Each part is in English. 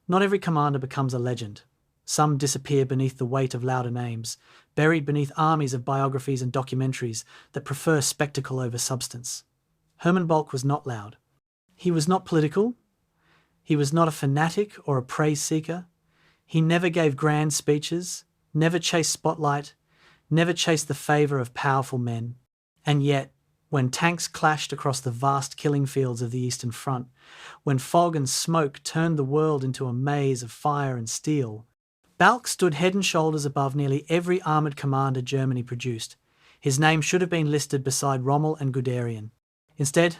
Not every commander becomes a legend. Some disappear beneath the weight of louder names, buried beneath armies of biographies and documentaries that prefer spectacle over substance. Hermann Balck was not loud. He was not political. He was not a fanatic or a praise seeker. He never gave grand speeches, never chased spotlight, never chased the favour of powerful men. And yet, when tanks clashed across the vast killing fields of the Eastern Front, when fog and smoke turned the world into a maze of fire and steel, Balck stood head and shoulders above nearly every armoured commander Germany produced. His name should have been listed beside Rommel and Guderian. Instead,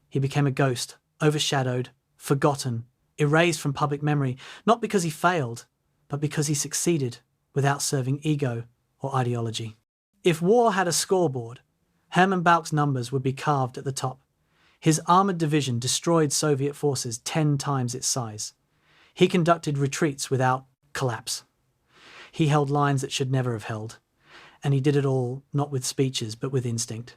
he became a ghost, overshadowed, forgotten, erased from public memory, not because he failed, but because he succeeded without serving ego or ideology. If war had a scoreboard, Hermann Balck's numbers would be carved at the top. His armoured division destroyed Soviet forces 10 times its size. He conducted retreats without collapse. He held lines that should never have held, and he did it all not with speeches but with instinct.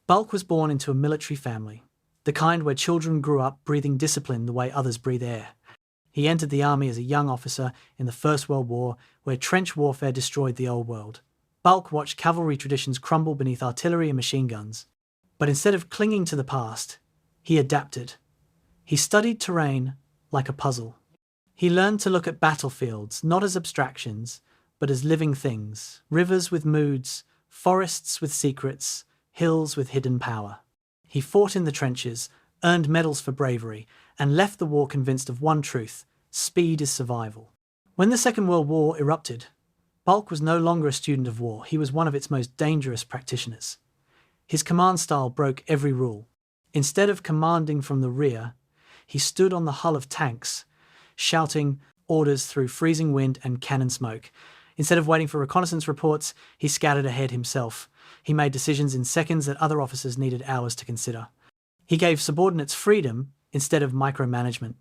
Balck was born into a military family, the kind where children grew up breathing discipline the way others breathe air. He entered the army as a young officer in the First World War, where trench warfare destroyed the old world. Balck watched cavalry traditions crumble beneath artillery and machine guns. But instead of clinging to the past, he adapted. He studied terrain like a puzzle. He learned to look at battlefields not as abstractions, but as living things, rivers with moods, forests with secrets, hills with hidden power. He fought in the trenches, earned medals for bravery, and left the war convinced of one truth: speed is survival. When the Second World War erupted, Balck was no longer a student of war. He was one of its most dangerous practitioners. His command style broke every rule. Instead of commanding from the rear, he stood on the hull of tanks, shouting orders through freezing wind and cannon smoke. Instead of waiting for reconnaissance reports, he scattered ahead himself. He made decisions in seconds that other officers needed hours to consider. He gave subordinates freedom instead of micromanagement.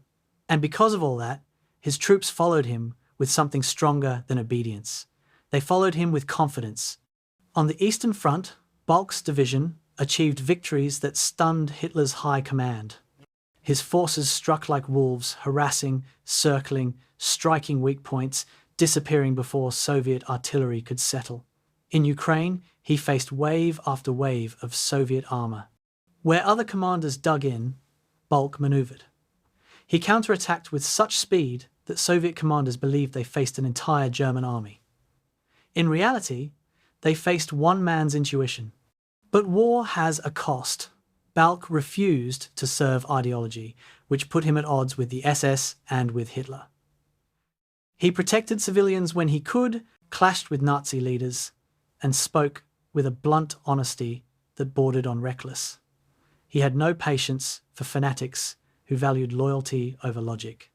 And because of all that, his troops followed him with something stronger than obedience. They followed him with confidence. On the Eastern Front, Balck's division achieved victories that stunned Hitler's high command. His forces struck like wolves, harassing, circling, striking weak points, disappearing before Soviet artillery could settle. In Ukraine, he faced wave after wave of Soviet armour. Where other commanders dug in, Balck manoeuvred. He counterattacked with such speed that Soviet commanders believed they faced an entire German army. In reality, they faced one man's intuition. But war has a cost. Balck refused to serve ideology, which put him at odds with the SS and with Hitler. He protected civilians when he could, clashed with Nazi leaders, and spoke with a blunt honesty that bordered on reckless. He had no patience for fanatics who valued loyalty over logic.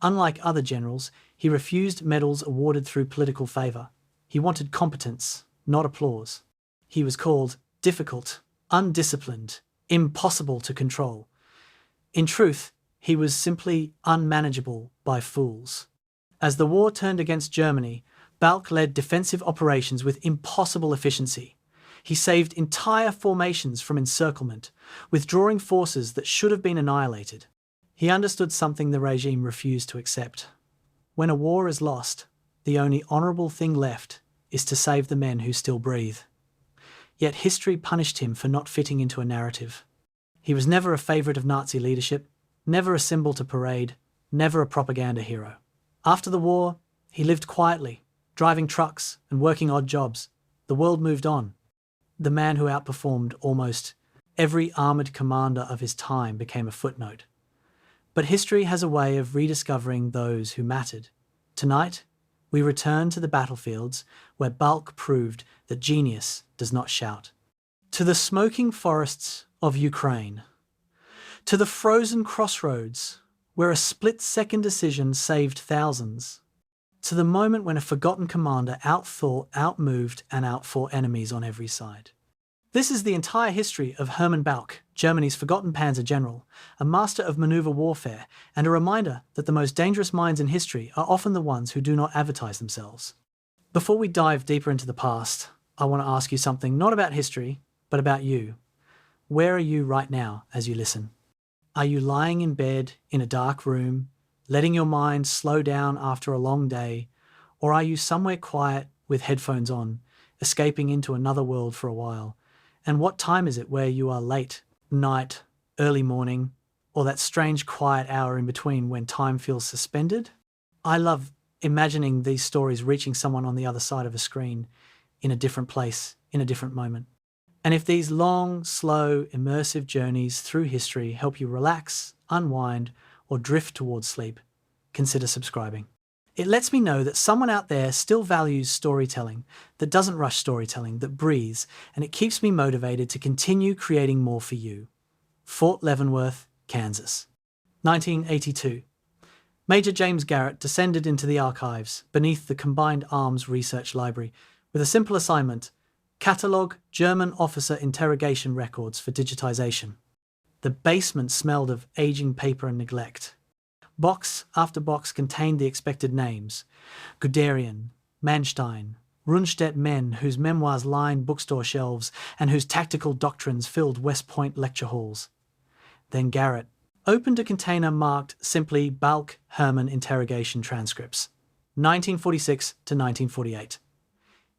Unlike other generals, he refused medals awarded through political favour. He wanted competence, not applause. He was called difficult, undisciplined, impossible to control. In truth, he was simply unmanageable by fools. As the war turned against Germany, Balck led defensive operations with impossible efficiency. He saved entire formations from encirclement, withdrawing forces that should have been annihilated. He understood something the regime refused to accept. When a war is lost, the only honourable thing left is to save the men who still breathe. Yet history punished him for not fitting into a narrative. He was never a favourite of Nazi leadership, never a symbol to parade, never a propaganda hero. After the war, he lived quietly, driving trucks and working odd jobs. The world moved on. The man who outperformed almost every armoured commander of his time became a footnote. But history has a way of rediscovering those who mattered. Tonight, we return to the battlefields where Balck proved that genius does not shout. To the smoking forests of Ukraine. To the frozen crossroads where a split-second decision saved thousands. To the moment when a forgotten commander outthought, outmoved, and outfought enemies on every side. This is the entire history of Hermann Balck, Germany's forgotten Panzer general, a master of manoeuvre warfare, and a reminder that the most dangerous minds in history are often the ones who do not advertise themselves. Before we dive deeper into the past, I want to ask you something not about history, but about you. Where are you right now as you listen? Are you lying in bed in a dark room, letting your mind slow down after a long day, or are you somewhere quiet with headphones on, escaping into another world for a while? And what time is it where you are late, night, early morning, or that strange quiet hour in between when time feels suspended? I love imagining these stories reaching someone on the other side of a screen, in a different place, in a different moment. And if these long, slow, immersive journeys through history help you relax, unwind, or drift towards sleep, consider subscribing. It lets me know that someone out there still values storytelling, that doesn't rush storytelling, that breathes, and it keeps me motivated to continue creating more for you. Fort Leavenworth, Kansas. 1982. Major James Garrett descended into the archives beneath the Combined Arms Research Library with a simple assignment: catalogue German officer interrogation records for digitization. The basement smelled of aging paper and neglect. Box after box contained the expected names: Guderian, Manstein, Rundstedt men whose memoirs lined bookstore shelves and whose tactical doctrines filled West Point lecture halls. Then Garrett opened a container marked simply Balck Hermann interrogation transcripts, 1946 to 1948.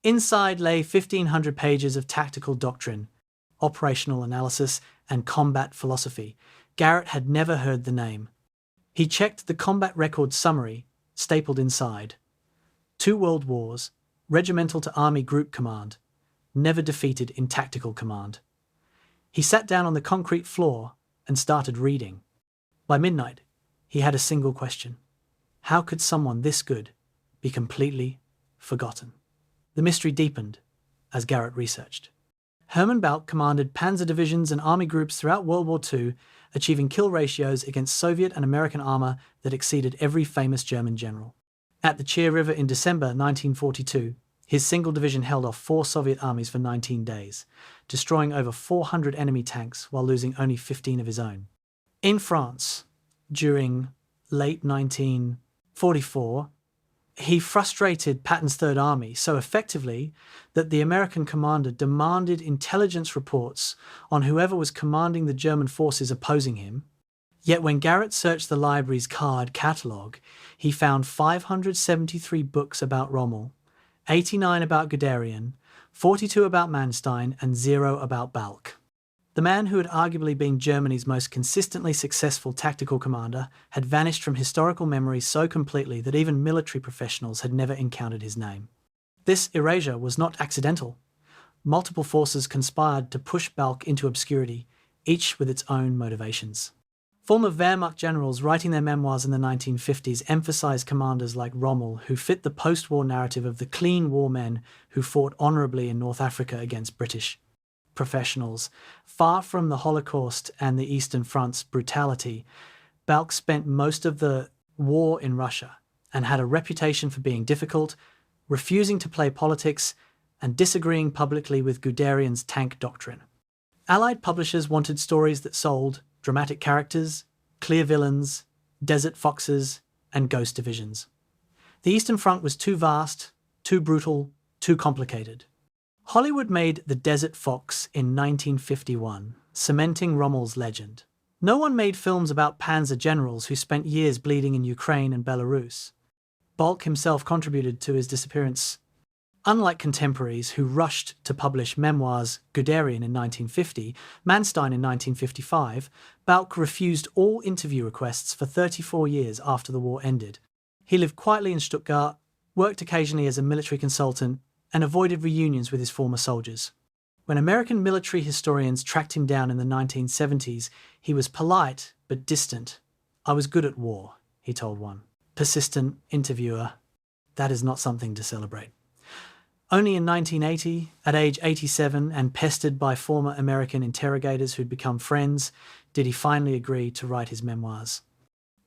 Inside lay 1,500 pages of tactical doctrine, operational analysis, and combat philosophy. Garrett had never heard the name. He checked the combat record summary, stapled inside. 2 world wars, regimental to army group command, never defeated in tactical command. He sat down on the concrete floor and started reading. By midnight, he had a single question: how could someone this good be completely forgotten? The mystery deepened as Garrett researched. Hermann Balck commanded panzer divisions and army groups throughout World War II, achieving kill ratios against Soviet and American armor that exceeded every famous German general. At the Chir River in December 1942, his single division held off 4 Soviet armies for 19 days, destroying over 400 enemy tanks while losing only 15 of his own. In France, during late 1944, he frustrated Patton's Third Army so effectively that the American commander demanded intelligence reports on whoever was commanding the German forces opposing him. Yet when Garrett searched the library's card catalogue, he found 573 books about Rommel, 89 about Guderian, 42 about Manstein, and 0 about Balck. The man who had arguably been Germany's most consistently successful tactical commander had vanished from historical memory so completely that even military professionals had never encountered his name. This erasure was not accidental. Multiple forces conspired to push Balck into obscurity, each with its own motivations. Former Wehrmacht generals writing their memoirs in the 1950s emphasized commanders like Rommel, who fit the post-war narrative of the clean war men who fought honorably in North Africa against British professionals. Far from the Holocaust and the Eastern Front's brutality, Balck spent most of the war in Russia and had a reputation for being difficult, refusing to play politics, and disagreeing publicly with Guderian's tank doctrine. Allied publishers wanted stories that sold: dramatic characters, clear villains, desert foxes, and ghost divisions. The Eastern Front was too vast, too brutal, too complicated. Hollywood made The Desert Fox in 1951, cementing Rommel's legend. No one made films about panzer generals who spent years bleeding in Ukraine and Belarus. Balck himself contributed to his disappearance. Unlike contemporaries who rushed to publish memoirs, Guderian in 1950, Manstein in 1955, Balck refused all interview requests for 34 years after the war ended. He lived quietly in Stuttgart, worked occasionally as a military consultant, and avoided reunions with his former soldiers. When American military historians tracked him down in the 1970s, he was polite but distant. "I was good at war," he told one persistent interviewer. That is not something to celebrate. Only in 1980, at age 87 and pestered by former American interrogators who'd become friends, did he finally agree to write his memoirs.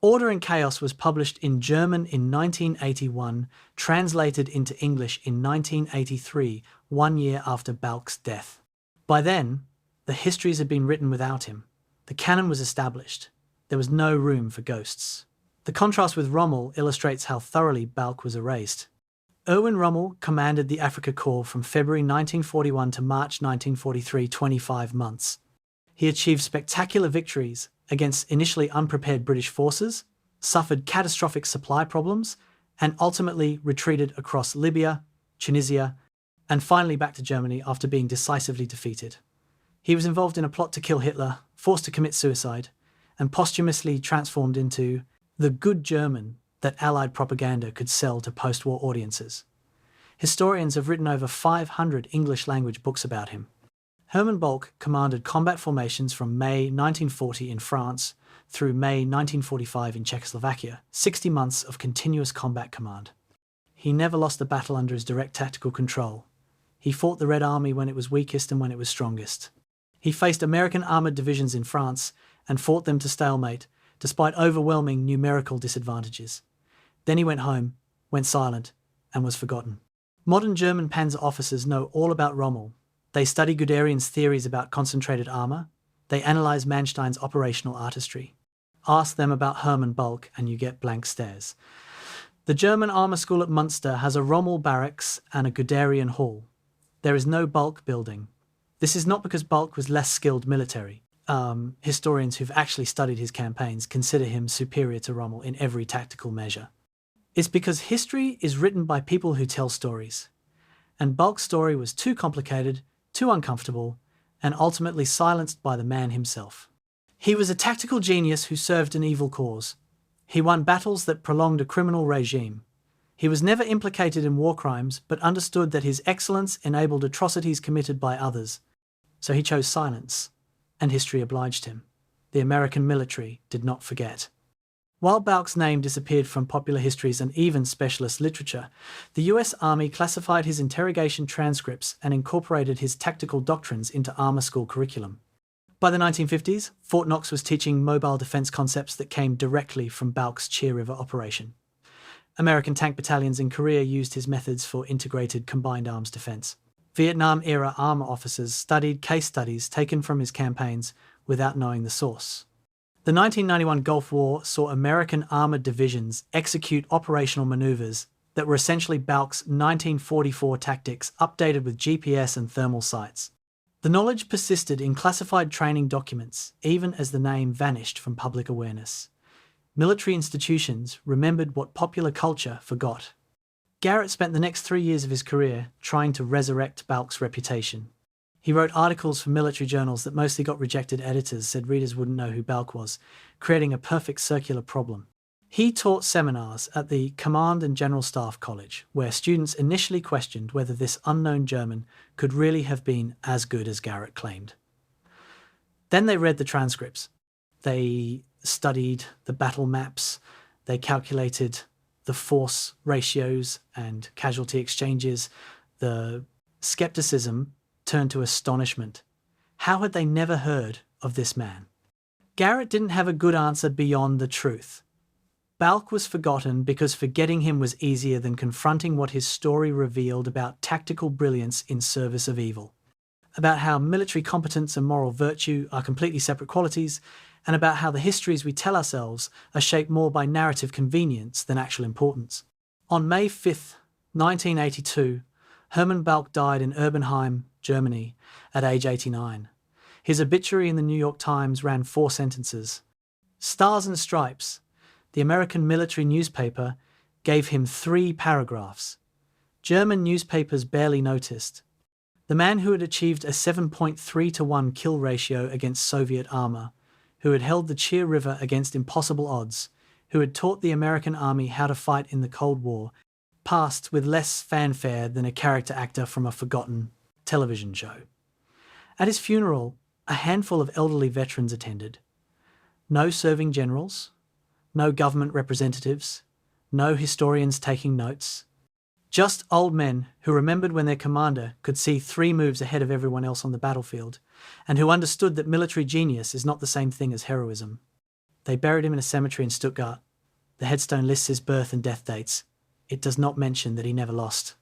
Order and Chaos was published in German in 1981, translated into English in 1983, 1 year after Balck's death. By then, the histories had been written without him. The canon was established. There was no room for ghosts. The contrast with Rommel illustrates how thoroughly Balck was erased. Erwin Rommel commanded the Afrika Korps from February 1941 to March 1943, 25 months. He achieved spectacular victories against initially unprepared British forces, suffered catastrophic supply problems, and ultimately retreated across Libya, Tunisia, and finally back to Germany after being decisively defeated. He was involved in a plot to kill Hitler, forced to commit suicide, and posthumously transformed into the good German that Allied propaganda could sell to post-war audiences. Historians have written over 500 English-language books about him. Hermann Balck commanded combat formations from May 1940 in France through May 1945 in Czechoslovakia, 60 months of continuous combat command. He never lost a battle under his direct tactical control. He fought the Red Army when it was weakest and when it was strongest. He faced American armoured divisions in France and fought them to stalemate, despite overwhelming numerical disadvantages. Then he went home, went silent, and was forgotten. Modern German Panzer officers know all about Rommel. They study Guderian's theories about concentrated armour. They analyse Manstein's operational artistry. Ask them about Hermann Balck and you get blank stares. The German armour school at Munster has a Rommel barracks and a Guderian hall. There is no Balck building. This is not because Balck was less skilled military. Historians who've actually studied his campaigns consider him superior to Rommel in every tactical measure. It's because history is written by people who tell stories. And Balck's story was too complicated, too uncomfortable, and ultimately silenced by the man himself. He was a tactical genius who served an evil cause. He won battles that prolonged a criminal regime. He was never implicated in war crimes, but understood that his excellence enabled atrocities committed by others. So he chose silence, and history obliged him. The American military did not forget. While Balck's name disappeared from popular histories and even specialist literature, the US Army classified his interrogation transcripts and incorporated his tactical doctrines into armour school curriculum. By the 1950s, Fort Knox was teaching mobile defence concepts that came directly from Balck's Chir River operation. American tank battalions in Korea used his methods for integrated combined arms defence. Vietnam-era armour officers studied case studies taken from his campaigns without knowing the source. The 1991 Gulf War saw American armoured divisions execute operational manoeuvres that were essentially Balck's 1944 tactics updated with GPS and thermal sights. The knowledge persisted in classified training documents, even as the name vanished from public awareness. Military institutions remembered what popular culture forgot. Garrett spent the next 3 years of his career trying to resurrect Balck's reputation. He wrote articles for military journals that mostly got rejected. Editors said readers wouldn't know who Balck was, creating a perfect circular problem. He taught seminars at the Command and General Staff College, where students initially questioned whether this unknown German could really have been as good as Garrett claimed. Then they read the transcripts. They studied the battle maps. They calculated the force ratios and casualty exchanges. The skepticism turned to astonishment. How had they never heard of this man? Garrett didn't have a good answer beyond the truth. Balck was forgotten because forgetting him was easier than confronting what his story revealed about tactical brilliance in service of evil, about how military competence and moral virtue are completely separate qualities, and about how the histories we tell ourselves are shaped more by narrative convenience than actual importance. On May 5, 1982, Hermann Balck died in Erbenheim, Germany, at age 89. His obituary in the New York Times ran 4 sentences. Stars and Stripes, the American military newspaper, gave him 3 paragraphs. German newspapers barely noticed. The man who had achieved a 7.3-to-1 kill ratio against Soviet armour, who had held the Chir River against impossible odds, who had taught the American army how to fight in the Cold War, passed with less fanfare than a character actor from a forgotten television show. At his funeral, a handful of elderly veterans attended. No serving generals, no government representatives, no historians taking notes. Just old men who remembered when their commander could see 3 moves ahead of everyone else on the battlefield, and who understood that military genius is not the same thing as heroism. They buried him in a cemetery in Stuttgart. The headstone lists his birth and death dates. It does not mention that he never lost.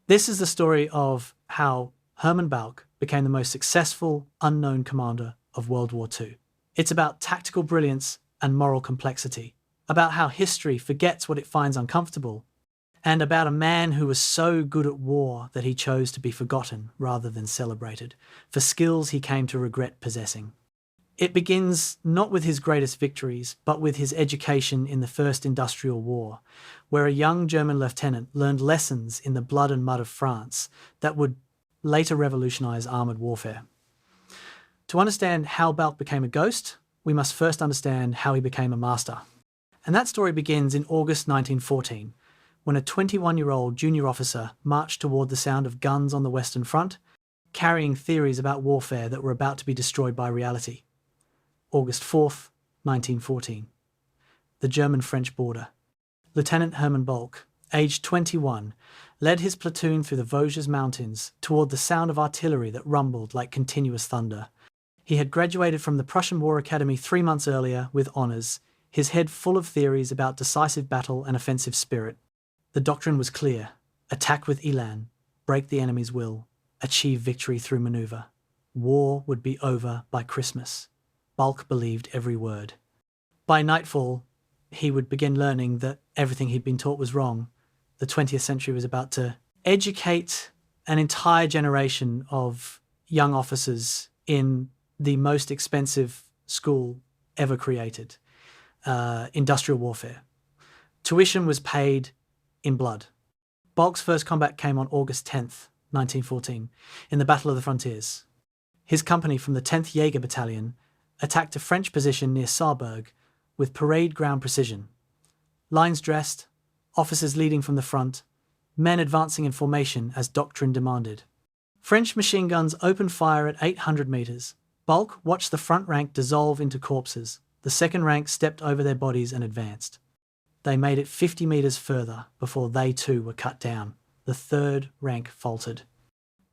This is the story of how Hermann Balck became the most successful unknown commander of World War II. It's about tactical brilliance and moral complexity, about how history forgets what it finds uncomfortable, and about a man who was so good at war that he chose to be forgotten rather than celebrated, for skills he came to regret possessing. It begins not with his greatest victories, but with his education in the First Industrial War, where a young German lieutenant learned lessons in the blood and mud of France that would later revolutionize armored warfare. To understand how Balck became a ghost, we must first understand how he became a master. And that story begins in August 1914, when a 21-year-old junior officer marched toward the sound of guns on the Western Front, carrying theories about warfare that were about to be destroyed by reality. August 4th, 1914. The German-French border. Lieutenant Hermann Balck, aged 21, led his platoon through the Vosges Mountains toward the sound of artillery that rumbled like continuous thunder. He had graduated from the Prussian War Academy 3 months earlier with honours, his head full of theories about decisive battle and offensive spirit. The doctrine was clear: attack with elan, break the enemy's will, achieve victory through manoeuvre. War would be over by Christmas. Balck believed every word. By nightfall, he would begin learning that everything he'd been taught was wrong. The 20th century was about to educate an entire generation of young officers in the most expensive school ever created, industrial warfare. Tuition was paid in blood. Balck's first combat came on August 10th, 1914, in the Battle of the Frontiers. His company from the 10th Jaeger Battalion attacked a French position near Saarburg with parade ground precision. Lines dressed, officers leading from the front, men advancing in formation as doctrine demanded. French machine guns opened fire at 800 metres. Balck watched the front rank dissolve into corpses. The second rank stepped over their bodies and advanced. They made it 50 metres further before they too were cut down. The third rank faltered.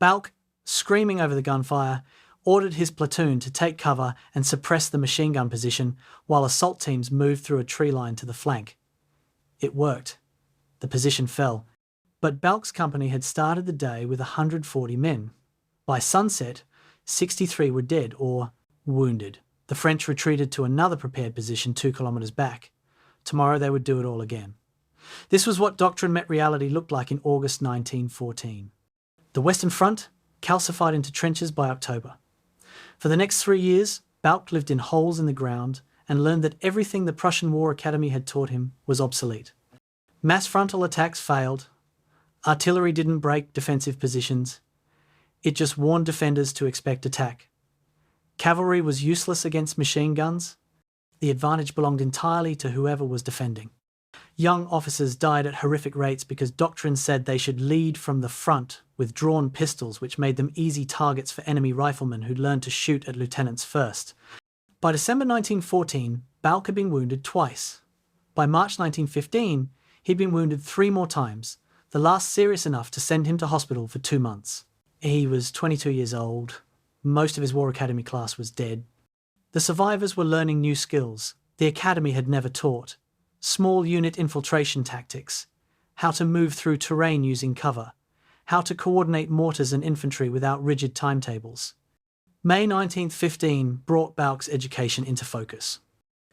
Balck, screaming over the gunfire, ordered his platoon to take cover and suppress the machine gun position while assault teams moved through a tree line to the flank. It worked. The position fell. But Balck's company had started the day with 140 men. By sunset, 63 were dead or wounded. The French retreated to another prepared position 2 kilometres back. Tomorrow they would do it all again. This was what doctrine met reality looked like in August 1914. The Western Front calcified into trenches by October. For the next 3 years, Balck lived in holes in the ground and learned that everything the Prussian War Academy had taught him was obsolete. Mass frontal attacks failed. Artillery didn't break defensive positions. It just warned defenders to expect attack. Cavalry was useless against machine guns. The advantage belonged entirely to whoever was defending. Young officers died at horrific rates because doctrine said they should lead from the front with drawn pistols, which made them easy targets for enemy riflemen who'd learned to shoot at lieutenants first. By December 1914, Balck had been wounded twice. By March 1915, he'd been wounded 3 more times, the last serious enough to send him to hospital for 2 months. He was 22 years old. Most of his War Academy class was dead. The survivors were learning new skills the Academy had never taught: small unit infiltration tactics, how to move through terrain using cover, how to coordinate mortars and infantry without rigid timetables. May 1915 brought Balck's education into focus.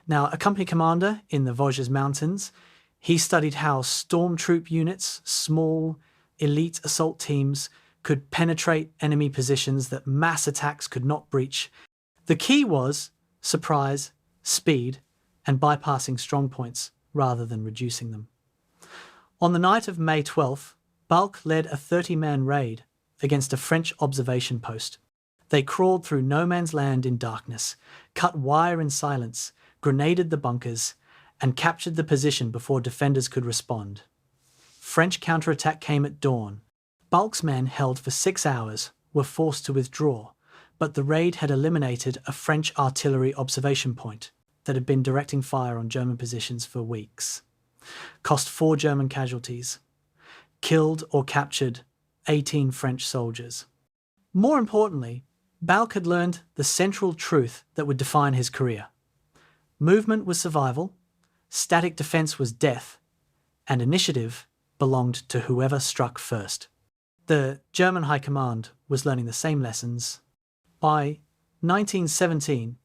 Now, a company commander in the Vosges Mountains, he studied how stormtroop units, small, elite assault teams, could penetrate enemy positions that mass attacks could not breach. The key was surprise, speed, and bypassing strong points rather than reducing them. On the night of May 12th, Balck led a 30-man raid against a French observation post. They crawled through no man's land in darkness, cut wire in silence, grenaded the bunkers, and captured the position before defenders could respond. French counterattack came at dawn. Balck's men, held for 6 hours, were forced to withdraw, but the raid had eliminated a French artillery observation point that had been directing fire on German positions for weeks. Cost 4 German casualties. Killed or captured 18 French soldiers. More importantly, Balck had learned the central truth that would define his career. Movement was survival, static defense was death, and initiative belonged to whoever struck first. The German High Command was learning the same lessons. By 1917,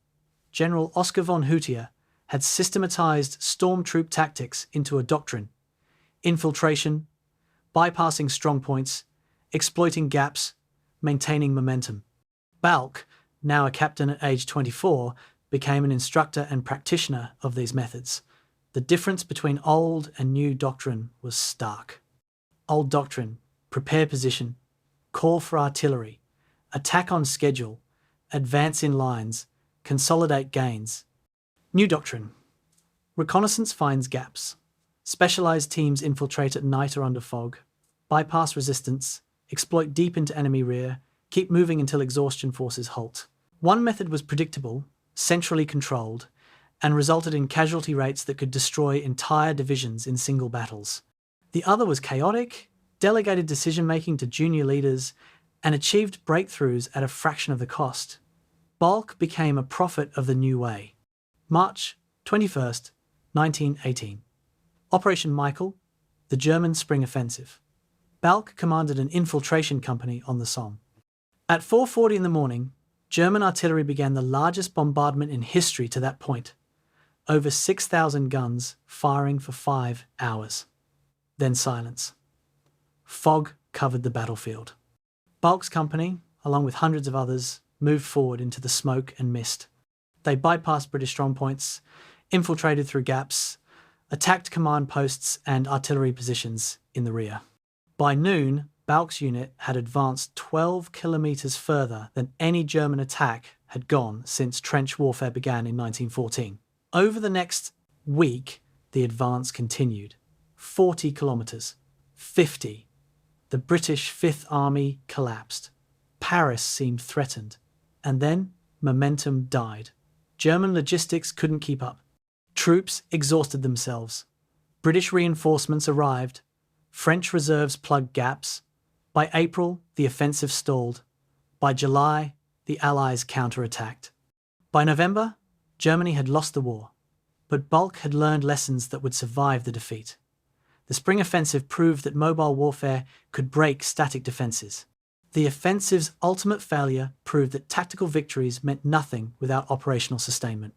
General Oskar von Hutier had systematized stormtroop tactics into a doctrine: infiltration, bypassing strong points, exploiting gaps, maintaining momentum. Balck, now a captain at age 24, became an instructor and practitioner of these methods. The difference between old and new doctrine was stark. Old doctrine: prepare position, call for artillery, attack on schedule, advance in lines, consolidate gains. New doctrine: reconnaissance finds gaps, specialized teams infiltrate at night or under fog, bypass resistance, exploit deep into enemy rear, keep moving until exhaustion forces halt. One method was predictable, centrally controlled, and resulted in casualty rates that could destroy entire divisions in single battles. The other was chaotic, delegated decision-making to junior leaders, and achieved breakthroughs at a fraction of the cost. Balck became a prophet of the new way. March 21st, 1918. Operation Michael, the German Spring Offensive. Balck commanded an infiltration company on the Somme. At 4:40 in the morning, German artillery began the largest bombardment in history to that point. Over 6,000 guns firing for 5 hours. Then silence. Fog covered the battlefield. Balck's company, along with hundreds of others, moved forward into the smoke and mist. They bypassed British strongpoints, infiltrated through gaps, attacked command posts and artillery positions in the rear. By noon, Balck's unit had advanced 12 kilometres further than any German attack had gone since trench warfare began in 1914. Over the next week, the advance continued. 40 kilometres. 50. The British Fifth Army collapsed. Paris seemed threatened. And then, momentum died. German logistics couldn't keep up. Troops exhausted themselves. British reinforcements arrived. French reserves plugged gaps. By April, the offensive stalled. By July, the Allies counterattacked. By November, Germany had lost the war. But Balck had learned lessons that would survive the defeat. The Spring Offensive proved that mobile warfare could break static defences. The offensive's ultimate failure proved that tactical victories meant nothing without operational sustainment.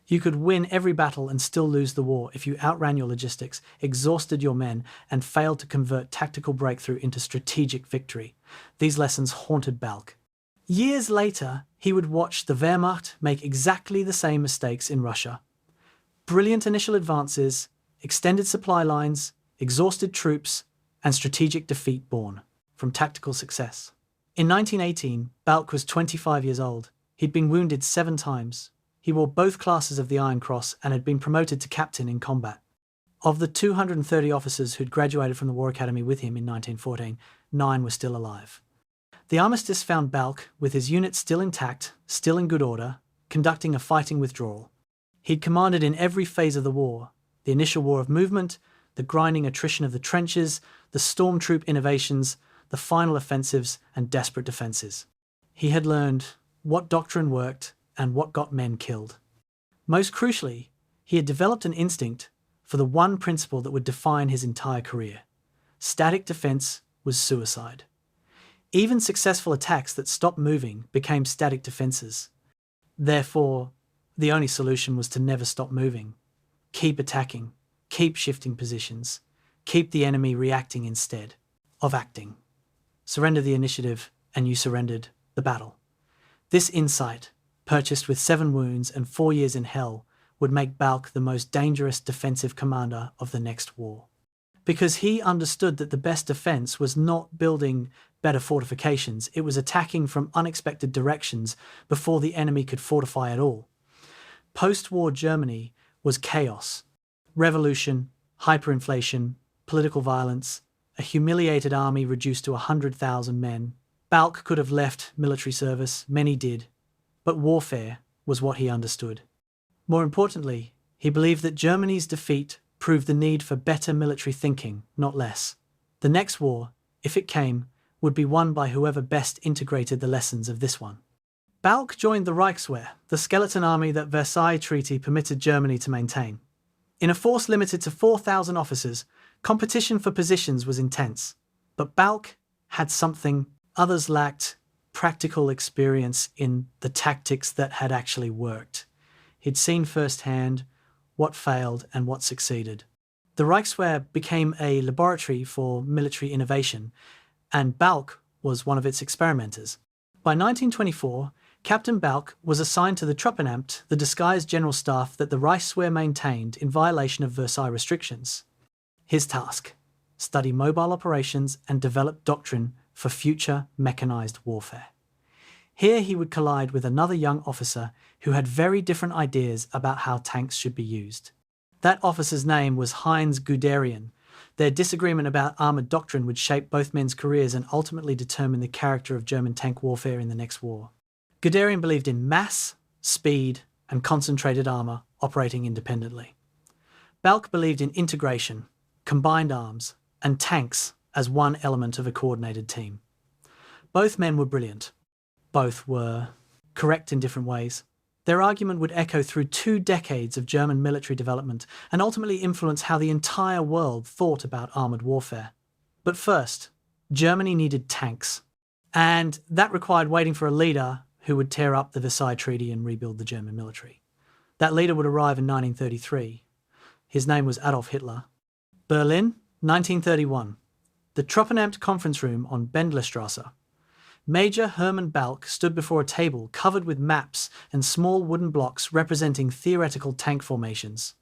You could win every battle and still lose the war if you outran your logistics, exhausted your men, and failed to convert tactical breakthrough into strategic victory. These lessons haunted Balck. Years later, he would watch the Wehrmacht make exactly the same mistakes in Russia. Brilliant initial advances, extended supply lines, exhausted troops, and strategic defeat born from tactical success. In 1918, Balck was 25 years old. He'd been wounded 7 times. He wore both classes of the Iron Cross and had been promoted to captain in combat. Of the 230 officers who'd graduated from the War Academy with him in 1914, 9 were still alive. The armistice found Balck, with his unit still intact, still in good order, conducting a fighting withdrawal. He'd commanded in every phase of the war: the initial war of movement, the grinding attrition of the trenches, the stormtroop innovations, the final offensives, and desperate defences. He had learned what doctrine worked and what got men killed. Most crucially, he had developed an instinct for the one principle that would define his entire career. Static defence was suicide. Even successful attacks that stopped moving became static defences. Therefore, the only solution was to never stop moving. Keep attacking, keep shifting positions, keep the enemy reacting instead of acting. Surrender the initiative and you surrendered the battle. This insight, purchased with 7 wounds and 4 years in hell, would make Balck the most dangerous defensive commander of the next war. Because he understood that the best defence was not building better fortifications, it was attacking from unexpected directions before the enemy could fortify at all. Post-war Germany was chaos. Revolution, hyperinflation, political violence, a humiliated army reduced to 100,000 men. Balck could have left military service, many did, but warfare was what he understood. More importantly, he believed that Germany's defeat proved the need for better military thinking, not less. The next war, if it came, would be won by whoever best integrated the lessons of this one. Balck joined the Reichswehr, the skeleton army that Versailles Treaty permitted Germany to maintain. In a force limited to 4,000 officers, competition for positions was intense. But Balck had something others lacked: practical experience in the tactics that had actually worked. He'd seen firsthand what failed and what succeeded. The Reichswehr became a laboratory for military innovation, and Balck was one of its experimenters. By 1924, Captain Balck was assigned to the Truppenamt, the disguised general staff that the Reichswehr maintained in violation of Versailles restrictions. His task: study mobile operations and develop doctrine for future mechanized warfare. Here he would collide with another young officer who had very different ideas about how tanks should be used. That officer's name was Heinz Guderian. Their disagreement about armoured doctrine would shape both men's careers and ultimately determine the character of German tank warfare in the next war. Guderian believed in mass, speed, and concentrated armour operating independently. Balck believed in integration, combined arms, and tanks as one element of a coordinated team. Both men were brilliant. Both were correct in different ways. Their argument would echo through 2 decades of German military development and ultimately influence how the entire world thought about armoured warfare. But first, Germany needed tanks, and that required waiting for a leader who would tear up the Versailles Treaty and rebuild the German military. That leader would arrive in 1933. His name was Adolf Hitler. Berlin, 1931. The Truppenamt conference room on Bendlerstrasse. Major Hermann Balck stood before a table covered with maps and small wooden blocks representing theoretical tank formations.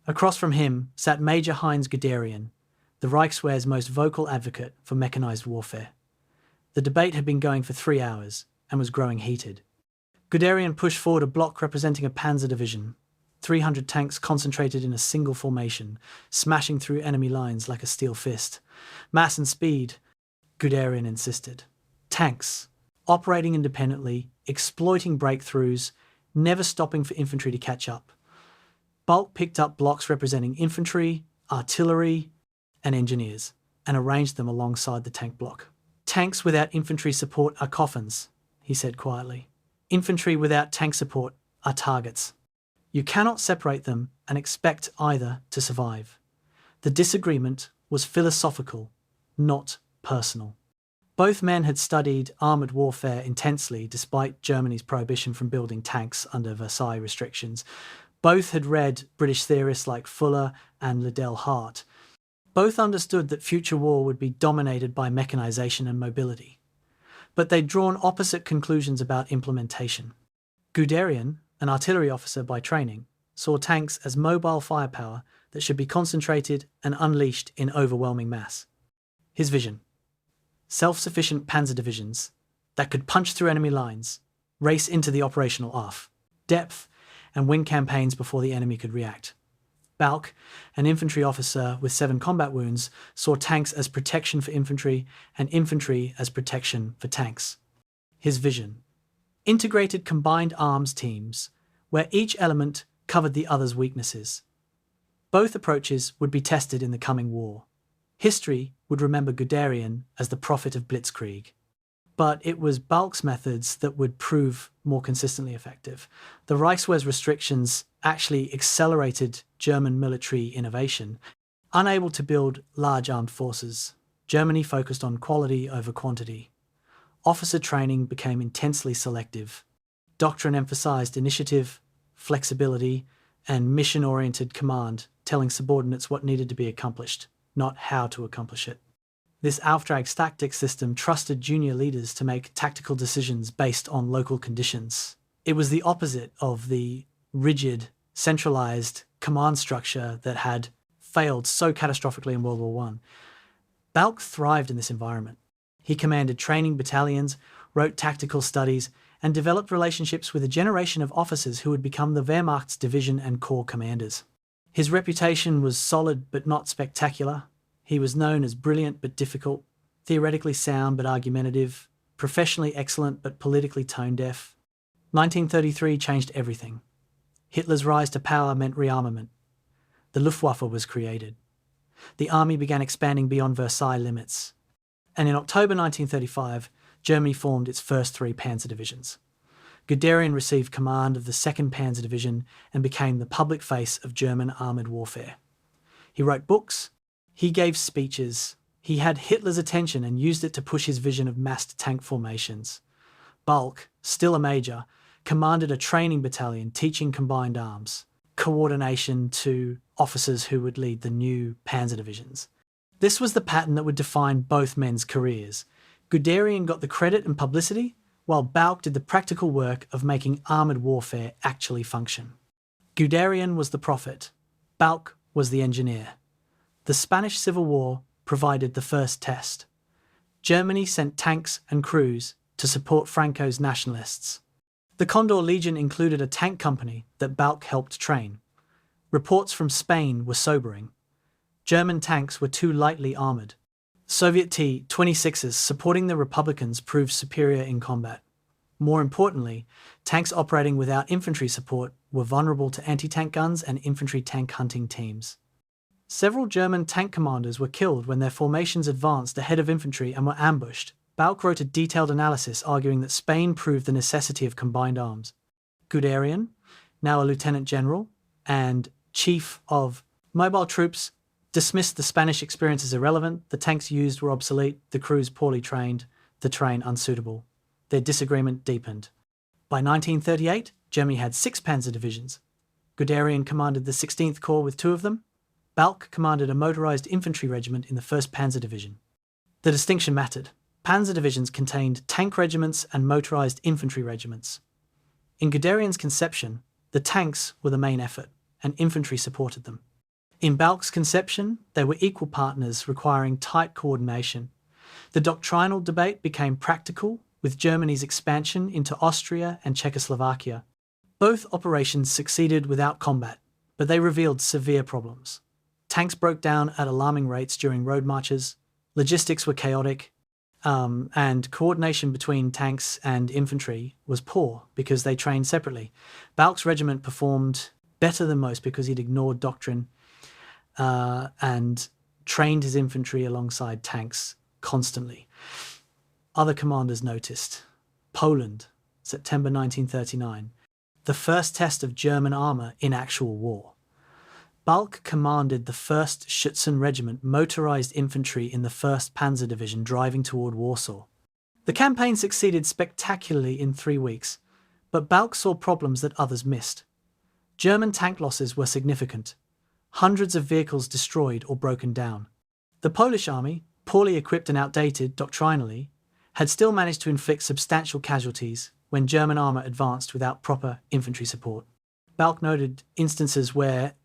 Across from him sat Major Heinz Guderian, the Reichswehr's most vocal advocate for mechanized warfare. The debate had been going for 3 hours and was growing heated. Guderian pushed forward a block representing a Panzer division, 300 tanks concentrated in a single formation, smashing through enemy lines like a steel fist. Mass and speed, Guderian insisted. Tanks, operating independently, exploiting breakthroughs, never stopping for infantry to catch up. Balck picked up blocks representing infantry, artillery, and engineers, and arranged them alongside the tank block. Tanks without infantry support are coffins, he said quietly. Infantry without tank support are targets. You cannot separate them and expect either to survive. The disagreement was philosophical, not personal. Both men had studied armoured warfare intensely despite Germany's prohibition from building tanks under Versailles restrictions. Both had read British theorists like Fuller and Liddell Hart. Both understood that future war would be dominated by mechanization and mobility. But they'd drawn opposite conclusions about implementation. Guderian, an artillery officer by training, saw tanks as mobile firepower that should be concentrated and unleashed in overwhelming mass. His vision: self-sufficient panzer divisions that could punch through enemy lines, race into the operational off, depth, and win campaigns before the enemy could react. Balck, an infantry officer with 7 combat wounds, saw tanks as protection for infantry and infantry as protection for tanks. His vision: integrated combined arms teams where each element covered the other's weaknesses. Both approaches would be tested in the coming war. History would remember Guderian as the prophet of blitzkrieg. But it was Balck's methods that would prove more consistently effective. The Reichswehr's restrictions actually accelerated German military innovation. Unable to build large armed forces, Germany focused on quality over quantity. Officer training became intensely selective. Doctrine emphasized initiative, flexibility, and mission-oriented command, telling subordinates what needed to be accomplished, not how to accomplish it. This Auftragstactic system trusted junior leaders to make tactical decisions based on local conditions. It was the opposite of the rigid, centralized command structure that had failed so catastrophically in World War I. Balck thrived in this environment. He commanded training battalions, wrote tactical studies, and developed relationships with a generation of officers who would become the Wehrmacht's division and corps commanders. His reputation was solid but not spectacular. He was known as brilliant but difficult, theoretically sound but argumentative, professionally excellent but politically tone-deaf. 1933 changed everything. Hitler's rise to power meant rearmament. The Luftwaffe was created. The army began expanding beyond Versailles limits. And in October 1935, Germany formed its first 3 panzer divisions. Guderian received command of the 2nd Panzer Division and became the public face of German armoured warfare. He wrote books, he gave speeches, he had Hitler's attention and used it to push his vision of massed tank formations. Balck, still a major, commanded a training battalion teaching combined arms, coordination to officers who would lead the new panzer divisions. This was the pattern that would define both men's careers. Guderian got the credit and publicity, while Balck did the practical work of making armoured warfare actually function. Guderian was the prophet, Balck was the engineer. The Spanish Civil War provided the first test. Germany sent tanks and crews to support Franco's nationalists. The Condor Legion included a tank company that Balck helped train. Reports from Spain were sobering. German tanks were too lightly armoured. Soviet T-26s supporting the Republicans proved superior in combat. More importantly, tanks operating without infantry support were vulnerable to anti-tank guns and infantry tank hunting teams. Several German tank commanders were killed when their formations advanced ahead of infantry and were ambushed. Balck wrote a detailed analysis arguing that Spain proved the necessity of combined arms. Guderian, now a lieutenant general and chief of mobile troops, dismissed the Spanish experience as irrelevant. The tanks used were obsolete, the crews poorly trained, the terrain unsuitable. Their disagreement deepened. By 1938, Germany had 6 panzer divisions. Guderian commanded the 16th Corps with 2 of them. Balck commanded a motorised infantry regiment in the 1st Panzer Division. The distinction mattered. Panzer divisions contained tank regiments and motorised infantry regiments. In Guderian's conception, the tanks were the main effort, and infantry supported them. In Balck's conception, they were equal partners requiring tight coordination. The doctrinal debate became practical, with Germany's expansion into Austria and Czechoslovakia. Both operations succeeded without combat, but they revealed severe problems. Tanks broke down at alarming rates during road marches, logistics were chaotic, and coordination between tanks and infantry was poor because they trained separately. Balck's regiment performed better than most because he'd ignored doctrine and trained his infantry alongside tanks constantly. Other commanders noticed. Poland, September 1939, the first test of German armour in actual war. Balck commanded the 1st Schutzen Regiment motorised infantry in the 1st Panzer Division driving toward Warsaw. The campaign succeeded spectacularly in 3 weeks, but Balck saw problems that others missed. German tank losses were significant. Hundreds of vehicles destroyed or broken down. The Polish army, poorly equipped and outdated doctrinally, had still managed to inflict substantial casualties when German armour advanced without proper infantry support. Balck noted instances where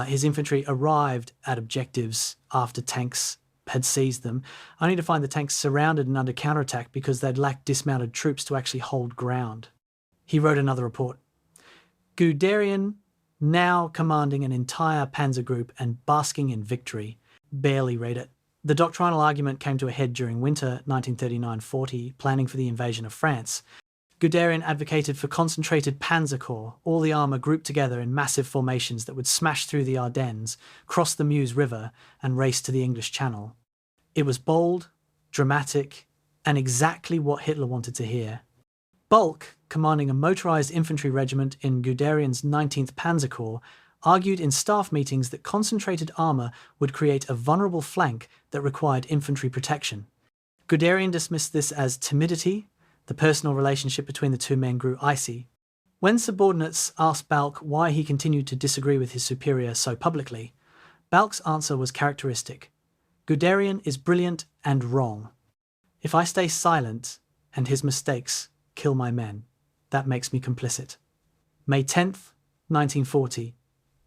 his infantry arrived at objectives after tanks had seized them, only to find the tanks surrounded and under counterattack because they'd lacked dismounted troops to actually hold ground. He wrote another report. Guderian, now commanding an entire panzer group and basking in victory, barely read it. The doctrinal argument came to a head during winter 1939-40, planning for the invasion of France. Guderian advocated for concentrated panzer corps, all the armour grouped together in massive formations that would smash through the Ardennes, cross the Meuse River, and race to the English Channel. It was bold, dramatic, and exactly what Hitler wanted to hear. Balck, commanding a motorised infantry regiment in Guderian's 19th Panzer Corps, argued in staff meetings that concentrated armour would create a vulnerable flank that required infantry protection. Guderian dismissed this as timidity. The personal relationship between the 2 men grew icy. When subordinates asked Balck why he continued to disagree with his superior so publicly, Balck's answer was characteristic. Guderian is brilliant and wrong. If I stay silent and his mistakes kill my men, that makes me complicit. May 10th, 1940,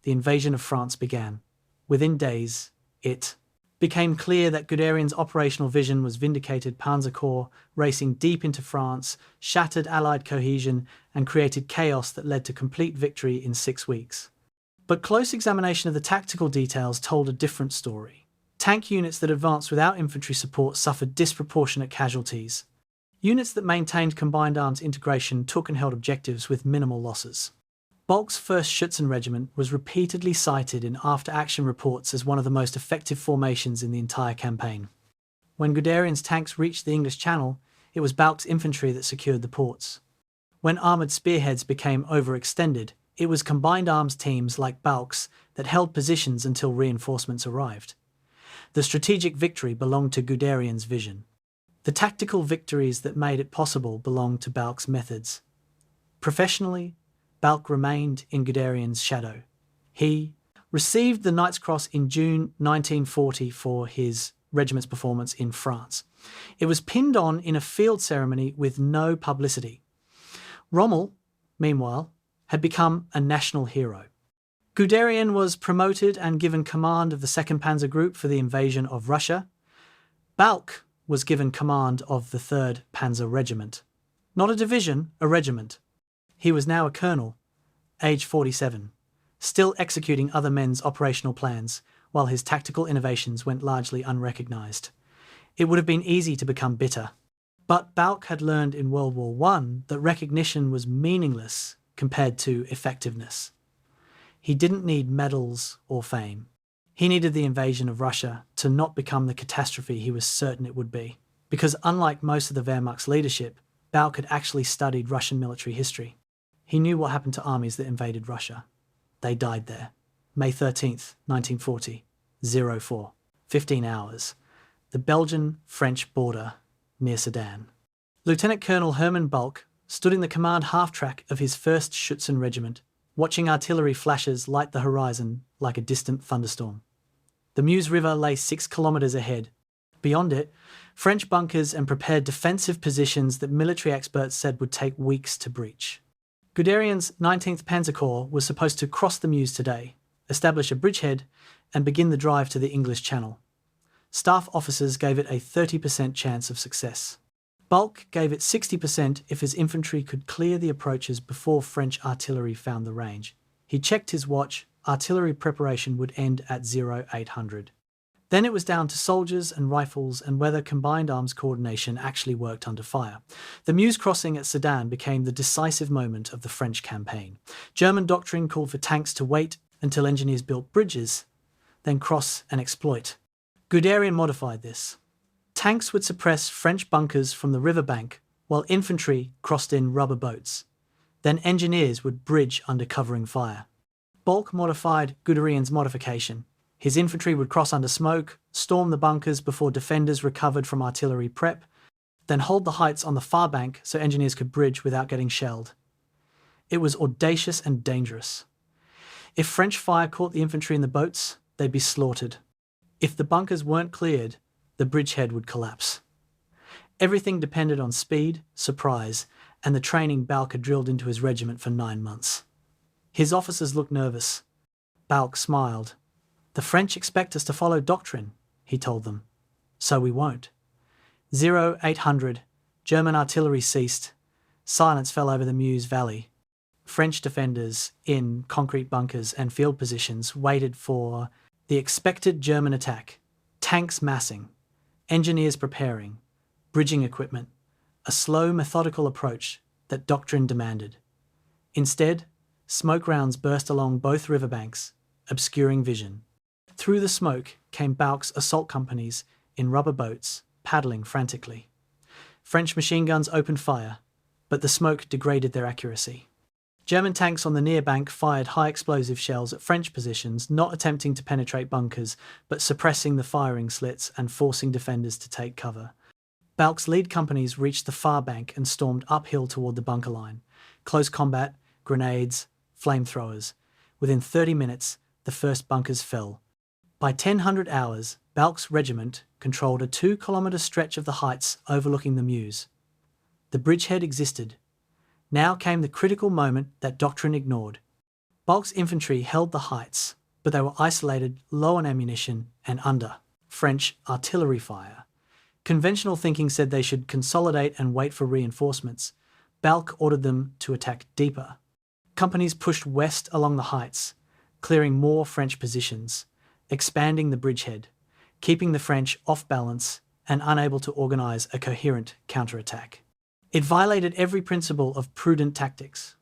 the invasion of France began. Within days, it became clear that Guderian's operational vision was vindicated. Panzer Corps racing deep into France, shattered Allied cohesion, and created chaos that led to complete victory in 6 weeks. But close examination of the tactical details told a different story. Tank units that advanced without infantry support suffered disproportionate casualties. Units that maintained combined arms integration took and held objectives with minimal losses. Balck's 1st Schutzen Regiment was repeatedly cited in after-action reports as one of the most effective formations in the entire campaign. When Guderian's tanks reached the English Channel, it was Balck's infantry that secured the ports. When armoured spearheads became overextended, it was combined arms teams like Balck's that held positions until reinforcements arrived. The strategic victory belonged to Guderian's vision. The tactical victories that made it possible belonged to Balck's methods. Professionally, Balck remained in Guderian's shadow. He received the Knight's Cross in June 1940 for his regiment's performance in France. It was pinned on in a field ceremony with no publicity. Rommel, meanwhile, had become a national hero. Guderian was promoted and given command of the 2nd Panzer Group for the invasion of Russia. Balck was given command of the 3rd Panzer Regiment. Not a division, a regiment. He was now a colonel, age 47, still executing other men's operational plans, while his tactical innovations went largely unrecognised. It would have been easy to become bitter. But Balck had learned in World War I that recognition was meaningless compared to effectiveness. He didn't need medals or fame. He needed the invasion of Russia to not become the catastrophe he was certain it would be. Because unlike most of the Wehrmacht's leadership, Balck had actually studied Russian military history. He knew what happened to armies that invaded Russia. They died there. May 13th, 1940, 04, 15 hours. The Belgian-French border near Sedan. Lieutenant Colonel Hermann Balck stood in the command half-track of his 1st Schutzen Regiment, watching artillery flashes light the horizon like a distant thunderstorm. The Meuse River lay 6 kilometres ahead. Beyond it, French bunkers and prepared defensive positions that military experts said would take weeks to breach. Guderian's 19th Panzer Corps was supposed to cross the Meuse today, establish a bridgehead, and begin the drive to the English Channel. Staff officers gave it a 30% chance of success. Balck gave it 60% if his infantry could clear the approaches before French artillery found the range. He checked his watch. Artillery preparation would end at 0800. Then it was down to soldiers and rifles and whether combined arms coordination actually worked under fire. The Meuse crossing at Sedan became the decisive moment of the French campaign. German doctrine called for tanks to wait until engineers built bridges, then cross and exploit. Guderian modified this. Tanks would suppress French bunkers from the riverbank, while infantry crossed in rubber boats. Then engineers would bridge under covering fire. Balck modified Guderian's modification. His infantry would cross under smoke, storm the bunkers before defenders recovered from artillery prep, then hold the heights on the far bank so engineers could bridge without getting shelled. It was audacious and dangerous. If French fire caught the infantry in the boats, they'd be slaughtered. If the bunkers weren't cleared, the bridgehead would collapse. Everything depended on speed, surprise, and the training Balck had drilled into his regiment for 9 months. His officers looked nervous. Balck smiled. "The French expect us to follow doctrine," he told them. "So we won't." 0800, German artillery ceased. Silence fell over the Meuse Valley. French defenders in concrete bunkers and field positions waited for the expected German attack. Tanks massing, engineers preparing, bridging equipment, a slow, methodical approach that doctrine demanded. Instead, smoke rounds burst along both riverbanks, obscuring vision. Through the smoke came Balck's assault companies in rubber boats, paddling frantically. French machine guns opened fire, but the smoke degraded their accuracy. German tanks on the near bank fired high-explosive shells at French positions, not attempting to penetrate bunkers, but suppressing the firing slits and forcing defenders to take cover. Balck's lead companies reached the far bank and stormed uphill toward the bunker line. Close combat, grenades, flamethrowers. Within 30 minutes, the first bunkers fell. By 1000 hours, Balck's regiment controlled a 2-kilometre stretch of the heights overlooking the Meuse. The bridgehead existed. Now came the critical moment that doctrine ignored. Balck's infantry held the heights, but they were isolated, low on ammunition, and under French artillery fire. Conventional thinking said they should consolidate and wait for reinforcements. Balck ordered them to attack deeper. Companies pushed west along the heights, clearing more French positions, expanding the bridgehead, keeping the French off balance and unable to organise a coherent counterattack. It violated every principle of prudent tactics.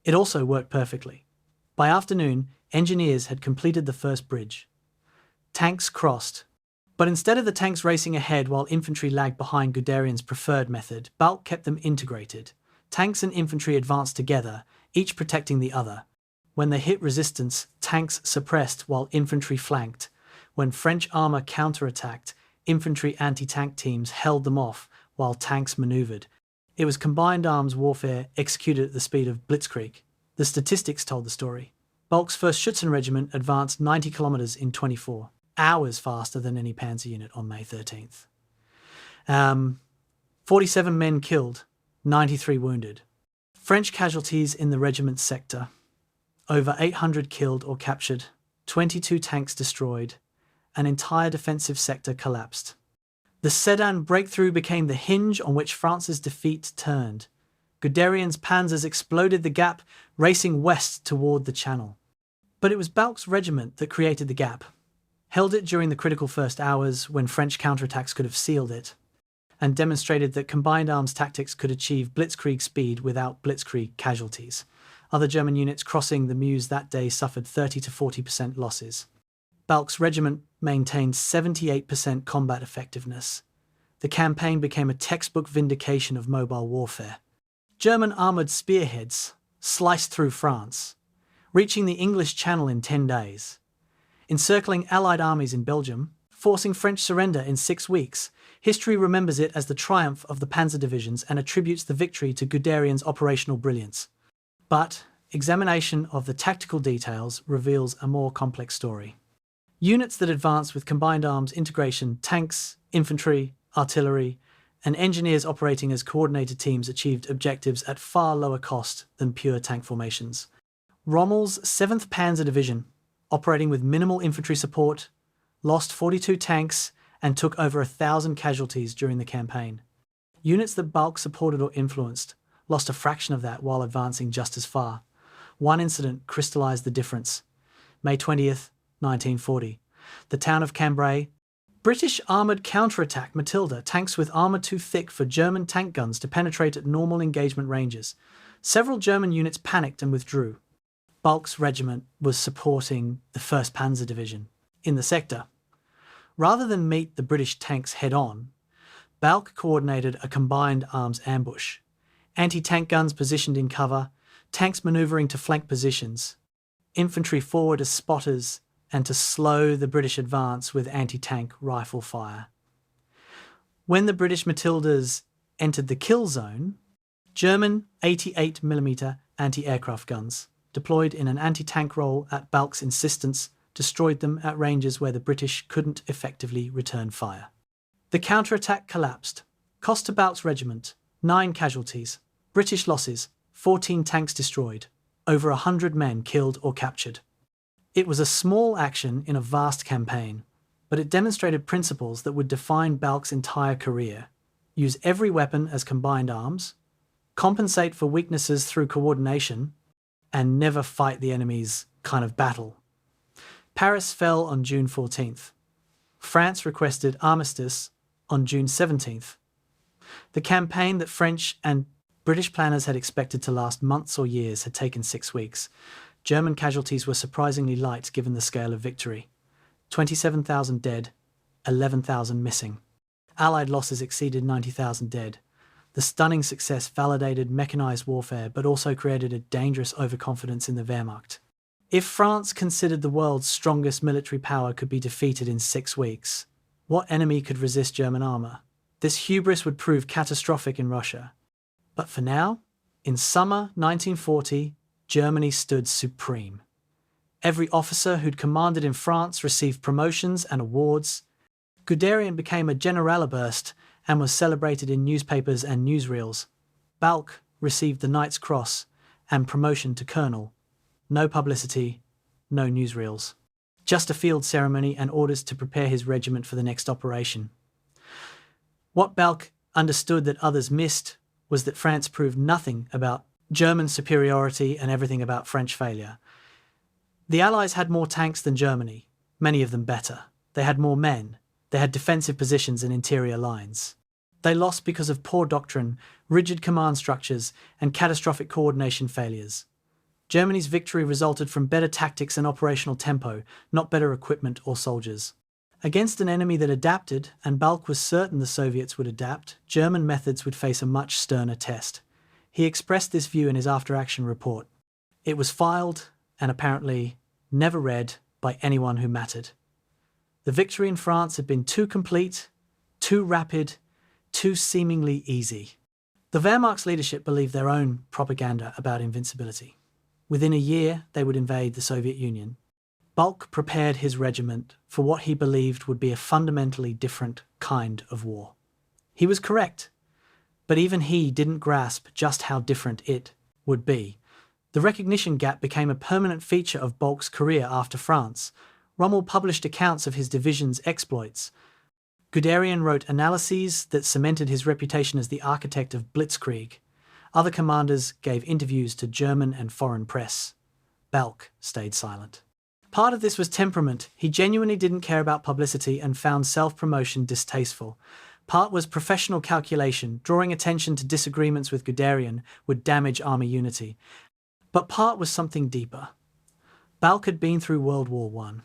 It also worked perfectly. By afternoon, engineers had completed the first bridge. Tanks crossed. But instead of the tanks racing ahead while infantry lagged behind Guderian's preferred method, Balck kept them integrated. Tanks and infantry advanced together, each protecting the other. When they hit resistance, tanks suppressed while infantry flanked. When French armour counterattacked, infantry anti-tank teams held them off while tanks manoeuvred. It was combined arms warfare executed at the speed of blitzkrieg. The statistics told the story. Balck's 1st Schutzen Regiment advanced 90 kilometres in 24 hours faster than any Panzer unit on May 13th. 47 men killed, 93 wounded. French casualties in the regiment's sector: over 800 killed or captured, 22 tanks destroyed, an entire defensive sector collapsed. The Sedan breakthrough became the hinge on which France's defeat turned. Guderian's panzers exploded the gap, racing west toward the Channel. But it was Balck's regiment that created the gap, held it during the critical first hours when French counterattacks could have sealed it, and demonstrated that combined arms tactics could achieve blitzkrieg speed without blitzkrieg casualties. Other German units crossing the Meuse that day suffered 30 to 40% losses. Balck's regiment maintained 78% combat effectiveness. The campaign became a textbook vindication of mobile warfare. German armoured spearheads sliced through France, reaching the English Channel in 10 days, encircling Allied armies in Belgium, forcing French surrender in 6 weeks. History remembers it as the triumph of the Panzer divisions and attributes the victory to Guderian's operational brilliance. But examination of the tactical details reveals a more complex story. Units that advanced with combined arms integration, tanks, infantry, artillery, and engineers operating as coordinated teams achieved objectives at far lower cost than pure tank formations. Rommel's 7th Panzer Division, operating with minimal infantry support, lost 42 tanks and took over 1,000 casualties during the campaign. Units that Balck supported or influenced lost a fraction of that while advancing just as far. One incident crystallized the difference. May 20th, 1940. The town of Cambrai. British armoured counterattack Matilda, tanks with armour too thick for German tank guns to penetrate at normal engagement ranges. Several German units panicked and withdrew. Balck's regiment was supporting the 1st Panzer Division in the sector. Rather than meet the British tanks head-on, Balck coordinated a combined arms ambush. Anti-tank guns positioned in cover, tanks manoeuvring to flank positions, infantry forward as spotters, and to slow the British advance with anti-tank rifle fire. When the British Matildas entered the kill zone, German 88mm anti-aircraft guns, deployed in an anti-tank role at Balck's insistence, destroyed them at ranges where the British couldn't effectively return fire. The counterattack collapsed. Cost to Balck's regiment: 9 casualties. British losses: 14 tanks destroyed. Over 100 men killed or captured. It was a small action in a vast campaign, but it demonstrated principles that would define Balck's entire career. Use every weapon as combined arms, compensate for weaknesses through coordination, and never fight the enemy's kind of battle. Paris fell on June 14th. France requested armistice on June 17th. The campaign that French and British planners had expected to last months or years had taken 6 weeks. German casualties were surprisingly light given the scale of victory. 27,000 dead, 11,000 missing. Allied losses exceeded 90,000 dead. The stunning success validated mechanized warfare but also created a dangerous overconfidence in the Wehrmacht. If France considered the world's strongest military power could be defeated in 6 weeks, what enemy could resist German armour? This hubris would prove catastrophic in Russia. But for now, in summer 1940, Germany stood supreme. Every officer who'd commanded in France received promotions and awards. Guderian became a Generalobürst and was celebrated in newspapers and newsreels. Balck received the Knight's Cross and promotion to colonel. No publicity, no newsreels. Just a field ceremony and orders to prepare his regiment for the next operation. What Balck understood that others missed was that France proved nothing about German superiority and everything about French failure. The Allies had more tanks than Germany, many of them better. They had more men. They had defensive positions and interior lines. They lost because of poor doctrine, rigid command structures, and catastrophic coordination failures. Germany's victory resulted from better tactics and operational tempo, not better equipment or soldiers. Against an enemy that adapted, and Balck was certain the Soviets would adapt, German methods would face a much sterner test. He expressed this view in his after-action report. It was filed and apparently never read by anyone who mattered. The victory in France had been too complete, too rapid, too seemingly easy. The Wehrmacht's leadership believed their own propaganda about invincibility. Within a year, they would invade the Soviet Union. Balck prepared his regiment for what he believed would be a fundamentally different kind of war. He was correct, but even he didn't grasp just how different it would be. The recognition gap became a permanent feature of Balck's career after France. Rommel published accounts of his division's exploits. Guderian wrote analyses that cemented his reputation as the architect of blitzkrieg. Other commanders gave interviews to German and foreign press. Balck stayed silent. Part of this was temperament. He genuinely didn't care about publicity and found self-promotion distasteful. Part was professional calculation. Drawing attention to disagreements with Guderian would damage army unity. But part was something deeper. Balck had been through World War I.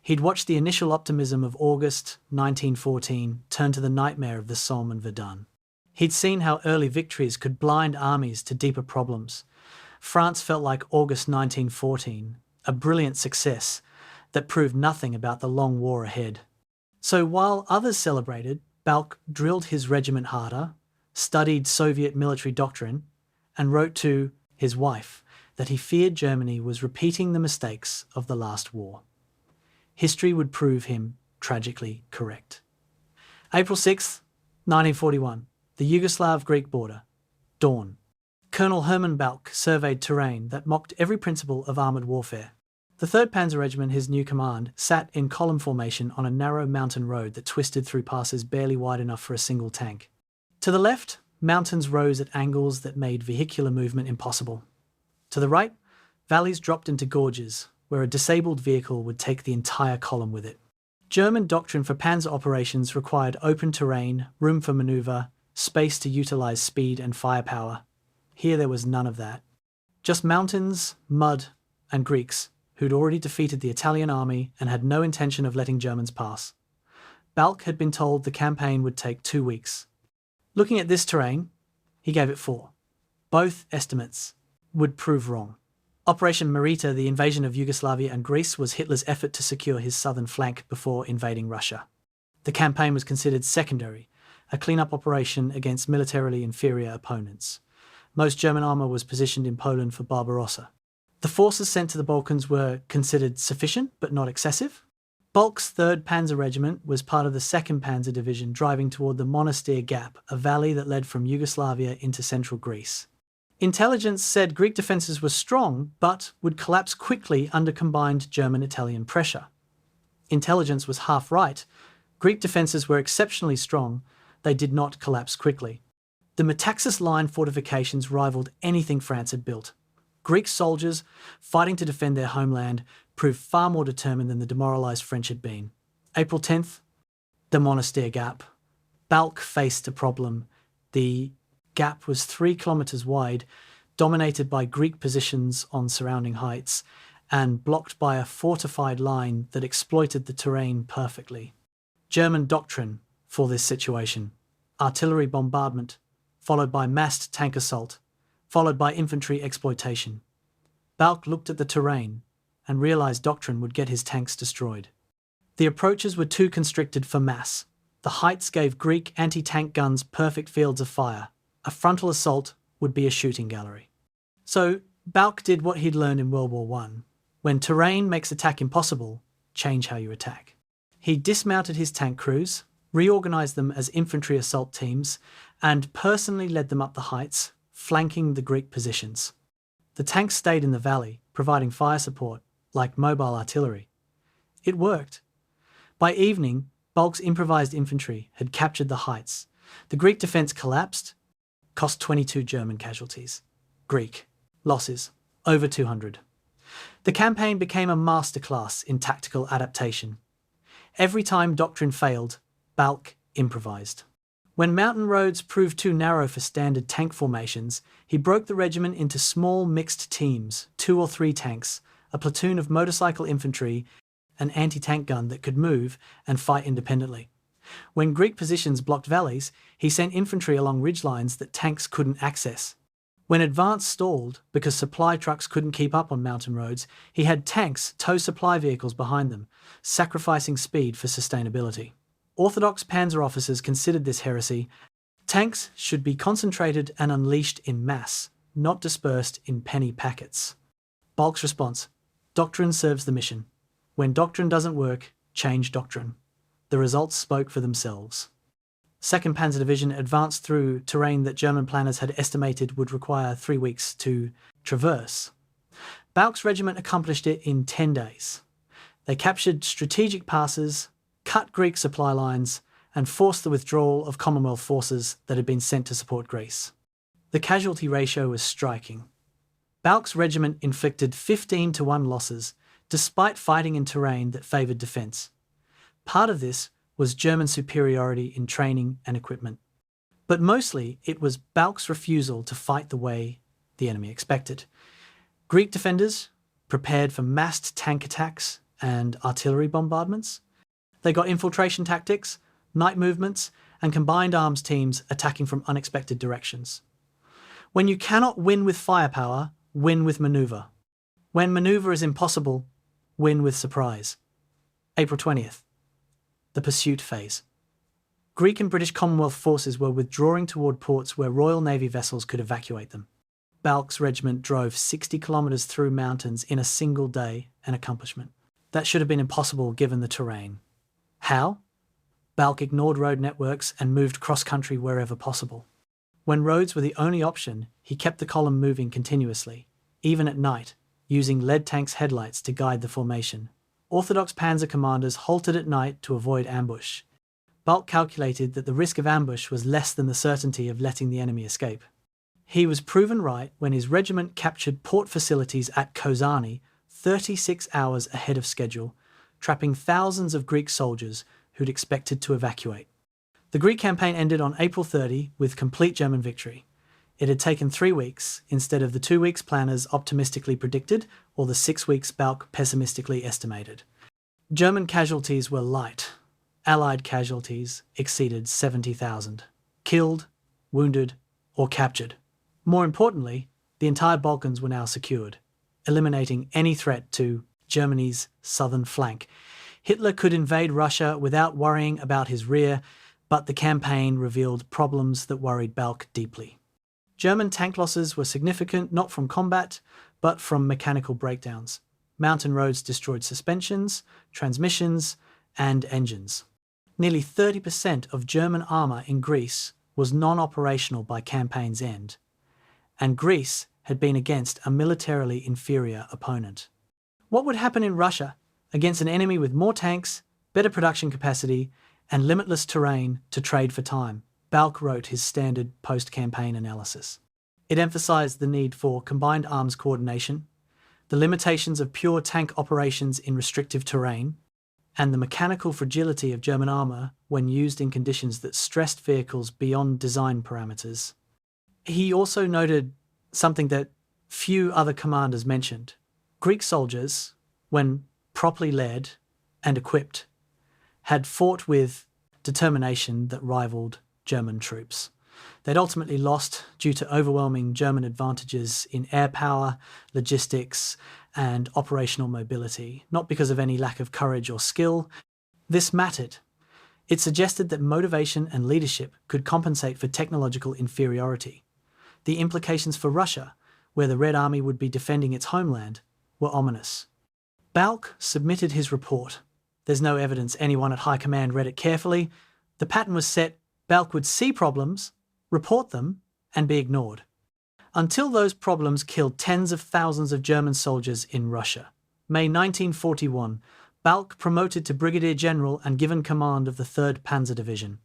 He'd watched the initial optimism of August 1914 turn to the nightmare of the Somme and Verdun. He'd seen how early victories could blind armies to deeper problems. France felt like August 1914, a brilliant success that proved nothing about the long war ahead. So while others celebrated, Balck drilled his regiment harder, studied Soviet military doctrine, and wrote to his wife that he feared Germany was repeating the mistakes of the last war. History would prove him tragically correct. April 6, 1941, the Yugoslav-Greek border. Dawn. Colonel Hermann Balck surveyed terrain that mocked every principle of armoured warfare. The 3rd Panzer Regiment, his new command, sat in column formation on a narrow mountain road that twisted through passes barely wide enough for a single tank. To the left, mountains rose at angles that made vehicular movement impossible. To the right, valleys dropped into gorges, where a disabled vehicle would take the entire column with it. German doctrine for panzer operations required open terrain, room for manoeuvre, space to utilise speed and firepower. Here there was none of that. Just mountains, mud, and Greeks, who'd already defeated the Italian army and had no intention of letting Germans pass. Balck had been told the campaign would take 2 weeks. Looking at this terrain, he gave it 4. Both estimates would prove wrong. Operation Marita, the invasion of Yugoslavia and Greece, was Hitler's effort to secure his southern flank before invading Russia. The campaign was considered secondary, a clean-up operation against militarily inferior opponents. Most German armour was positioned in Poland for Barbarossa. The forces sent to the Balkans were considered sufficient but not excessive. Balck's 3rd Panzer Regiment was part of the 2nd Panzer Division driving toward the Monastir Gap, a valley that led from Yugoslavia into central Greece. Intelligence said Greek defences were strong but would collapse quickly under combined German-Italian pressure. Intelligence was half right. Greek defences were exceptionally strong. They did not collapse quickly. The Metaxas line fortifications rivaled anything France had built. Greek soldiers, fighting to defend their homeland, proved far more determined than the demoralised French had been. April 10th, the Monastir Gap. Balck faced a problem. The gap was 3 kilometres wide, dominated by Greek positions on surrounding heights, and blocked by a fortified line that exploited the terrain perfectly. German doctrine for this situation: artillery bombardment, followed by massed tank assault, followed by infantry exploitation. Balck looked at the terrain and realised doctrine would get his tanks destroyed. The approaches were too constricted for mass. The heights gave Greek anti-tank guns perfect fields of fire. A frontal assault would be a shooting gallery. So Balck did what he'd learned in World War I. When terrain makes attack impossible, change how you attack. He dismounted his tank crews, reorganised them as infantry assault teams, and personally led them up the heights, flanking the Greek positions. The tanks stayed in the valley, providing fire support, like mobile artillery. It worked. By evening, Balck's improvised infantry had captured the heights. The Greek defence collapsed, cost 22 German casualties. Greek losses, over 200. The campaign became a masterclass in tactical adaptation. Every time doctrine failed, Balck improvised. When mountain roads proved too narrow for standard tank formations, he broke the regiment into small mixed teams, 2 or 3 tanks, a platoon of motorcycle infantry, an anti-tank gun that could move and fight independently. When Greek positions blocked valleys, he sent infantry along ridgelines that tanks couldn't access. When advance stalled because supply trucks couldn't keep up on mountain roads, he had tanks tow supply vehicles behind them, sacrificing speed for sustainability. Orthodox panzer officers considered this heresy. Tanks should be concentrated and unleashed in mass, not dispersed in penny packets. Balck's response: doctrine serves the mission. When doctrine doesn't work, change doctrine. The results spoke for themselves. 2nd Panzer Division advanced through terrain that German planners had estimated would require 3 weeks to traverse. Balck's regiment accomplished it in 10 days. They captured strategic passes, cut Greek supply lines, and forced the withdrawal of Commonwealth forces that had been sent to support Greece. The casualty ratio was striking. Balck's regiment inflicted 15-1 losses, despite fighting in terrain that favoured defence. Part of this was German superiority in training and equipment. But mostly it was Balck's refusal to fight the way the enemy expected. Greek defenders prepared for massed tank attacks and artillery bombardments. They got infiltration tactics, night movements, and combined arms teams attacking from unexpected directions. When you cannot win with firepower, win with manoeuvre. When manoeuvre is impossible, win with surprise. April 20th. The pursuit phase. Greek and British Commonwealth forces were withdrawing toward ports where Royal Navy vessels could evacuate them. Balck's regiment drove 60 kilometres through mountains in a single day, an accomplishment. That should have been impossible given the terrain. How? Balck ignored road networks and moved cross-country wherever possible. When roads were the only option, he kept the column moving continuously, even at night, using lead tanks' headlights to guide the formation. Orthodox panzer commanders halted at night to avoid ambush. Balck calculated that the risk of ambush was less than the certainty of letting the enemy escape. He was proven right when his regiment captured port facilities at Kozani 36 hours ahead of schedule, trapping thousands of Greek soldiers who'd expected to evacuate. The Greek campaign ended on April 30 with complete German victory. It had taken 3 weeks instead of the 2 weeks planners optimistically predicted or the 6 weeks Balck pessimistically estimated. German casualties were light. Allied casualties exceeded 70,000. Killed, wounded, or captured. More importantly, the entire Balkans were now secured, eliminating any threat to Germany's southern flank. Hitler could invade Russia without worrying about his rear, but the campaign revealed problems that worried Balck deeply. German tank losses were significant not from combat, but from mechanical breakdowns. Mountain roads destroyed suspensions, transmissions, and engines. Nearly 30% of German armour in Greece was non-operational by campaign's end, and Greece had been against a militarily inferior opponent. What would happen in Russia against an enemy with more tanks, better production capacity, and limitless terrain to trade for time? Balck wrote his standard post-campaign analysis. It emphasised the need for combined arms coordination, the limitations of pure tank operations in restrictive terrain, and the mechanical fragility of German armour when used in conditions that stressed vehicles beyond design parameters. He also noted something that few other commanders mentioned. Greek soldiers, when properly led and equipped, had fought with determination that rivaled German troops. They'd ultimately lost due to overwhelming German advantages in air power, logistics, and operational mobility, not because of any lack of courage or skill. This mattered. It suggested that motivation and leadership could compensate for technological inferiority. The implications for Russia, where the Red Army would be defending its homeland, were ominous. Balck submitted his report. There's no evidence anyone at high command read it carefully. The pattern was set. Balck would see problems, report them, and be ignored. Until those problems killed tens of thousands of German soldiers in Russia. May 1941, Balck promoted to Brigadier General and given command of the 3rd Panzer Division.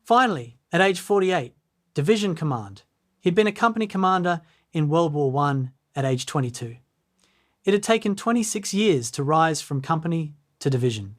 Finally, at age 48, Division Command. He'd been a company commander in World War I at age 22. It had taken 26 years to rise from company to division.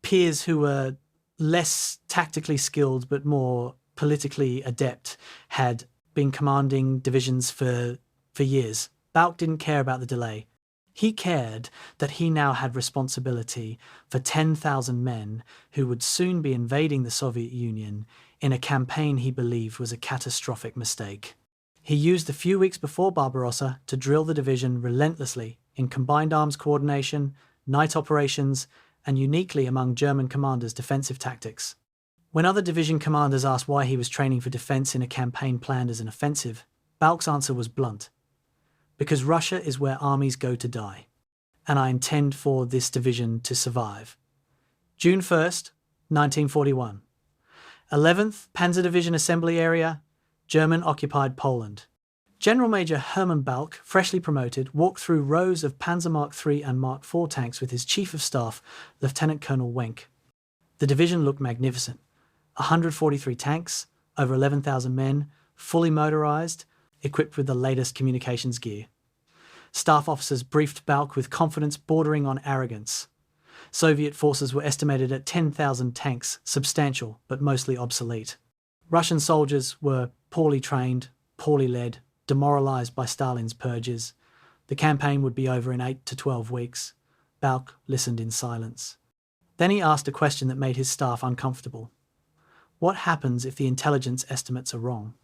Peers who were less tactically skilled but more politically adept had been commanding divisions for years. Balck didn't care about the delay. He cared that he now had responsibility for 10,000 men who would soon be invading the Soviet Union in a campaign he believed was a catastrophic mistake. He used the few weeks before Barbarossa to drill the division relentlessly in combined arms coordination, night operations, and uniquely among German commanders' defensive tactics. When other division commanders asked why he was training for defence in a campaign planned as an offensive, Balck's answer was blunt. Because Russia is where armies go to die. and I intend for this division to survive. June 1st, 1941. 11th Panzer Division Assembly Area, German-occupied Poland. General Major Hermann Balck, freshly promoted, walked through rows of Panzer Mark III and Mark IV tanks with his Chief of Staff, Lieutenant Colonel Wenck. The division looked magnificent. 143 tanks, over 11,000 men, fully motorized, equipped with the latest communications gear. Staff officers briefed Balck with confidence bordering on arrogance. Soviet forces were estimated at 10,000 tanks, substantial but mostly obsolete. Russian soldiers were poorly trained, poorly led, demoralized by Stalin's purges. The campaign would be over in 8 to 12 weeks. Balck listened in silence. Then he asked a question that made his staff uncomfortable. What happens if the intelligence estimates are wrong?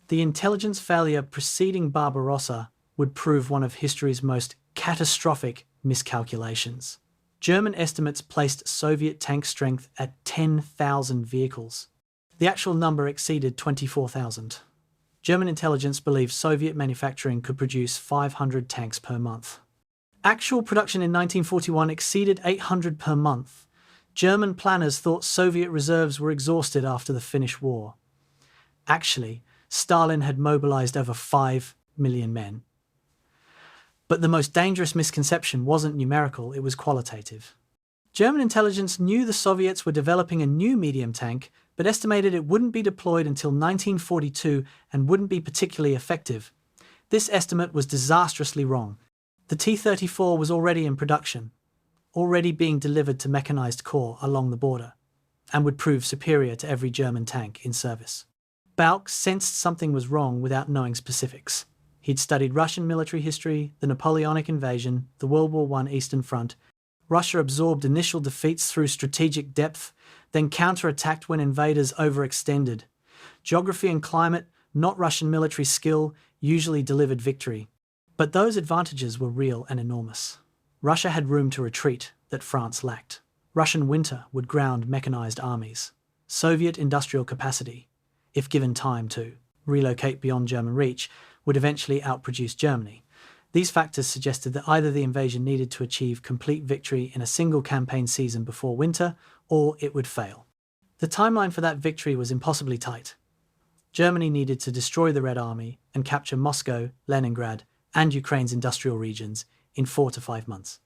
The intelligence failure preceding Barbarossa would prove one of history's most catastrophic miscalculations. German estimates placed Soviet tank strength at 10,000 vehicles. The actual number exceeded 24,000. German intelligence believed Soviet manufacturing could produce 500 tanks per month. Actual production in 1941 exceeded 800 per month. German planners thought Soviet reserves were exhausted after the Finnish War. Actually, Stalin had mobilized over 5 million men. But the most dangerous misconception wasn't numerical, it was qualitative. German intelligence knew the Soviets were developing a new medium tank, but estimated it wouldn't be deployed until 1942 and wouldn't be particularly effective. This estimate was disastrously wrong. The T-34 was already in production, already being delivered to Mechanized Corps along the border, and would prove superior to every German tank in service. Balck sensed something was wrong without knowing specifics. He'd studied Russian military history, the Napoleonic invasion, the World War I Eastern Front. Russia absorbed initial defeats through strategic depth, then counterattacked when invaders overextended. Geography and climate, not Russian military skill, usually delivered victory. But those advantages were real and enormous. Russia had room to retreat that France lacked. Russian winter would ground mechanized armies. Soviet industrial capacity, if given time to relocate beyond German reach, would eventually outproduce Germany. These factors suggested that either the invasion needed to achieve complete victory in a single campaign season before winter, or it would fail. The timeline for that victory was impossibly tight. Germany needed to destroy the Red Army and capture Moscow, Leningrad, and Ukraine's industrial regions in 4 to 5 months.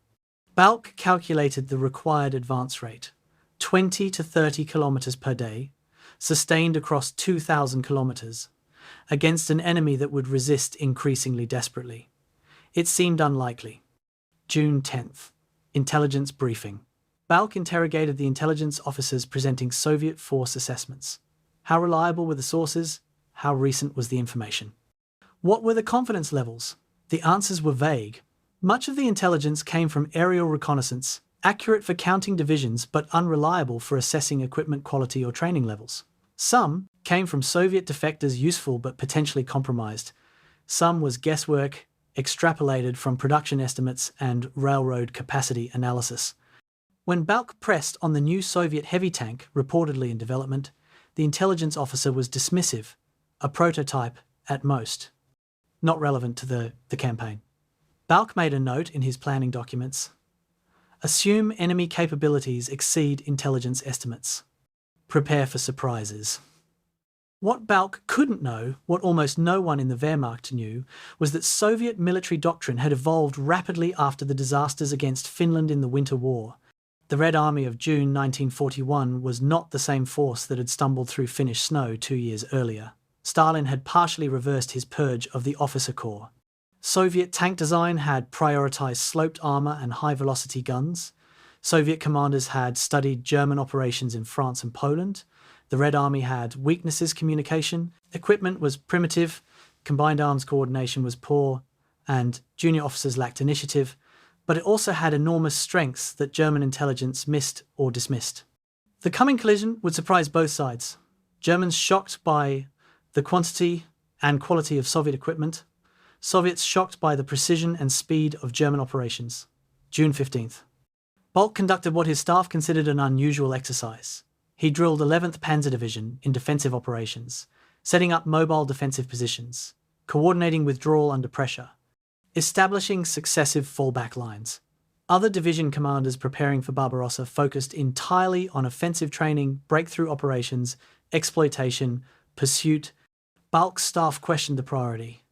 Balck calculated the required advance rate, 20 to 30 kilometers per day, sustained across 2,000 kilometers, against an enemy that would resist increasingly desperately. It seemed unlikely. June 10th. Intelligence briefing. Balck interrogated the intelligence officers presenting Soviet force assessments. How reliable were the sources? How recent was the information? What were the confidence levels? The answers were vague. Much of the intelligence came from aerial reconnaissance, accurate for counting divisions but unreliable for assessing equipment quality or training levels. Some came from Soviet defectors useful but potentially compromised. Some was guesswork, extrapolated from production estimates and railroad capacity analysis. When Balck pressed on the new Soviet heavy tank, reportedly in development, the intelligence officer was dismissive, a prototype at most, not relevant to the campaign. Balck made a note in his planning documents. Assume enemy capabilities exceed intelligence estimates. Prepare for surprises. What Balck couldn't know, what almost no one in the Wehrmacht knew, was that Soviet military doctrine had evolved rapidly after the disasters against Finland in the Winter War. The Red Army of June 1941 was not the same force that had stumbled through Finnish snow 2 years earlier. Stalin had partially reversed his purge of the officer corps. Soviet tank design had prioritized sloped armor and high-velocity guns. Soviet commanders had studied German operations in France and Poland. The Red Army had weaknesses communication, equipment was primitive, combined arms coordination was poor, and junior officers lacked initiative, but it also had enormous strengths that German intelligence missed or dismissed. The coming collision would surprise both sides. Germans shocked by the quantity and quality of Soviet equipment, Soviets shocked by the precision and speed of German operations. June 15th. Balck conducted what his staff considered an unusual exercise. He drilled 11th Panzer Division in defensive operations, setting up mobile defensive positions, coordinating withdrawal under pressure, establishing successive fallback lines. Other division commanders preparing for Barbarossa focused entirely on offensive training, breakthrough operations, exploitation, pursuit. Balck's staff questioned the priority.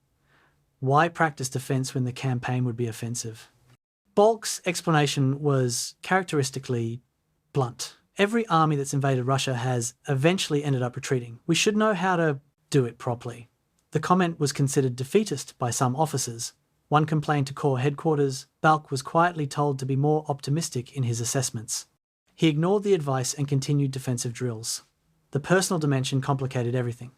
Why practice defense when the campaign would be offensive? Balck's explanation was characteristically blunt. Every army that's invaded Russia has eventually ended up retreating. We should know how to do it properly. The comment was considered defeatist by some officers. One complained to Corps headquarters. Balck was quietly told to be more optimistic in his assessments. He ignored the advice and continued defensive drills. The personal dimension complicated everything.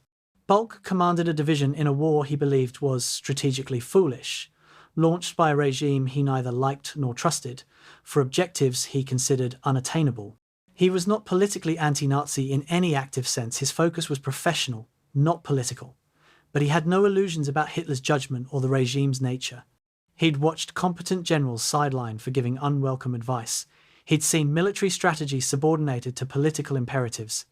Balck commanded a division in a war he believed was strategically foolish, launched by a regime he neither liked nor trusted, for objectives he considered unattainable. He was not politically anti-Nazi in any active sense. His focus was professional, not political. But he had no illusions about Hitler's judgment or the regime's nature. He'd watched competent generals sidelined for giving unwelcome advice. He'd seen military strategy subordinated to political imperatives.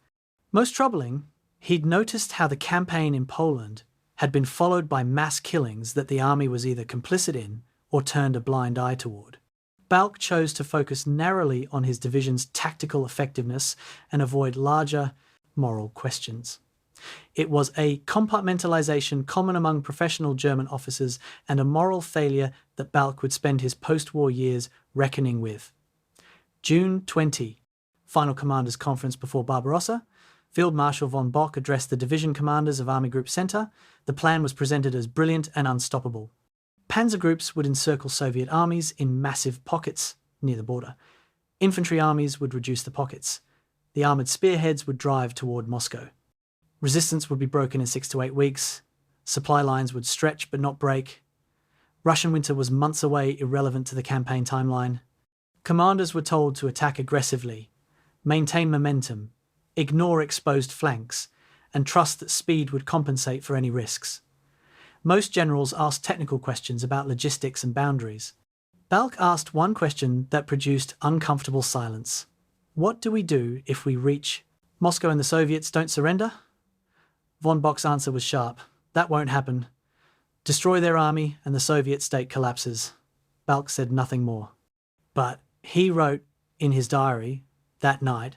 Most troubling, he'd noticed how the campaign in Poland had been followed by mass killings that the army was either complicit in or turned a blind eye toward. Balck chose to focus narrowly on his division's tactical effectiveness and avoid larger moral questions. It was a compartmentalization common among professional German officers and a moral failure that Balck would spend his post-war years reckoning with. June 20, Final Commanders Conference before Barbarossa. Field Marshal von Bock addressed the division commanders of Army Group Center. The plan was presented as brilliant and unstoppable. Panzer groups would encircle Soviet armies in massive pockets near the border. Infantry armies would reduce the pockets. The armoured spearheads would drive toward Moscow. Resistance would be broken in 6 to 8 weeks. Supply lines would stretch but not break. Russian winter was months away, irrelevant to the campaign timeline. Commanders were told to attack aggressively, maintain momentum, ignore exposed flanks, and trust that speed would compensate for any risks. Most generals asked technical questions about logistics and boundaries. Balck asked one question that produced uncomfortable silence. What do we do if we reach Moscow and the Soviets don't surrender? Von Bock's answer was sharp. That won't happen. Destroy their army and the Soviet state collapses. Balck said nothing more. But he wrote in his diary that night,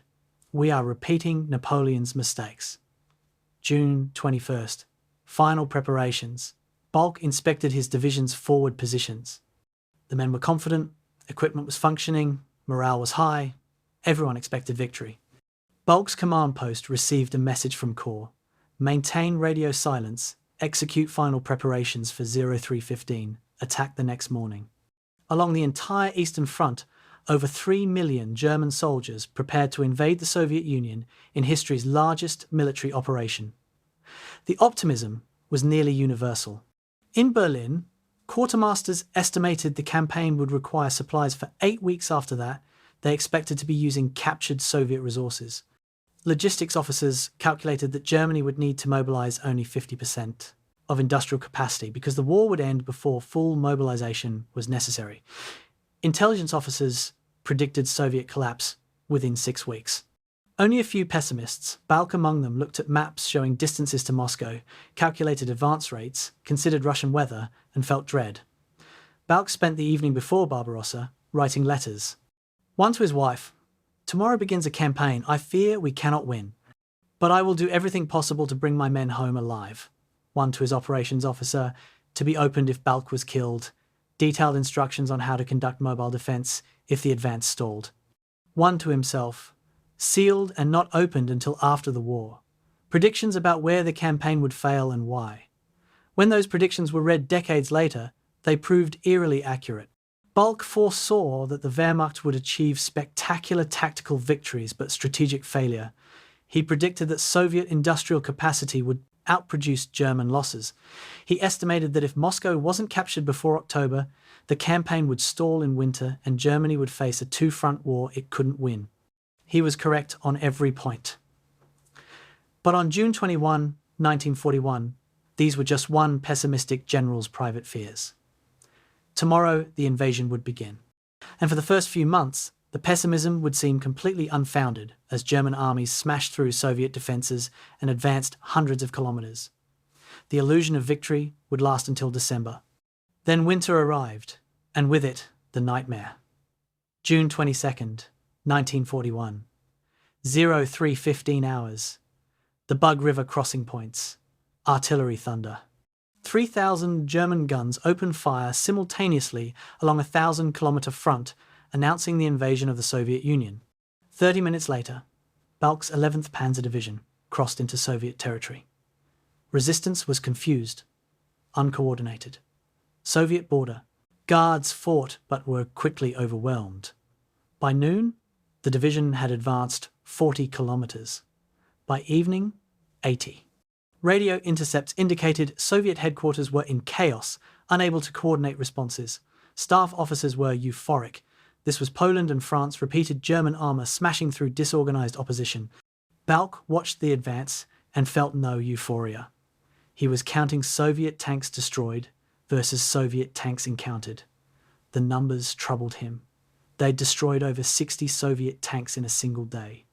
"We are repeating Napoleon's mistakes." June 21st. Final preparations. Balck inspected his division's forward positions. The men were confident, equipment was functioning, morale was high, everyone expected victory. Balck's command post received a message from Corps. Maintain radio silence, execute final preparations for 0315, attack the next morning. Along the entire Eastern Front, over 3 million German soldiers prepared to invade the Soviet Union in history's largest military operation. The optimism was nearly universal. In Berlin, quartermasters estimated the campaign would require supplies for 8 weeks after that. They expected to be using captured Soviet resources. Logistics officers calculated that Germany would need to mobilize only 50% of industrial capacity because the war would end before full mobilization was necessary. Intelligence officers predicted Soviet collapse within 6 weeks. Only a few pessimists, Balck among them, looked at maps showing distances to Moscow, calculated advance rates, considered Russian weather, and felt dread. Balck spent the evening before Barbarossa writing letters. One to his wife. "Tomorrow begins a campaign. I fear we cannot win. But I will do everything possible to bring my men home alive." One to his operations officer. To be opened if Balck was killed. Detailed instructions on how to conduct mobile defense if the advance stalled. One to himself. Sealed and not opened until after the war. Predictions about where the campaign would fail and why. When those predictions were read decades later, they proved eerily accurate. Balck foresaw that the Wehrmacht would achieve spectacular tactical victories but strategic failure. He predicted that Soviet industrial capacity would outproduce German losses. He estimated that if Moscow wasn't captured before October, the campaign would stall in winter and Germany would face a two-front war it couldn't win. He was correct on every point. But on June 21, 1941, these were just one pessimistic general's private fears. Tomorrow, the invasion would begin. And for the first few months, the pessimism would seem completely unfounded as German armies smashed through Soviet defences and advanced hundreds of kilometres. The illusion of victory would last until December. Then winter arrived, and with it, the nightmare. June 22nd, 1941. 03:15 hours. The Bug River crossing points. Artillery thunder. 3,000 German guns opened fire simultaneously along a 1,000-kilometer front, announcing the invasion of the Soviet Union. 30 minutes later, Balck's 11th Panzer Division crossed into Soviet territory. Resistance was confused, uncoordinated. Soviet border. Guards fought but were quickly overwhelmed. By noon, the division had advanced 40 kilometers. By evening, 80. Radio intercepts indicated Soviet headquarters were in chaos, unable to coordinate responses. Staff officers were euphoric. This was Poland and France repeated German armor smashing through disorganized opposition. Balck watched the advance and felt no euphoria. He was counting Soviet tanks destroyed versus Soviet tanks encountered. The numbers troubled him. They'd destroyed over 60 Soviet tanks in a single day.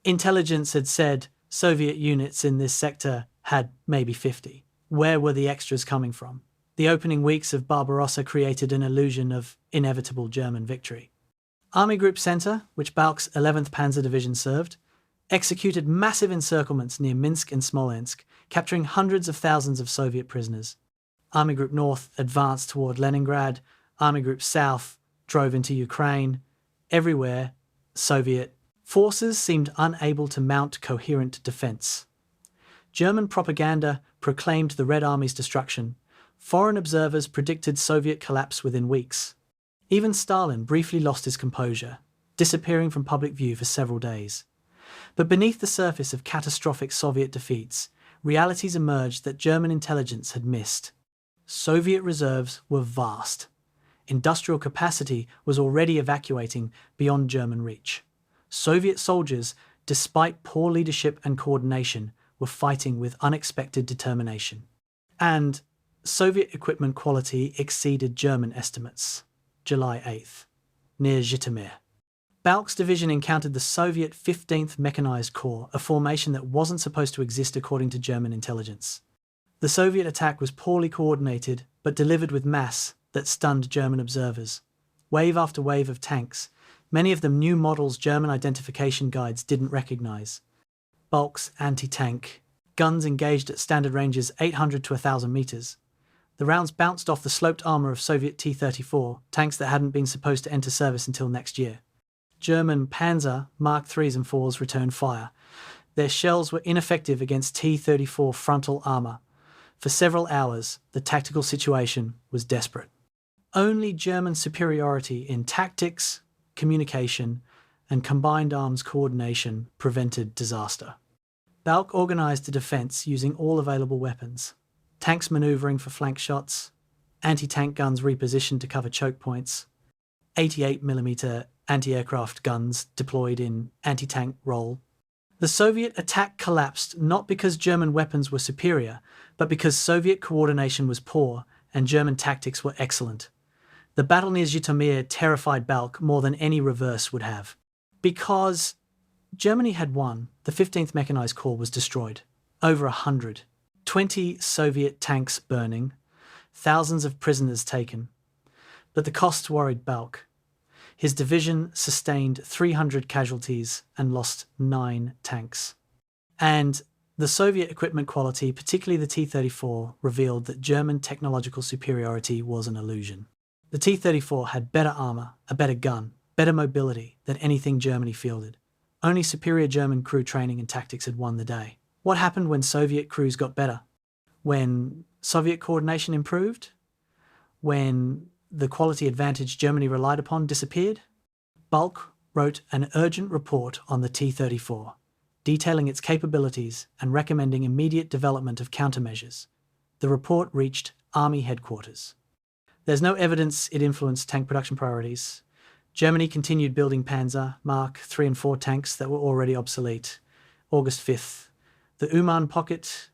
Intelligence had said Soviet units in this sector had maybe 50. Where were the extras coming from? The opening weeks of Barbarossa created an illusion of inevitable German victory. Army Group Center, which Balck's 11th Panzer Division served, executed massive encirclements near Minsk and Smolensk, capturing hundreds of thousands of Soviet prisoners. Army Group North advanced toward Leningrad. Army Group South drove into Ukraine. Everywhere, Soviet forces seemed unable to mount coherent defense. German propaganda proclaimed the Red Army's destruction. Foreign observers predicted Soviet collapse within weeks. Even Stalin briefly lost his composure, disappearing from public view for several days. But beneath the surface of catastrophic Soviet defeats, realities emerged that German intelligence had missed. Soviet reserves were vast. Industrial capacity was already evacuating beyond German reach. Soviet soldiers, despite poor leadership and coordination, were fighting with unexpected determination. And Soviet equipment quality exceeded German estimates. July 8th, near Zhytomyr. Balck's division encountered the Soviet 15th Mechanized Corps, a formation that wasn't supposed to exist according to German intelligence. The Soviet attack was poorly coordinated, but delivered with mass that stunned German observers. Wave after wave of tanks, many of them new models German identification guides didn't recognize. Balck's anti-tank guns engaged at standard ranges 800 to 1,000 meters. The rounds bounced off the sloped armor of Soviet T-34, tanks that hadn't been supposed to enter service until next year. German Panzer Mark IIIs and IVs returned fire. Their shells were ineffective against T-34 frontal armor. For several hours, the tactical situation was desperate. Only German superiority in tactics, communication, and combined arms coordination prevented disaster. Balck organized a defense using all available weapons. Tanks maneuvering for flank shots, anti-tank guns repositioned to cover choke points, 88mm anti-aircraft guns deployed in anti-tank role. The Soviet attack collapsed not because German weapons were superior, but because Soviet coordination was poor and German tactics were excellent. The battle near Zhytomyr terrified Balck more than any reverse would have. Because Germany had won, the 15th Mechanized Corps was destroyed. Over 100. 20 Soviet tanks burning, thousands of prisoners taken. But the costs worried Balck. His division sustained 300 casualties and lost 9 tanks. And the Soviet equipment quality, particularly the T-34, revealed that German technological superiority was an illusion. The T-34 had better armor, a better gun, better mobility than anything Germany fielded. Only superior German crew training and tactics had won the day. What happened when Soviet crews got better? When Soviet coordination improved? When the quality advantage Germany relied upon disappeared? Balck wrote an urgent report on the T-34, detailing its capabilities and recommending immediate development of countermeasures. The report reached Army headquarters. There's no evidence it influenced tank production priorities. Germany continued building Panzer, Mark III and IV tanks that were already obsolete. August 5th, the Uman Pocket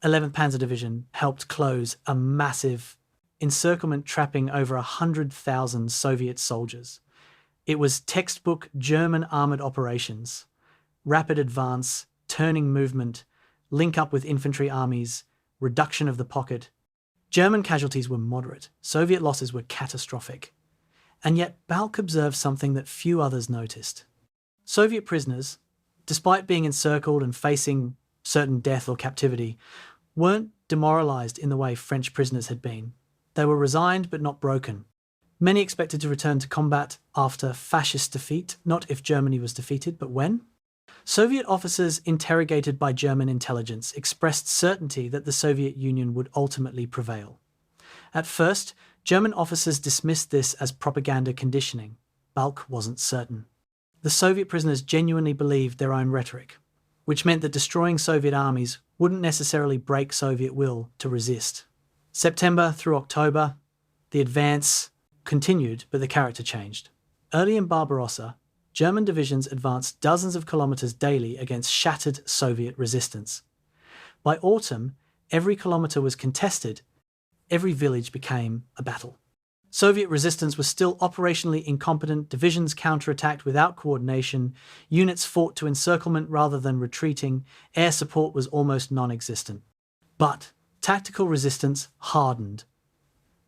11th Panzer Division helped close a massive encirclement trapping over 100,000 Soviet soldiers. It was textbook German armoured operations. Rapid advance, turning movement, link up with infantry armies, reduction of the pocket. German casualties were moderate. Soviet losses were catastrophic. And yet Balck observed something that few others noticed. Soviet prisoners, despite being encircled and facing certain death or captivity, weren't demoralized in the way French prisoners had been. They were resigned but not broken. Many expected to return to combat after fascist defeat, not if Germany was defeated, but when? Soviet officers interrogated by German intelligence expressed certainty that the Soviet Union would ultimately prevail. At first, German officers dismissed this as propaganda conditioning. Balck wasn't certain. The Soviet prisoners genuinely believed their own rhetoric, which meant that destroying Soviet armies wouldn't necessarily break Soviet will to resist. September through October, the advance continued, but the character changed. Early in Barbarossa, German divisions advanced dozens of kilometers daily against shattered Soviet resistance. By autumn, every kilometer was contested. Every village became a battle. Soviet resistance was still operationally incompetent, divisions counterattacked without coordination, units fought to encirclement rather than retreating, air support was almost non-existent. But tactical resistance hardened.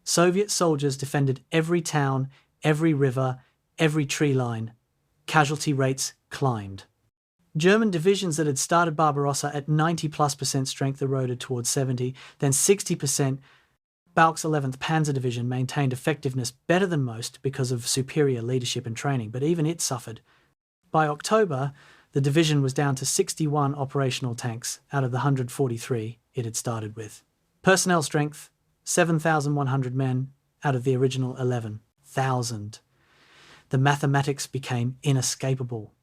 Soviet soldiers defended every town, every river, every tree line. Casualty rates climbed. German divisions that had started Barbarossa at 90+% strength eroded towards 70, then 60%. Balck's 11th Panzer Division maintained effectiveness better than most because of superior leadership and training, but even it suffered. By October, the division was down to 61 operational tanks out of the 143 it had started with. Personnel strength, 7,100 men out of the original 11,000. The mathematics became inescapable.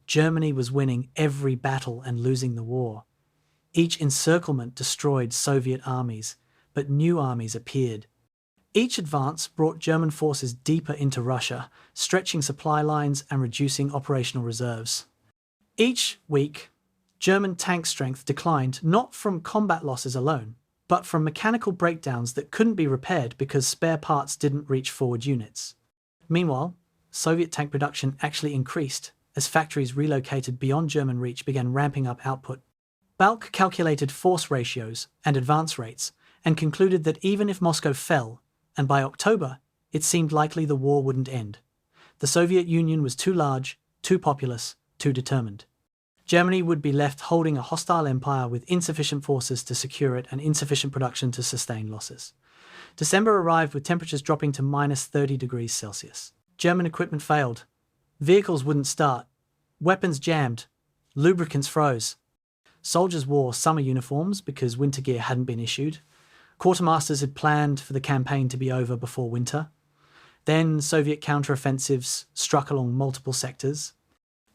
Germany was winning every battle and losing the war. Each encirclement destroyed Soviet armies, but new armies appeared. Each advance brought German forces deeper into Russia, stretching supply lines and reducing operational reserves. Each week, German tank strength declined not from combat losses alone, but from mechanical breakdowns that couldn't be repaired because spare parts didn't reach forward units. Meanwhile, Soviet tank production actually increased as factories relocated beyond German reach began ramping up output. Balck calculated force ratios and advance rates and concluded that even if Moscow fell, and by October, it seemed likely the war wouldn't end. The Soviet Union was too large, too populous, too determined. Germany would be left holding a hostile empire with insufficient forces to secure it and insufficient production to sustain losses. December arrived with temperatures dropping to -30°C. German equipment failed. Vehicles wouldn't start. Weapons jammed. Lubricants froze. Soldiers wore summer uniforms because winter gear hadn't been issued. Quartermasters had planned for the campaign to be over before winter. Then Soviet counteroffensives struck along multiple sectors.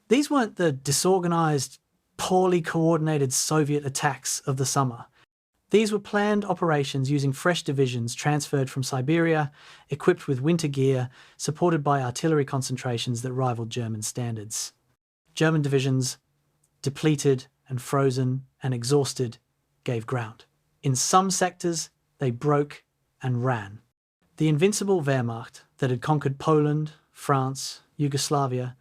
These weren't the disorganized, poorly coordinated Soviet attacks of the summer. These were planned operations using fresh divisions transferred from Siberia, equipped with winter gear, supported by artillery concentrations that rivaled German standards. German divisions, depleted and frozen and exhausted, gave ground. In some sectors, they broke and ran. The invincible Wehrmacht that had conquered Poland, France, Yugoslavia,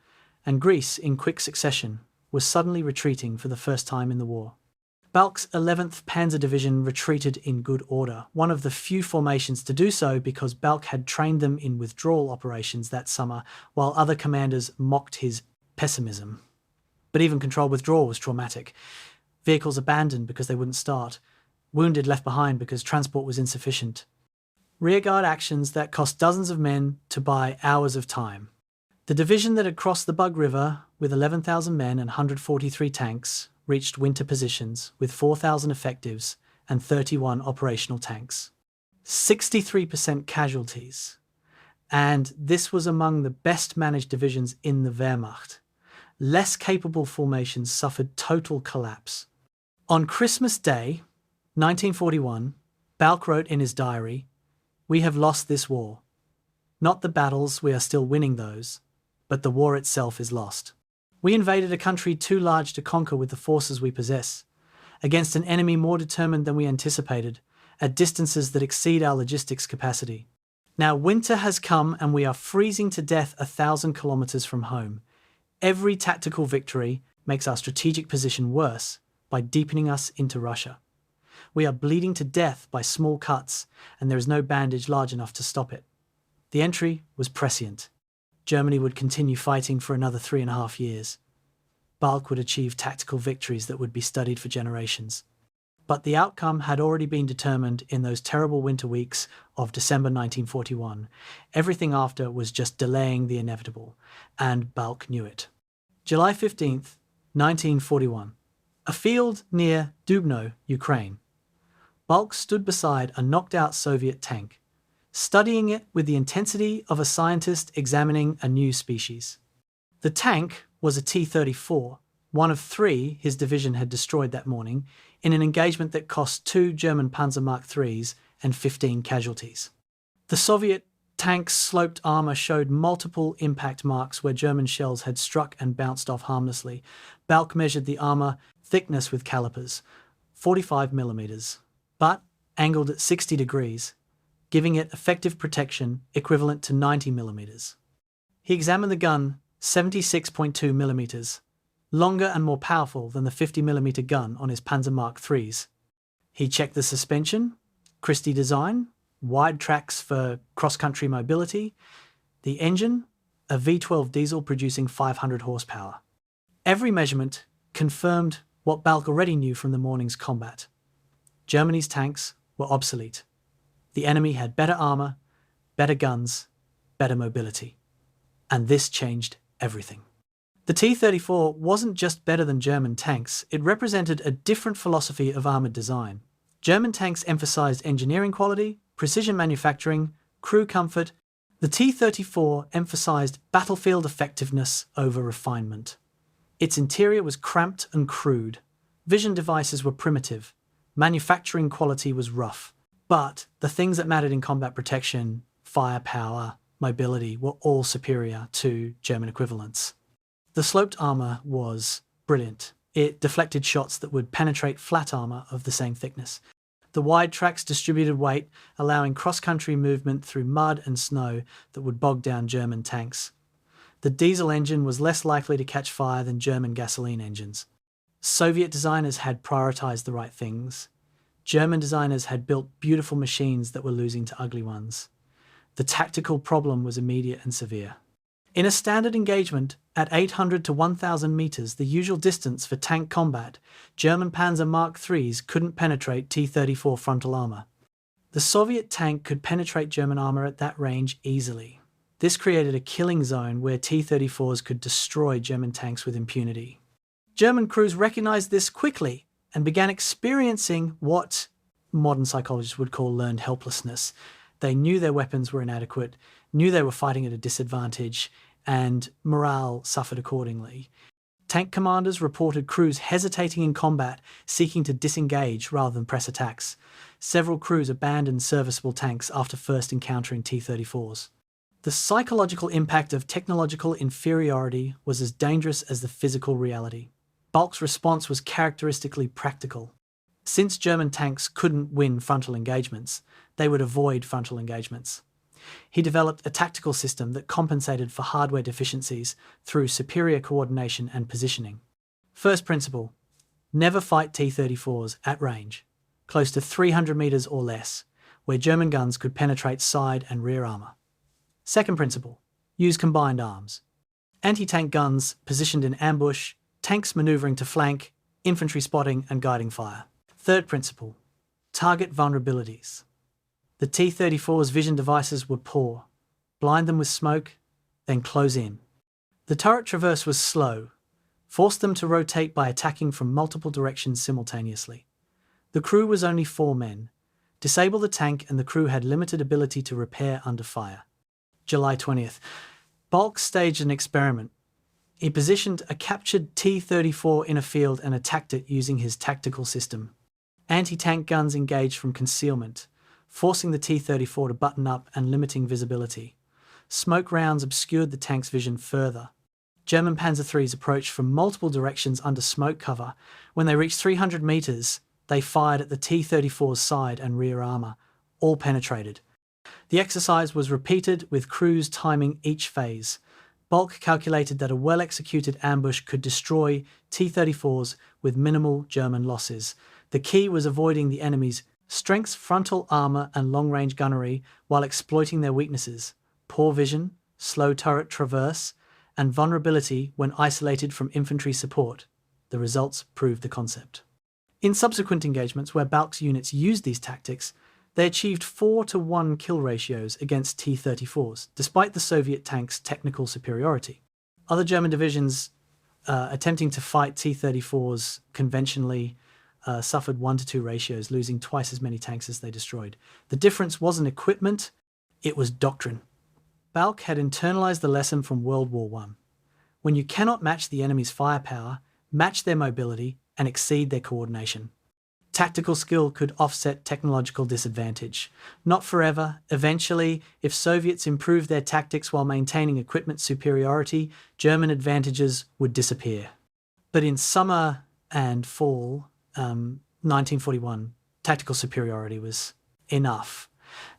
and Greece in quick succession was suddenly retreating for the first time in the war. Balck's 11th Panzer Division retreated in good order, one of the few formations to do so because Balck had trained them in withdrawal operations that summer, while other commanders mocked his pessimism. But even controlled withdrawal was traumatic. Vehicles abandoned because they wouldn't start. Wounded left behind because transport was insufficient. Rearguard actions that cost dozens of men to buy hours of time. The division that had crossed the Bug River with 11,000 men and 143 tanks reached winter positions with 4,000 effectives and 31 operational tanks. 63% casualties. And this was among the best managed divisions in the Wehrmacht. Less capable formations suffered total collapse. On Christmas Day, 1941, Balck wrote in his diary, "We have lost this war. Not the battles, we are still winning those, but the war itself is lost. We invaded a country too large to conquer with the forces we possess, against an enemy more determined than we anticipated, at distances that exceed our logistics capacity. Now winter has come and we are freezing to death 1,000 kilometers from home. Every tactical victory makes our strategic position worse by deepening us into Russia. We are bleeding to death by small cuts, and there is no bandage large enough to stop it. The entry was prescient. Germany would continue fighting for another 3.5 years. Balck would achieve tactical victories that would be studied for generations. But the outcome had already been determined in those terrible winter weeks of December 1941. Everything after was just delaying the inevitable, and Balck knew it. July 15th, 1941. A field near Dubno, Ukraine. Balck stood beside a knocked-out Soviet tank, studying it with the intensity of a scientist examining a new species. The tank was a T-34, one of 3 his division had destroyed that morning, in an engagement that cost 2 German Panzer Mark IIIs and 15 casualties. The Soviet tank's sloped armour showed multiple impact marks where German shells had struck and bounced off harmlessly. Balck measured the armour thickness with calipers, 45 millimeters, but angled at 60 degrees, giving it effective protection equivalent to 90 millimeters. He examined the gun, 76.2 millimeters, longer and more powerful than the 50mm gun on his Panzer Mark IIIs. He checked the suspension, Christie design, wide tracks for cross-country mobility, the engine, a V12 diesel producing 500 horsepower. Every measurement confirmed what Balck already knew from the morning's combat. Germany's tanks were obsolete. The enemy had better armour, better guns, better mobility. And this changed everything. The T-34 wasn't just better than German tanks, it represented a different philosophy of armoured design. German tanks emphasised engineering quality, precision manufacturing, crew comfort. The T-34 emphasised battlefield effectiveness over refinement. Its interior was cramped and crude. Vision devices were primitive. Manufacturing quality was rough. But the things that mattered in combat protection, firepower, mobility, were all superior to German equivalents. The sloped armour was brilliant. It deflected shots that would penetrate flat armour of the same thickness. The wide tracks distributed weight, allowing cross-country movement through mud and snow that would bog down German tanks. The diesel engine was less likely to catch fire than German gasoline engines. Soviet designers had prioritised the right things. German designers had built beautiful machines that were losing to ugly ones. The tactical problem was immediate and severe. In a standard engagement, at 800 to 1,000 metres, the usual distance for tank combat, German Panzer Mark IIIs couldn't penetrate T-34 frontal armour. The Soviet tank could penetrate German armour at that range easily. This created a killing zone where T-34s could destroy German tanks with impunity. German crews recognised this quickly and began experiencing what modern psychologists would call learned helplessness. They knew their weapons were inadequate, knew they were fighting at a disadvantage, and morale suffered accordingly. Tank commanders reported crews hesitating in combat, seeking to disengage rather than press attacks. Several crews abandoned serviceable tanks after first encountering T-34s. The psychological impact of technological inferiority was as dangerous as the physical reality. Balck's response was characteristically practical. Since German tanks couldn't win frontal engagements, they would avoid frontal engagements. He developed a tactical system that compensated for hardware deficiencies through superior coordination and positioning. First principle: never fight T-34s at range, close to 300 metres or less, where German guns could penetrate side and rear armour. Second principle: use combined arms. Anti-tank guns positioned in ambush, tanks manoeuvring to flank, infantry spotting and guiding fire. Third principle: target vulnerabilities. The T-34's vision devices were poor. Blind them with smoke, then close in. The turret traverse was slow. Force them to rotate by attacking from multiple directions simultaneously. The crew was only 4 men. Disable the tank and the crew had limited ability to repair under fire. July 20th. Balck staged an experiment. He positioned a captured T-34 in a field and attacked it using his tactical system. Anti-tank guns engaged from concealment, forcing the T-34 to button up and limiting visibility. Smoke rounds obscured the tank's vision further. German Panzer IIIs approached from multiple directions under smoke cover. When they reached 300 metres, they fired at the T-34's side and rear armour, all penetrated. The exercise was repeated with crews timing each phase. Balck calculated that a well-executed ambush could destroy T-34s with minimal German losses. The key was avoiding the enemy's strengths, frontal armour and long-range gunnery while exploiting their weaknesses, poor vision, slow turret traverse, and vulnerability when isolated from infantry support. The results proved the concept. In subsequent engagements where Balck's units used these tactics, they achieved 4-to-1 kill ratios against T-34s, despite the Soviet tanks' technical superiority. Other German divisions attempting to fight T-34s conventionally suffered 1-to-2 ratios, losing twice as many tanks as they destroyed. The difference wasn't equipment, it was doctrine. Balck had internalized the lesson from World War I. When you cannot match the enemy's firepower, match their mobility and exceed their coordination. Tactical skill could offset technological disadvantage. Not forever. Eventually, if Soviets improved their tactics while maintaining equipment superiority, German advantages would disappear. But in summer and fall 1941, tactical superiority was enough.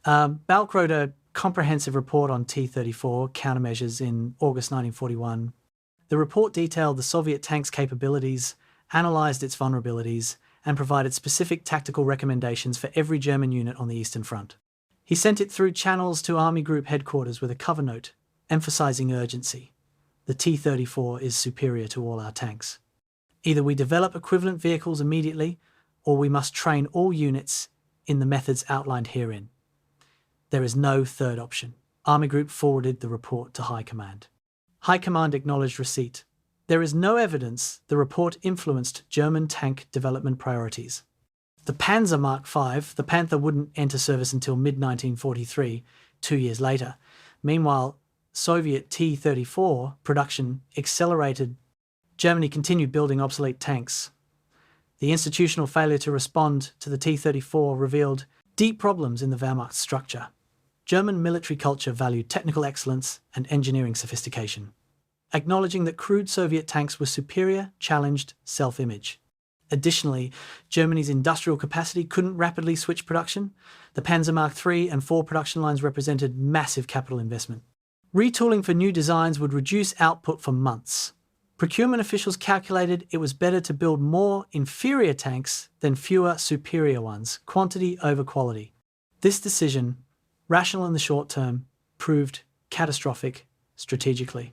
Balck wrote a comprehensive report on T-34 countermeasures in August 1941. The report detailed the Soviet tank's capabilities, analysed its vulnerabilities, and provided specific tactical recommendations for every German unit on the Eastern Front. He sent it through channels to Army Group headquarters with a cover note, emphasising urgency. The T-34 is superior to all our tanks. Either we develop equivalent vehicles immediately, or we must train all units in the methods outlined herein. There is no third option. Army Group forwarded the report to High Command. High Command acknowledged receipt. There is no evidence the report influenced German tank development priorities. The Panzer Mark V, the Panther, wouldn't enter service until mid-1943, 2 years later. Meanwhile, Soviet T-34 production accelerated. Germany continued building obsolete tanks. The institutional failure to respond to the T-34 revealed deep problems in the Wehrmacht structure. German military culture valued technical excellence and engineering sophistication. Acknowledging that crude Soviet tanks were superior challenged self-image. Additionally, Germany's industrial capacity couldn't rapidly switch production. The Panzer Mark III and IV production lines represented massive capital investment. Retooling for new designs would reduce output for months. Procurement officials calculated it was better to build more inferior tanks than fewer superior ones, quantity over quality. This decision, rational in the short term, proved catastrophic strategically.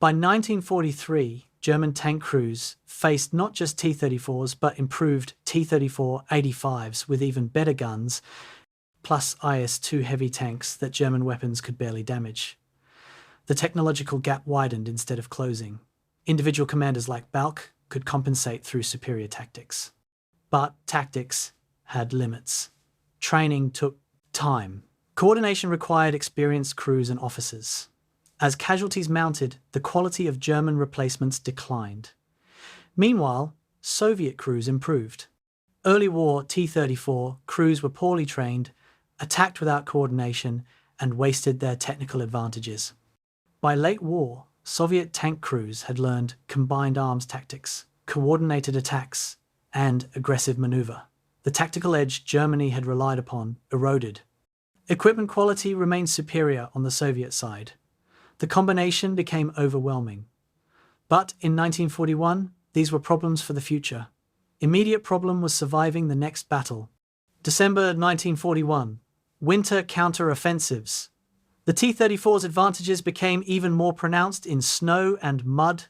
By 1943, German tank crews faced not just T-34s but improved T-34-85s with even better guns, plus IS-2 heavy tanks that German weapons could barely damage. The technological gap widened instead of closing. Individual commanders like Balck could compensate through superior tactics. But tactics had limits. Training took time. Coordination required experienced crews and officers. As casualties mounted, the quality of German replacements declined. Meanwhile, Soviet crews improved. Early war T-34 crews were poorly trained, attacked without coordination, and wasted their technical advantages. By late war, Soviet tank crews had learned combined arms tactics, coordinated attacks, and aggressive maneuver. The tactical edge Germany had relied upon eroded. Equipment quality remained superior on the Soviet side. The combination became overwhelming. But in 1941, these were problems for the future. Immediate problem was surviving the next battle. December 1941, winter counter-offensives. The T-34's advantages became even more pronounced in snow and mud.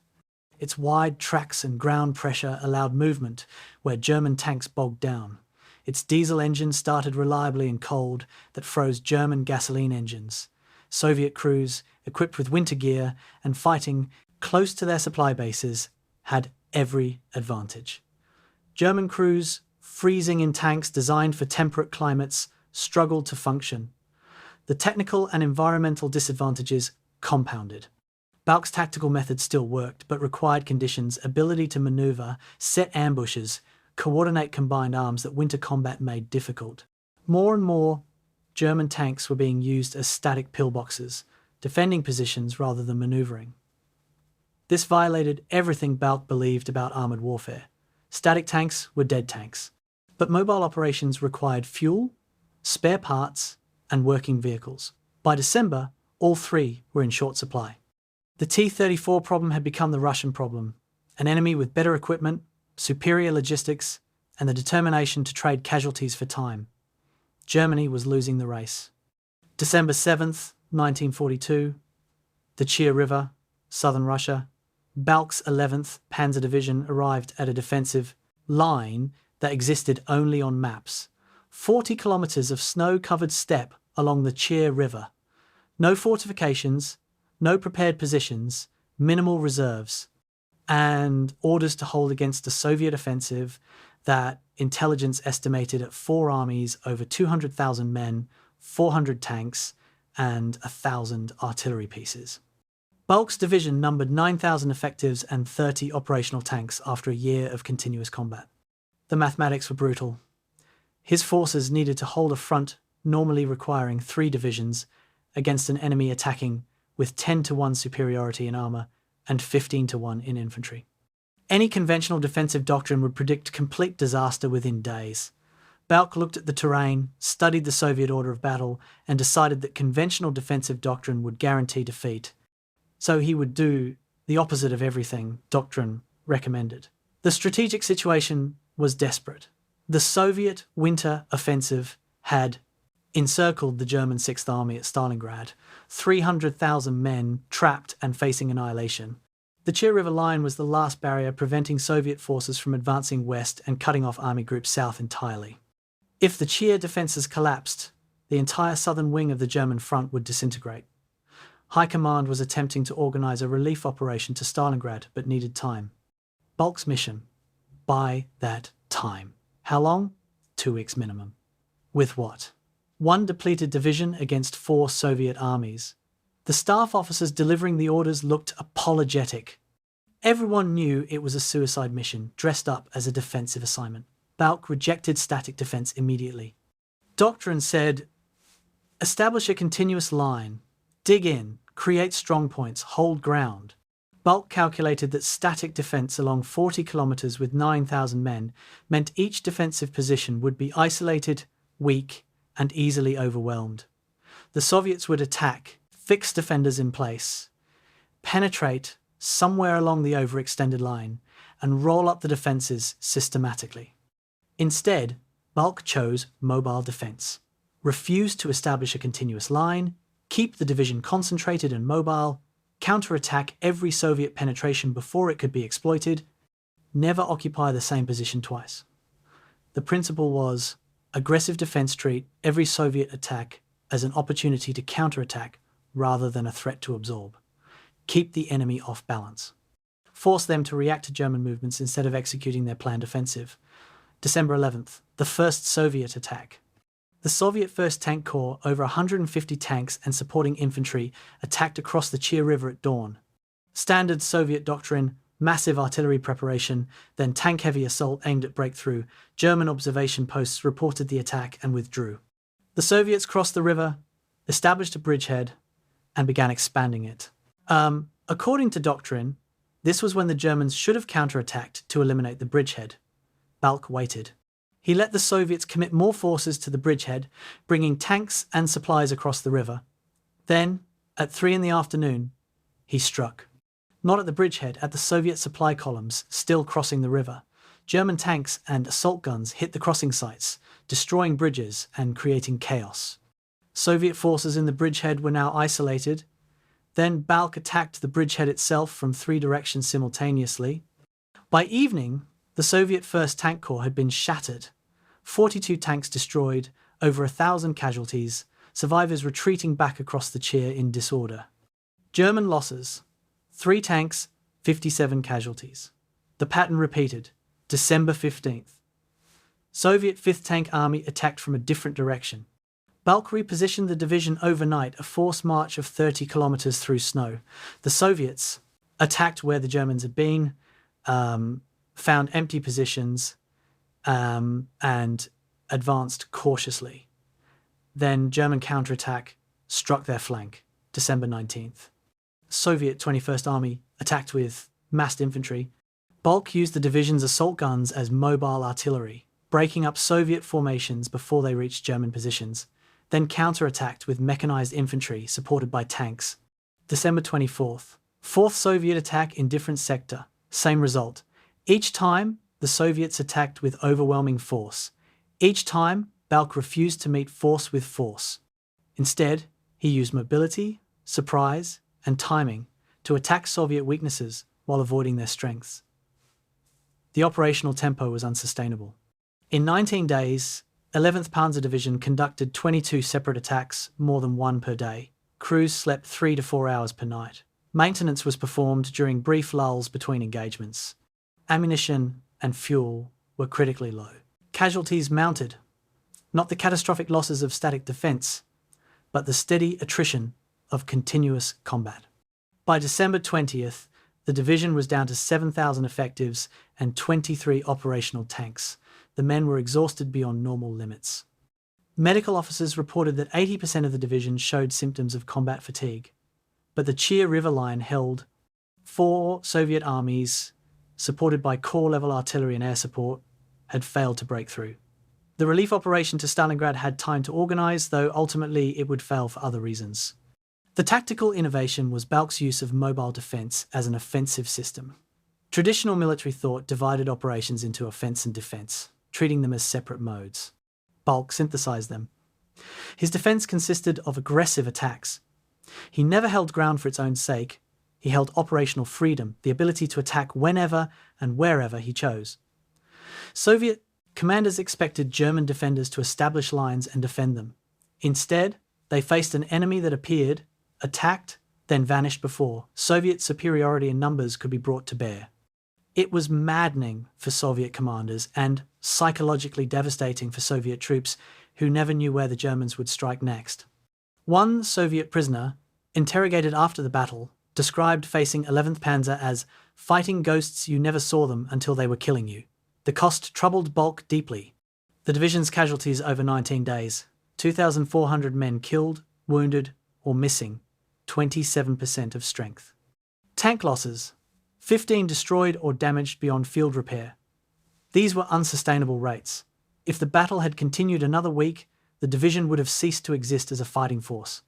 Its wide tracks and ground pressure allowed movement where German tanks bogged down. Its diesel engine started reliably in cold that froze German gasoline engines. Soviet crews, equipped with winter gear and fighting close to their supply bases, had every advantage. German crews, freezing in tanks designed for temperate climates, struggled to function. The technical and environmental disadvantages compounded. Balck's tactical method still worked, but required conditions, ability to maneuver, set ambushes, coordinate combined arms that winter combat made difficult. More and more, German tanks were being used as static pillboxes, defending positions rather than maneuvering. This violated everything Balck believed about armoured warfare. Static tanks were dead tanks, but mobile operations required fuel, spare parts, and working vehicles. By December, all three were in short supply. The T-34 problem had become the Russian problem, an enemy with better equipment, superior logistics, and the determination to trade casualties for time. Germany was losing the race. December 7th, 1942, the Chir River, southern Russia. Balck's 11th Panzer Division arrived at a defensive line that existed only on maps. 40 kilometers of snow-covered steppe along the Chir River. No fortifications, no prepared positions, minimal reserves, and orders to hold against a Soviet offensive that intelligence estimated at 4 armies, over 200,000 men, 400 tanks, and 1,000 artillery pieces. Balck's division numbered 9,000 effectives and 30 operational tanks after a year of continuous combat. The mathematics were brutal. His forces needed to hold a front normally requiring 3 divisions against an enemy attacking with 10-to-1 superiority in armor and 15-to-1 in infantry. Any conventional defensive doctrine would predict complete disaster within days. Balck looked at the terrain, studied the Soviet order of battle, and decided that conventional defensive doctrine would guarantee defeat. So he would do the opposite of everything doctrine recommended. The strategic situation was desperate. The Soviet winter offensive had encircled the German 6th Army at Stalingrad, 300,000 men trapped and facing annihilation. The Chir River line was the last barrier preventing Soviet forces from advancing west and cutting off army groups south entirely. If the Chir defences collapsed, the entire southern wing of the German front would disintegrate. High Command was attempting to organise a relief operation to Stalingrad, but needed time. Balck's mission: buy that time. How long? 2 weeks minimum. With what? 1 depleted division against 4 Soviet armies. The staff officers delivering the orders looked apologetic. Everyone knew it was a suicide mission, dressed up as a defensive assignment. Balck rejected static defense immediately. Doctrine said, establish a continuous line, dig in, create strong points, hold ground. Balck calculated that static defense along 40 kilometers with 9,000 men meant each defensive position would be isolated, weak, and easily overwhelmed. The Soviets would attack, fix defenders in place, penetrate somewhere along the overextended line, and roll up the defenses systematically. Instead, Balck chose mobile defense, refused to establish a continuous line, keep the division concentrated and mobile, counterattack every Soviet penetration before it could be exploited, never occupy the same position twice. The principle was aggressive defense treat every Soviet attack as an opportunity to counterattack rather than a threat to absorb. Keep the enemy off balance. Force them to react to German movements instead of executing their planned offensive. December 11th, the first Soviet attack. The Soviet 1st Tank Corps, over 150 tanks and supporting infantry, attacked across the Chir River at dawn. Standard Soviet doctrine: massive artillery preparation, then tank-heavy assault aimed at breakthrough. German observation posts reported the attack and withdrew. The Soviets crossed the river, established a bridgehead, and began expanding it. According to doctrine, this was when the Germans should have counterattacked to eliminate the bridgehead. Balck waited. He let the Soviets commit more forces to the bridgehead, bringing tanks and supplies across the river. Then, at 3 in the afternoon, he struck. Not at the bridgehead, at the Soviet supply columns, still crossing the river. German tanks and assault guns hit the crossing sites, destroying bridges and creating chaos. Soviet forces in the bridgehead were now isolated. Then Balck attacked the bridgehead itself from 3 directions simultaneously. By evening, the Soviet 1st Tank Corps had been shattered. 42 tanks destroyed, over 1,000 casualties, survivors retreating back across the Chir in disorder. German losses: 3 tanks, 57 casualties. The pattern repeated. December 15th. Soviet 5th Tank Army attacked from a different direction. Balck repositioned the division overnight, a forced march of 30 kilometers through snow. The Soviets attacked where the Germans had been, found empty positions, and advanced cautiously. Then German counterattack struck their flank, December 19th. Soviet 21st Army attacked with massed infantry. Balck used the division's assault guns as mobile artillery, breaking up Soviet formations before they reached German positions, then counterattacked with mechanized infantry supported by tanks. December 24th. 4th Soviet attack in different sector. Same result. Each time, the Soviets attacked with overwhelming force. Each time, Balck refused to meet force with force. Instead, He used mobility, surprise, and timing to attack Soviet weaknesses while avoiding their strengths. The operational tempo was unsustainable. In 19 days, 11th Panzer Division conducted 22 separate attacks, more than one per day. Crews slept 3 to 4 hours per night. Maintenance was performed during brief lulls between engagements. Ammunition and fuel were critically low. Casualties mounted, not the catastrophic losses of static defence, but the steady attrition of continuous combat. By December 20th, the division was down to 7,000 effectives and 23 operational tanks. The men were exhausted beyond normal limits. Medical officers reported that 80% of the division showed symptoms of combat fatigue, but the Chir River line held. 4 Soviet armies, supported by corps-level artillery and air support, had failed to break through. The relief operation to Stalingrad had time to organise, though ultimately it would fail for other reasons. The tactical innovation was Balck's use of mobile defence as an offensive system. Traditional military thought divided operations into offence and defence, treating them as separate modes. Balck synthesised them. His defence consisted of aggressive attacks. He never held ground for its own sake. He held operational freedom, the ability to attack whenever and wherever he chose. Soviet commanders expected German defenders to establish lines and defend them. Instead, they faced an enemy that appeared, attacked, then vanished before Soviet superiority in numbers could be brought to bear. It was maddening for Soviet commanders and psychologically devastating for Soviet troops who never knew where the Germans would strike next. One Soviet prisoner, interrogated after the battle, described facing 11th Panzer as fighting ghosts you never saw them until they were killing you. The cost troubled Balck deeply. The division's casualties over 19 days, 2,400 men killed, wounded, or missing, 27% of strength. Tank losses, 15 destroyed or damaged beyond field repair. These were unsustainable rates. If the battle had continued another week, the division would have ceased to exist as a fighting force.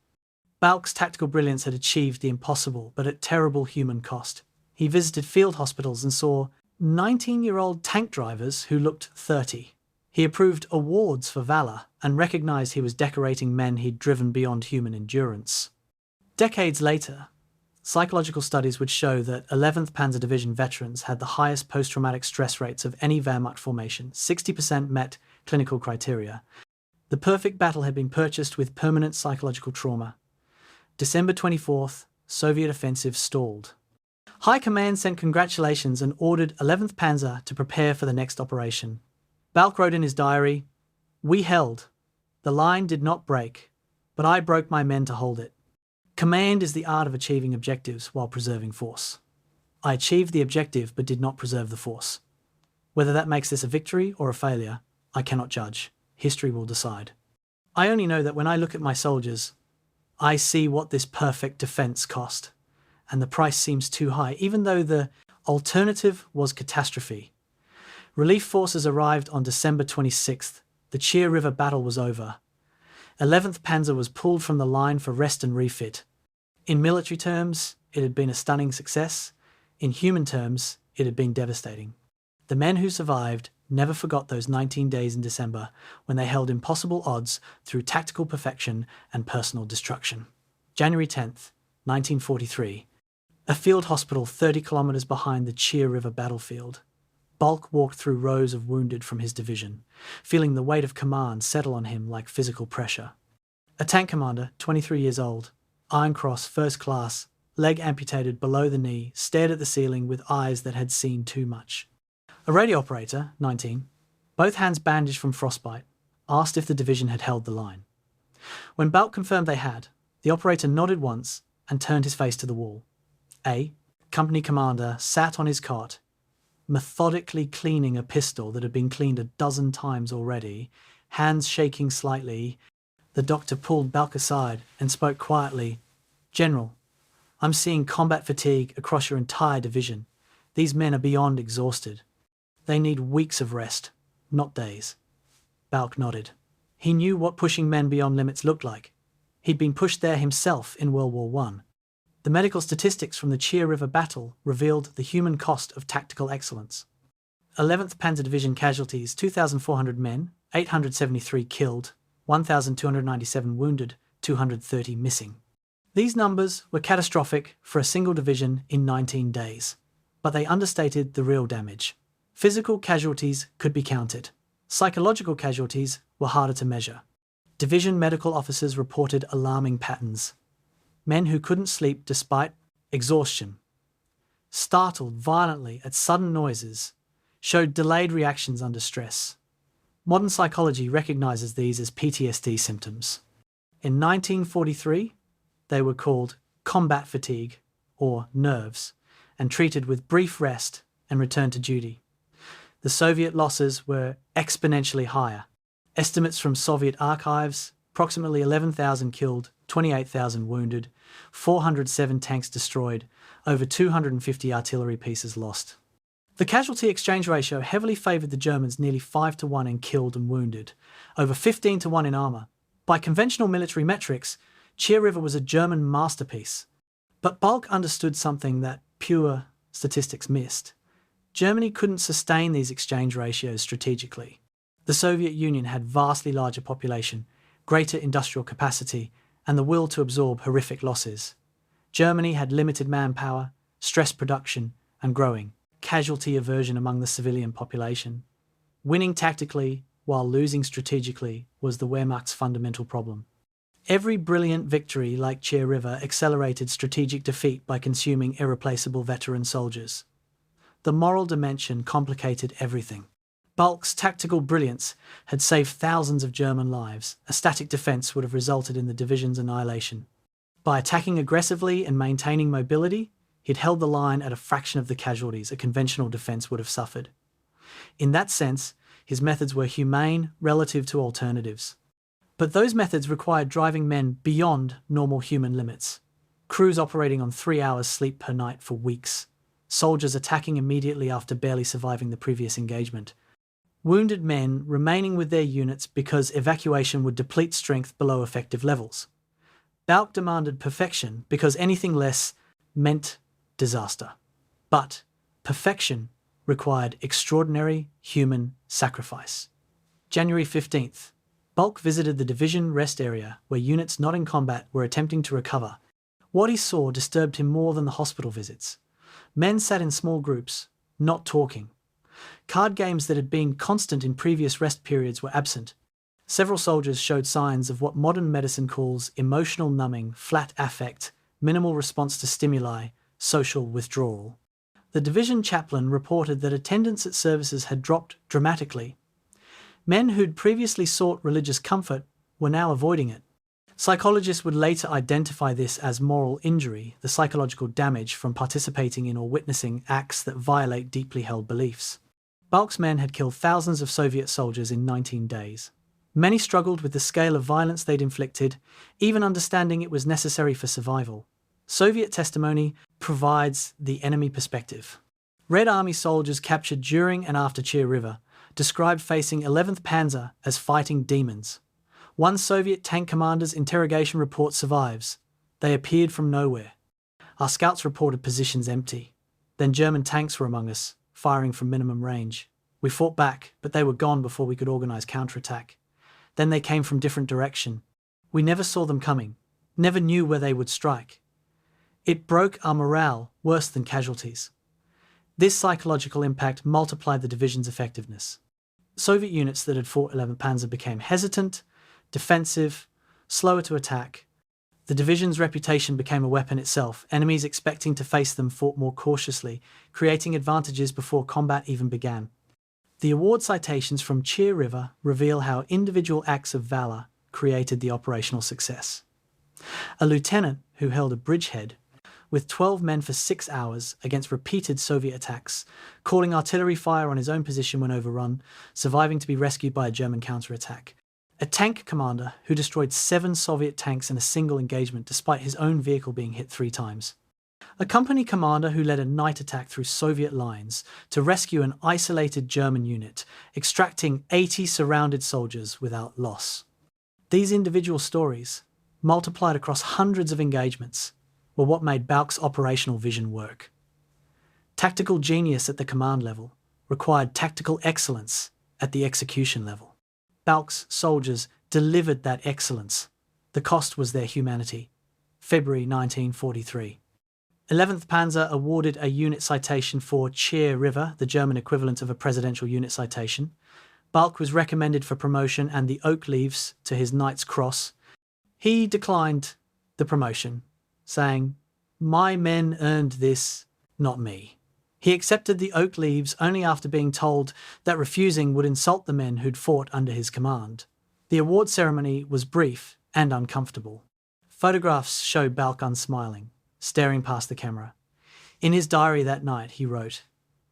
Balck's tactical brilliance had achieved the impossible, but at terrible human cost. He visited field hospitals and saw 19-year-old tank drivers who looked 30. He approved awards for valour and recognised he was decorating men he'd driven beyond human endurance. Decades later, psychological studies would show that 11th Panzer Division veterans had the highest post-traumatic stress rates of any Wehrmacht formation. 60% met clinical criteria. The perfect battle had been purchased with permanent psychological trauma. December 24th, Soviet offensive stalled. High Command sent congratulations and ordered 11th Panzer to prepare for the next operation. Balck wrote in his diary, "We held. The line did not break, but I broke my men to hold it. Command is the art of achieving objectives while preserving force. I achieved the objective but did not preserve the force. Whether that makes this a victory or a failure, I cannot judge. History will decide. I only know that when I look at my soldiers, I see what this perfect defence cost, and the price seems too high, even though the alternative was catastrophe." Relief forces arrived on December 26th. The Chir River battle was over. 11th Panzer was pulled from the line for rest and refit. In military terms, it had been a stunning success. In human terms, it had been devastating. The men who survived never forgot those 19 days in December when they held impossible odds through tactical perfection and personal destruction. January 10th, 1943. A field hospital 30 kilometres behind the Chir River battlefield. Balck walked through rows of wounded from his division, feeling the weight of command settle on him like physical pressure. A tank commander, 23 years old, Iron Cross, first class, leg amputated below the knee, stared at the ceiling with eyes that had seen too much. A radio operator, 19, both hands bandaged from frostbite, asked if the division had held the line. When Balck confirmed they had, the operator nodded once and turned his face to the wall. A company commander sat on his cot, methodically cleaning a pistol that had been cleaned a dozen times already, hands shaking slightly. The doctor pulled Balck aside and spoke quietly. "General, I'm seeing combat fatigue across your entire division. These men are beyond exhausted. They need weeks of rest, not days." Balck nodded. He knew what pushing men beyond limits looked like. He'd been pushed there himself in World War I. The medical statistics from the Chir River battle revealed the human cost of tactical excellence. 11th Panzer Division casualties, 2,400 men, 873 killed, 1,297 wounded, 230 missing. These numbers were catastrophic for a single division in 19 days, but they understated the real damage. Physical casualties could be counted. Psychological casualties were harder to measure. Division medical officers reported alarming patterns. Men who couldn't sleep despite exhaustion, startled violently at sudden noises, showed delayed reactions under stress. Modern psychology recognizes these as PTSD symptoms. In 1943, they were called combat fatigue, or nerves, and treated with brief rest and return to duty. The Soviet losses were exponentially higher. Estimates from Soviet archives: approximately 11,000 killed, 28,000 wounded, 407 tanks destroyed, over 250 artillery pieces lost. The casualty exchange ratio heavily favoured the Germans, nearly 5-1 in killed and wounded, over 15-1 in armour. By conventional military metrics, Chir River was a German masterpiece. But Balck understood something that pure statistics missed. Germany couldn't sustain these exchange ratios strategically. The Soviet Union had vastly larger population, greater industrial capacity, and the will to absorb horrific losses. Germany had limited manpower, stress production, and growing casualty aversion among the civilian population. Winning tactically while losing strategically was the Wehrmacht's fundamental problem. Every brilliant victory like Chir River accelerated strategic defeat by consuming irreplaceable veteran soldiers. The moral dimension complicated everything. Balck's tactical brilliance had saved thousands of German lives. A static defence would have resulted in the division's annihilation. By attacking aggressively and maintaining mobility, he'd held the line at a fraction of the casualties a conventional defence would have suffered. In that sense, his methods were humane relative to alternatives. But those methods required driving men beyond normal human limits. Crews operating on 3 hours sleep per night for weeks. Soldiers attacking immediately after barely surviving the previous engagement. Wounded men remaining with their units because evacuation would deplete strength below effective levels. Balck demanded perfection because anything less meant disaster. But perfection required extraordinary human sacrifice. January 15th. Balck visited the division rest area where units not in combat were attempting to recover. What he saw disturbed him more than the hospital visits. Men sat in small groups, not talking. Card games that had been constant in previous rest periods were absent. Several soldiers showed signs of what modern medicine calls emotional numbing, flat affect, minimal response to stimuli, social withdrawal. The division chaplain reported that attendance at services had dropped dramatically. Men who'd previously sought religious comfort were now avoiding it. Psychologists would later identify this as moral injury, the psychological damage from participating in or witnessing acts that violate deeply held beliefs. Balck's men had killed thousands of Soviet soldiers in 19 days. Many struggled with the scale of violence they'd inflicted, even understanding it was necessary for survival. Soviet testimony provides the enemy perspective. Red Army soldiers captured during and after Chir River described facing 11th Panzer as fighting demons. One Soviet tank commander's interrogation report survives. They appeared from nowhere. Our scouts reported positions empty. Then German tanks were among us, firing from minimum range. We fought back, but they were gone before we could organize counterattack. Then they came from different direction. We never saw them coming, never knew where they would strike. It broke our morale worse than casualties. This psychological impact multiplied the division's effectiveness. Soviet units that had fought 11th Panzer became hesitant, defensive, slower to attack. The division's reputation became a weapon itself. Enemies expecting to face them fought more cautiously, creating advantages before combat even began. The award citations from Chir River reveal how individual acts of valour created the operational success. A lieutenant who held a bridgehead with 12 men for 6 hours against repeated Soviet attacks, calling artillery fire on his own position when overrun, surviving to be rescued by a German counterattack. A tank commander who destroyed 7 Soviet tanks in a single engagement despite his own vehicle being hit 3 times. A company commander who led a night attack through Soviet lines to rescue an isolated German unit, extracting 80 surrounded soldiers without loss. These individual stories, multiplied across hundreds of engagements, were what made Balck's operational vision work. Tactical genius at the command level required tactical excellence at the execution level. Balck's soldiers delivered that excellence. The cost was their humanity. February 1943. 11th Panzer awarded a unit citation for Chir River, the German equivalent of a presidential unit citation. Balck was recommended for promotion and the Oak Leaves to his Knight's Cross. He declined the promotion, saying, "My men earned this, not me." He accepted the Oak Leaves only after being told that refusing would insult the men who'd fought under his command. The award ceremony was brief and uncomfortable. Photographs show Balck unsmiling, staring past the camera. In his diary that night, he wrote,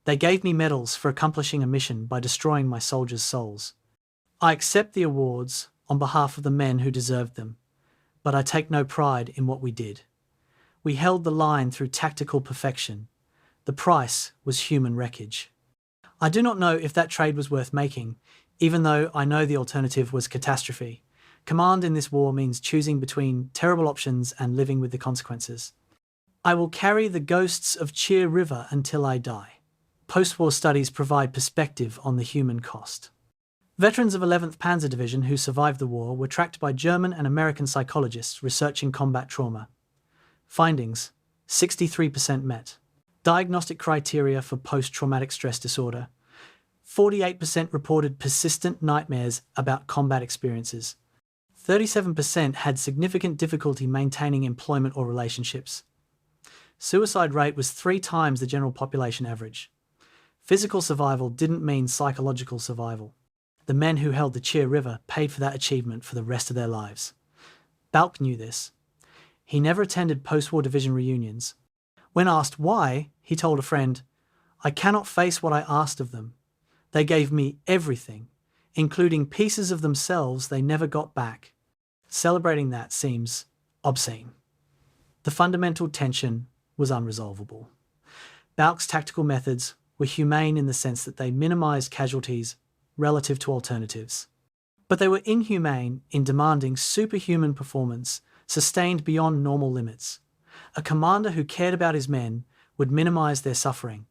"They gave me medals for accomplishing a mission by destroying my soldiers' souls. I accept the awards on behalf of the men who deserved them, but I take no pride in what we did. We held the line through tactical perfection. The price was human wreckage. I do not know if that trade was worth making, even though I know the alternative was catastrophe. Command in this war means choosing between terrible options and living with the consequences. I will carry the ghosts of Chir River until I die." Post-war studies provide perspective on the human cost. Veterans of 11th Panzer Division who survived the war were tracked by German and American psychologists researching combat trauma. Findings: 63% met. Diagnostic criteria for post-traumatic stress disorder: 48% reported persistent nightmares about combat experiences. 37% had significant difficulty maintaining employment or relationships. Suicide rate was 3 times the general population average. Physical survival didn't mean psychological survival. The men who held the Chir River paid for that achievement for the rest of their lives. Balck knew this. He never attended post-war division reunions. When asked why, he told a friend, "I cannot face what I asked of them. They gave me everything, including pieces of themselves they never got back." Celebrating that seems obscene. The fundamental tension was unresolvable. Balck's tactical methods were humane in the sense that they minimised casualties relative to alternatives. But they were inhumane in demanding superhuman performance sustained beyond normal limits. A commander who cared about his men would minimise their suffering.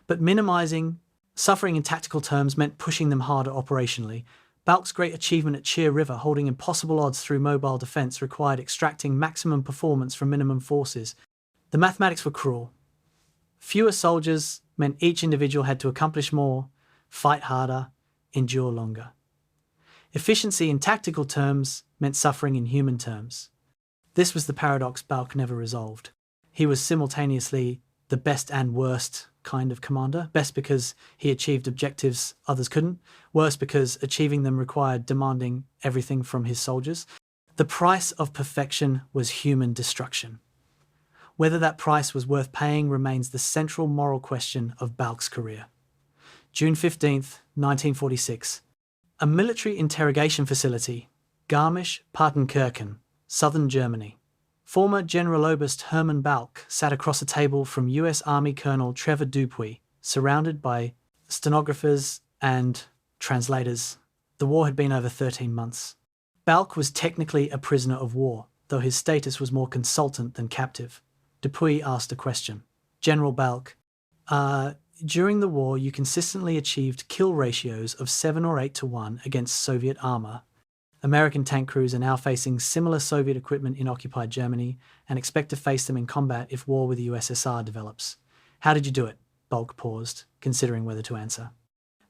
But minimising suffering in tactical terms meant pushing them harder operationally. Balck's great achievement at Chir River, holding impossible odds through mobile defence, required extracting maximum performance from minimum forces. The mathematics were cruel. Fewer soldiers meant each individual had to accomplish more, fight harder, endure longer. Efficiency in tactical terms meant suffering in human terms. This was the paradox Balck never resolved. He was simultaneously the best and worst kind of commander. Best because he achieved objectives others couldn't. Worst because achieving them required demanding everything from his soldiers. The price of perfection was human destruction. Whether that price was worth paying remains the central moral question of Balck's career. June 15th, 1946. A military interrogation facility, Garmisch-Partenkirchen, southern Germany. Former Generaloberst Hermann Balck sat across a table from US Army Colonel Trevor Dupuy, surrounded by stenographers and translators. The war had been over 13 months. Balck was technically a prisoner of war, though his status was more consultant than captive. Dupuy asked a question. "General Balck, during the war you consistently achieved kill ratios of 7 or 8 to 1 against Soviet armour. American tank crews are now facing similar Soviet equipment in occupied Germany and expect to face them in combat if war with the USSR develops. How did you do it?" Balck paused, considering whether to answer.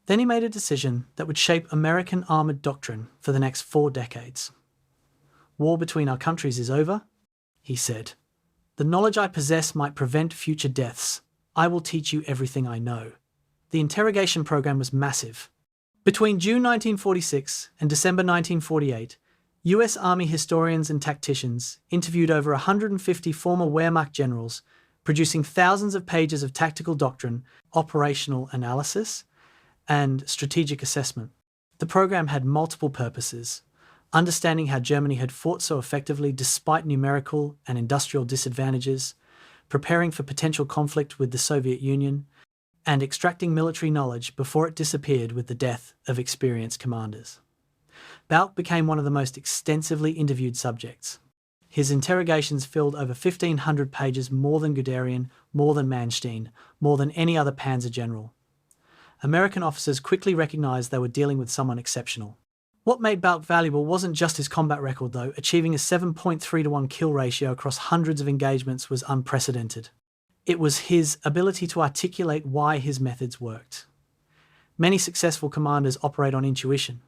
Then he made a decision that would shape American armoured doctrine for the next 4 decades. "War between our countries is over," he said. "The knowledge I possess might prevent future deaths. I will teach you everything I know." The interrogation program was massive. Between June 1946 and December 1948, US Army historians and tacticians interviewed over 150 former Wehrmacht generals, producing thousands of pages of tactical doctrine, operational analysis, and strategic assessment. The program had multiple purposes: understanding how Germany had fought so effectively despite numerical and industrial disadvantages, preparing for potential conflict with the Soviet Union, and extracting military knowledge before it disappeared with the death of experienced commanders. Balck became one of the most extensively interviewed subjects. His interrogations filled over 1,500 pages, more than Guderian, more than Manstein, more than any other Panzer general. American officers quickly recognised they were dealing with someone exceptional. What made Balck valuable wasn't just his combat record, though. Achieving a 7.3-to-1 kill ratio across hundreds of engagements was unprecedented. It was his ability to articulate why his methods worked. Many successful commanders operate on intuition.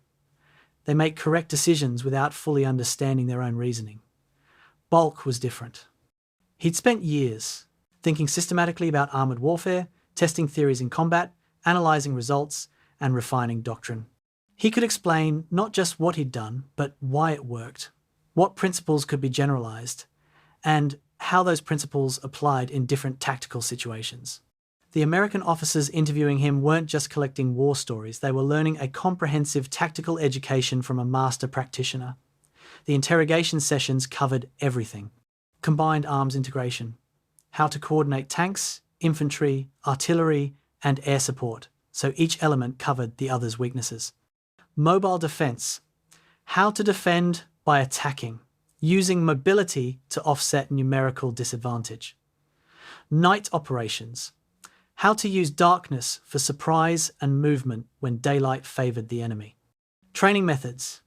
They make correct decisions without fully understanding their own reasoning. Balck was different. He'd spent years thinking systematically about armoured warfare, testing theories in combat, analysing results, and refining doctrine. He could explain not just what he'd done, but why it worked, what principles could be generalised, and how those principles applied in different tactical situations. The American officers interviewing him weren't just collecting war stories, they were learning a comprehensive tactical education from a master practitioner. The interrogation sessions covered everything. Combined arms integration, how to coordinate tanks, infantry, artillery, and air support, so each element covered the other's weaknesses. Mobile defense, how to defend by attacking, using mobility to offset numerical disadvantage. Night operations, how to use darkness for surprise and movement when daylight favoured the enemy. Training methods,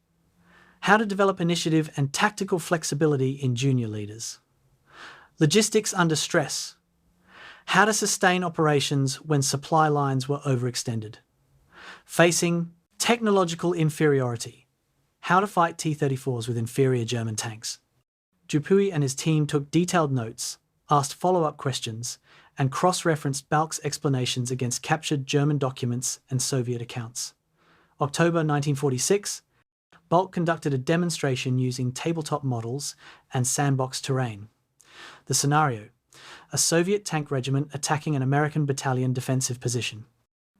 how to develop initiative and tactical flexibility in junior leaders. Logistics under stress, how to sustain operations when supply lines were overextended. Facing technological inferiority, how to fight T-34s with inferior German tanks. Dupuy and his team took detailed notes, asked follow-up questions, and cross-referenced Balck's explanations against captured German documents and Soviet accounts. October 1946, Balck conducted a demonstration using tabletop models and sandbox terrain. The scenario: a Soviet tank regiment attacking an American battalion defensive position.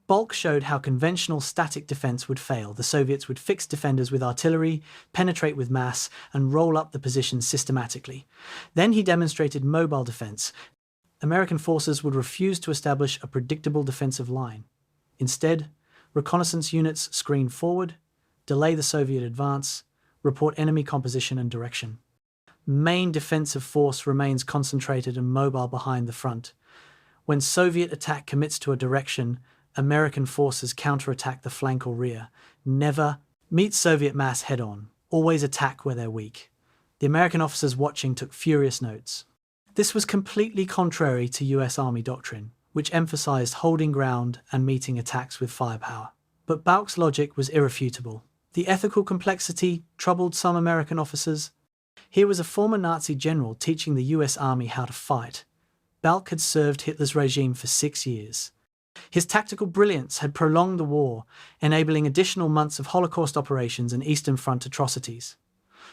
Balck showed how conventional static defense would fail. The Soviets would fix defenders with artillery, penetrate with mass, and roll up the positions systematically. Then he demonstrated mobile defense. American forces would refuse to establish a predictable defensive line. Instead, reconnaissance units screen forward, delay the Soviet advance, report enemy composition and direction. Main defensive force remains concentrated and mobile behind the front. When Soviet attack commits to a direction, American forces counterattack the flank or rear. Never meet Soviet mass head-on. Always attack where they're weak. The American officers watching took furious notes. This was completely contrary to US Army doctrine, which emphasized holding ground and meeting attacks with firepower. But Balck's logic was irrefutable. The ethical complexity troubled some American officers. Here was a former Nazi general teaching the US Army how to fight. Balck had served Hitler's regime for 6 years. His tactical brilliance had prolonged the war, enabling additional months of Holocaust operations and Eastern Front atrocities.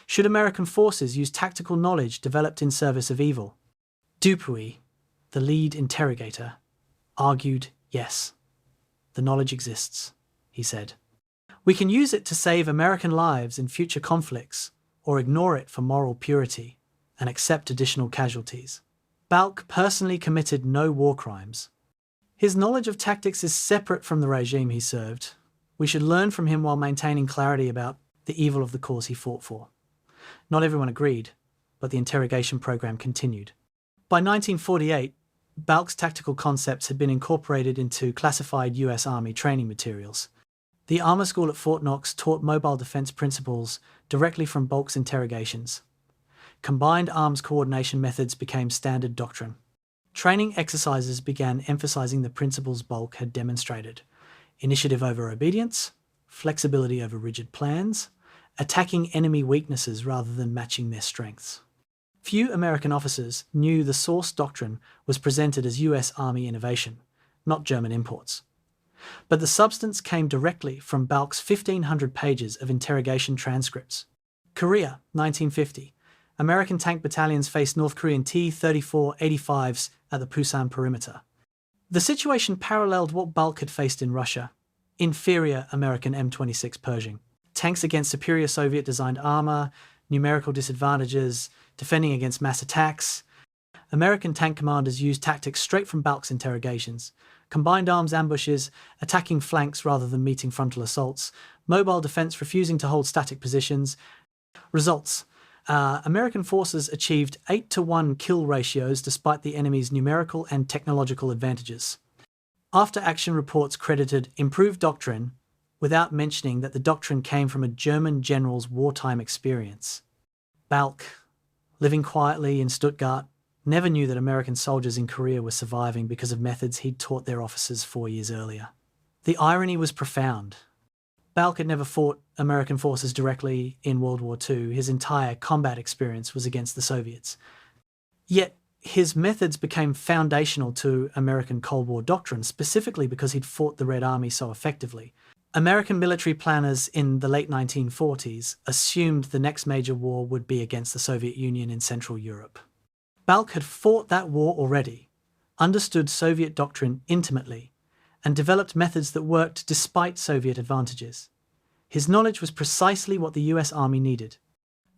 Should American forces use tactical knowledge developed in service of evil? Dupuy, the lead interrogator, argued yes. The knowledge exists, he said. We can use it to save American lives in future conflicts, or ignore it for moral purity and accept additional casualties. Balck personally committed no war crimes. His knowledge of tactics is separate from the regime he served. We should learn from him while maintaining clarity about the evil of the cause he fought for. Not everyone agreed, but the interrogation program continued. By 1948, Balck's tactical concepts had been incorporated into classified US Army training materials. The Armour School at Fort Knox taught mobile defense principles directly from Balck's interrogations. Combined arms coordination methods became standard doctrine. Training exercises began emphasizing the principles Balck had demonstrated: initiative over obedience, flexibility over rigid plans, attacking enemy weaknesses rather than matching their strengths. Few American officers knew the source doctrine was presented as US Army innovation, not German imports. But the substance came directly from Balck's 1,500 pages of interrogation transcripts. Korea, 1950. American tank battalions faced North Korean T-34-85s at the Pusan perimeter. The situation paralleled what Balck had faced in Russia: inferior American M26 Pershing. Tanks against superior Soviet-designed armor, numerical disadvantages, defending against mass attacks. American tank commanders used tactics straight from Balck's interrogations: combined arms ambushes, attacking flanks rather than meeting frontal assaults, mobile defense refusing to hold static positions. Results: American forces achieved 8-to-1 kill ratios despite the enemy's numerical and technological advantages. After-action reports credited improved doctrine without mentioning that the doctrine came from a German general's wartime experience. Balck, living quietly in Stuttgart, never knew that American soldiers in Korea were surviving because of methods he'd taught their officers 4 years earlier. The irony was profound. Balck had never fought American forces directly in World War II. His entire combat experience was against the Soviets. Yet, his methods became foundational to American Cold War doctrine, specifically because he'd fought the Red Army so effectively. American military planners in the late 1940s assumed the next major war would be against the Soviet Union in Central Europe. Balck had fought that war already, understood Soviet doctrine intimately, and developed methods that worked despite Soviet advantages. His knowledge was precisely what the US Army needed.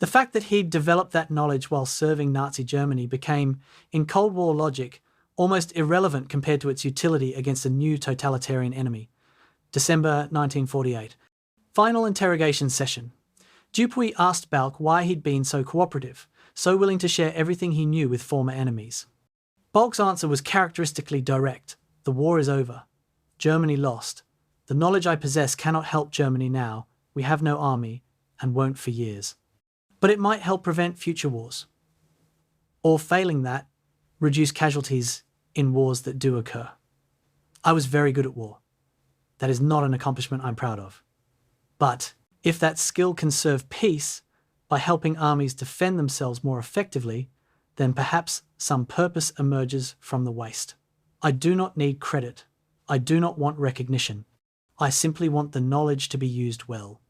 The fact that he'd developed that knowledge while serving Nazi Germany became, in Cold War logic, almost irrelevant compared to its utility against a new totalitarian enemy. December 1948. Final interrogation session. Dupuy asked Balck why he'd been so cooperative, so willing to share everything he knew with former enemies. Balck's answer was characteristically direct. The war is over. Germany lost. The knowledge I possess cannot help Germany now. We have no army, and won't for years. But it might help prevent future wars. Or failing that, reduce casualties in wars that do occur. I was very good at war. That is not an accomplishment I'm proud of. But if that skill can serve peace by helping armies defend themselves more effectively, then perhaps some purpose emerges from the waste. I do not need credit. I do not want recognition. I simply want the knowledge to be used well.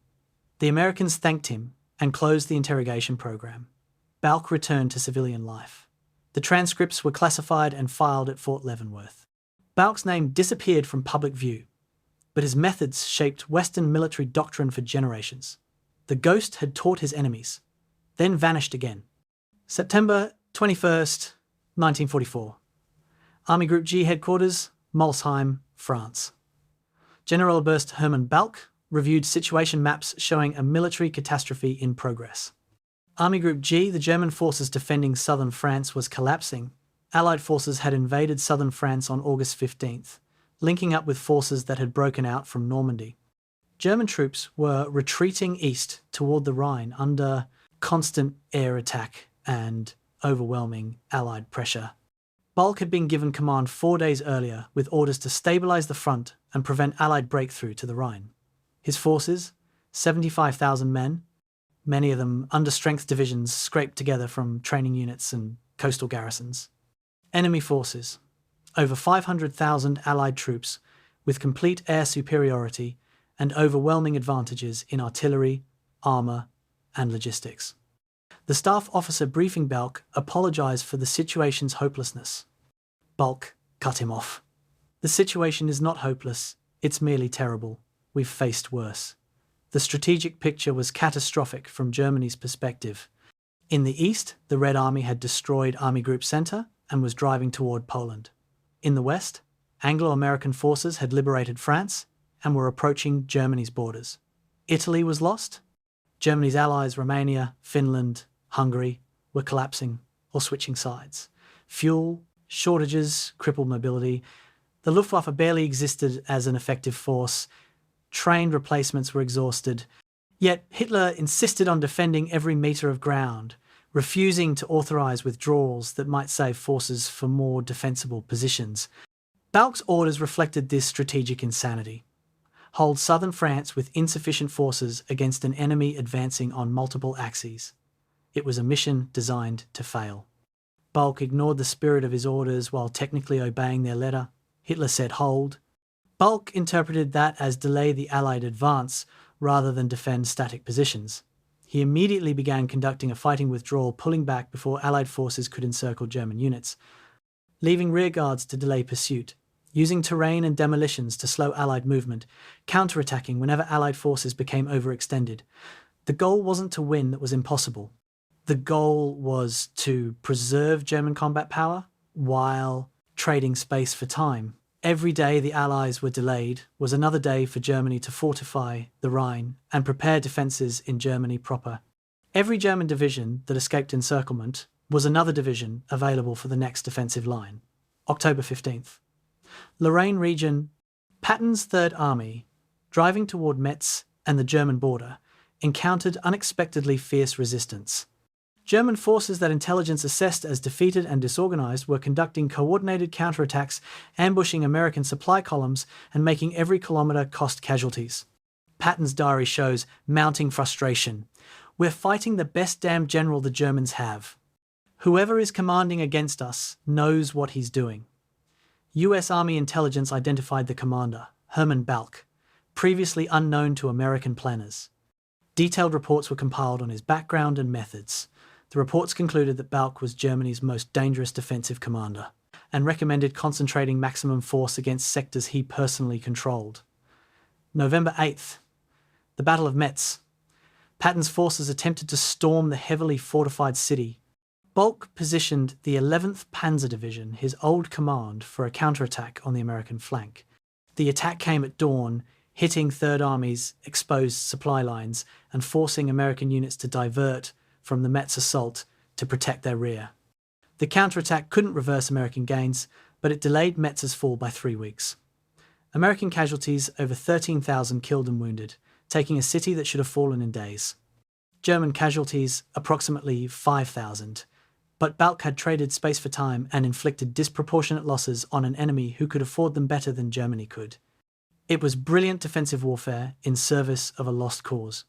The Americans thanked him and closed the interrogation program. Balck returned to civilian life. The transcripts were classified and filed at Fort Leavenworth. Balck's name disappeared from public view, but his methods shaped Western military doctrine for generations. The ghost had taught his enemies, then vanished again. September 21st, 1944. Army Group G Headquarters, Molsheim, France. Generaloberst Hermann Balck reviewed situation maps showing a military catastrophe in progress. Army Group G, the German forces defending southern France, was collapsing. Allied forces had invaded southern France on August 15th, linking up with forces that had broken out from Normandy. German troops were retreating east toward the Rhine under constant air attack and overwhelming Allied pressure. Balck had been given command 4 days earlier with orders to stabilise the front and prevent Allied breakthrough to the Rhine. His forces, 75,000 men, many of them understrength divisions scraped together from training units and coastal garrisons. Enemy forces, over 500,000 Allied troops with complete air superiority and overwhelming advantages in artillery, armour and logistics. The staff officer briefing Balck apologised for the situation's hopelessness. Balck cut him off. The situation is not hopeless, it's merely terrible. We've faced worse. The strategic picture was catastrophic from Germany's perspective. In the east, the Red Army had destroyed Army Group Centre and was driving toward Poland. In the west, Anglo-American forces had liberated France and were approaching Germany's borders. Italy was lost. Germany's allies, Romania, Finland, Hungary, were collapsing or switching sides. Fuel, shortages, crippled mobility. The Luftwaffe barely existed as an effective force. Trained replacements were exhausted. Yet Hitler insisted on defending every metre of ground, refusing to authorise withdrawals that might save forces for more defensible positions. Balck's orders reflected this strategic insanity. Hold southern France with insufficient forces against an enemy advancing on multiple axes. It was a mission designed to fail. Balck ignored the spirit of his orders while technically obeying their letter. Hitler said hold. Balck interpreted that as delay the Allied advance rather than defend static positions. He immediately began conducting a fighting withdrawal, pulling back before Allied forces could encircle German units, leaving rearguards to delay pursuit, using terrain and demolitions to slow Allied movement, counterattacking whenever Allied forces became overextended. The goal wasn't to win, that was impossible. The goal was to preserve German combat power while trading space for time. Every day the Allies were delayed was another day for Germany to fortify the Rhine and prepare defences in Germany proper. Every German division that escaped encirclement was another division available for the next defensive line. October 15th. Lorraine region, Patton's Third Army driving toward Metz and the German border, encountered unexpectedly fierce resistance. German forces that intelligence assessed as defeated and disorganized were conducting coordinated counterattacks, ambushing American supply columns, and making every kilometer cost casualties. Patton's diary shows mounting frustration. "We're fighting the best damn general the Germans have. Whoever is commanding against us knows what he's doing." U.S. Army intelligence identified the commander, Hermann Balck, previously unknown to American planners. Detailed reports were compiled on his background and methods. The reports concluded that Balck was Germany's most dangerous defensive commander and recommended concentrating maximum force against sectors he personally controlled. November 8th, the Battle of Metz. Patton's forces attempted to storm the heavily fortified city. Balck positioned the 11th Panzer Division, his old command, for a counterattack on the American flank. The attack came at dawn, hitting Third Army's exposed supply lines and forcing American units to divert from the Metz assault to protect their rear. The counterattack couldn't reverse American gains, but it delayed Metz's fall by 3 weeks. American casualties over 13,000 killed and wounded, taking a city that should have fallen in days. German casualties approximately 5,000, but Balck had traded space for time and inflicted disproportionate losses on an enemy who could afford them better than Germany could. It was brilliant defensive warfare in service of a lost cause.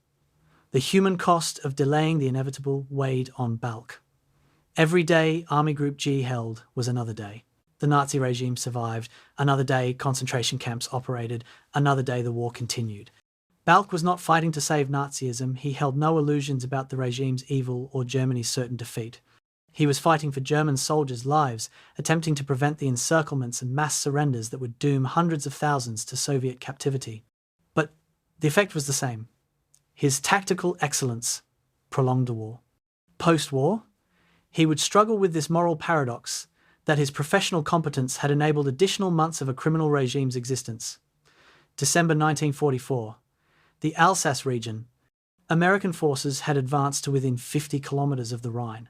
The human cost of delaying the inevitable weighed on Balck. Every day Army Group G held was another day. The Nazi regime survived. Another day concentration camps operated. Another day the war continued. Balck was not fighting to save Nazism. He held no illusions about the regime's evil or Germany's certain defeat. He was fighting for German soldiers' lives, attempting to prevent the encirclements and mass surrenders that would doom hundreds of thousands to Soviet captivity. But the effect was the same. His tactical excellence prolonged the war. Post-war, he would struggle with this moral paradox that his professional competence had enabled additional months of a criminal regime's existence. December 1944, the Alsace region. American forces had advanced to within 50 kilometers of the Rhine.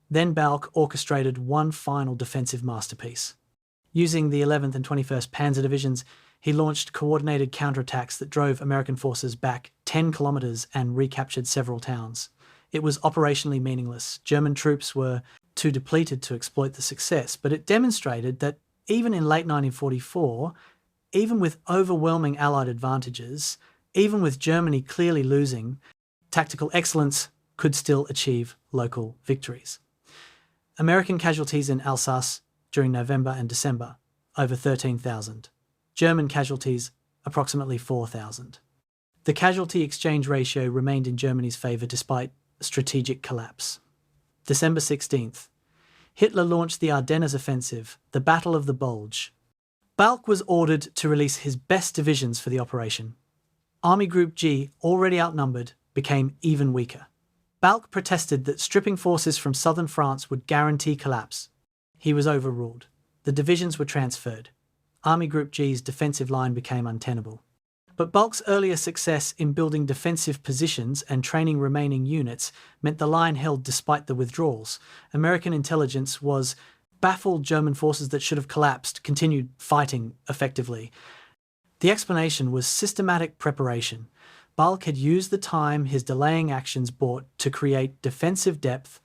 Then Balck orchestrated one final defensive masterpiece. Using the 11th and 21st Panzer Divisions, he launched coordinated counterattacks that drove American forces back 10 kilometers and recaptured several towns. It was operationally meaningless. German troops were too depleted to exploit the success, but it demonstrated that even in late 1944, even with overwhelming Allied advantages, even with Germany clearly losing, tactical excellence could still achieve local victories. American casualties in Alsace during November and December, over 13,000. German casualties, approximately 4,000. The casualty exchange ratio remained in Germany's favour despite strategic collapse. December 16th. Hitler launched the Ardennes offensive, the Battle of the Bulge. Balck was ordered to release his best divisions for the operation. Army Group G, already outnumbered, became even weaker. Balck protested that stripping forces from southern France would guarantee collapse. He was overruled. The divisions were transferred. Army Group G's defensive line became untenable. But Balck's earlier success in building defensive positions and training remaining units meant the line held despite the withdrawals. American intelligence was baffled. German forces that should have collapsed continued fighting effectively. The explanation was systematic preparation. Balck had used the time his delaying actions bought to create defensive depth,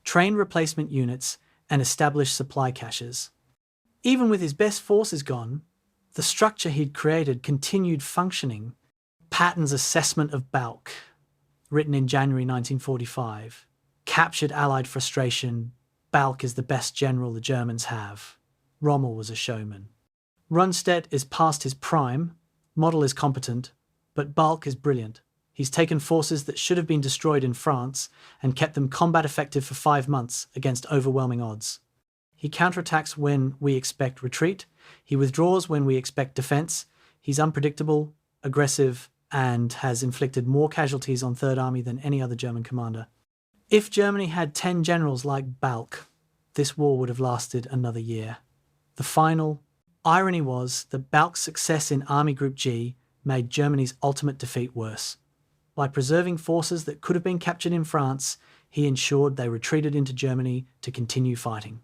train replacement units, and establish supply caches. Even with his best forces gone, the structure he'd created continued functioning. Patton's assessment of Balck, written in January 1945, captured Allied frustration. Balck is the best general the Germans have. Rommel was a showman. Rundstedt is past his prime, Model is competent, but Balck is brilliant. He's taken forces that should have been destroyed in France and kept them combat effective for 5 months against overwhelming odds. He counterattacks when we expect retreat. He withdraws when we expect defense. He's unpredictable, aggressive, and has inflicted more casualties on Third Army than any other German commander. If Germany had 10 generals like Balck, this war would have lasted another year. The final irony was that Balck's success in Army Group G made Germany's ultimate defeat worse. By preserving forces that could have been captured in France, he ensured they retreated into Germany to continue fighting.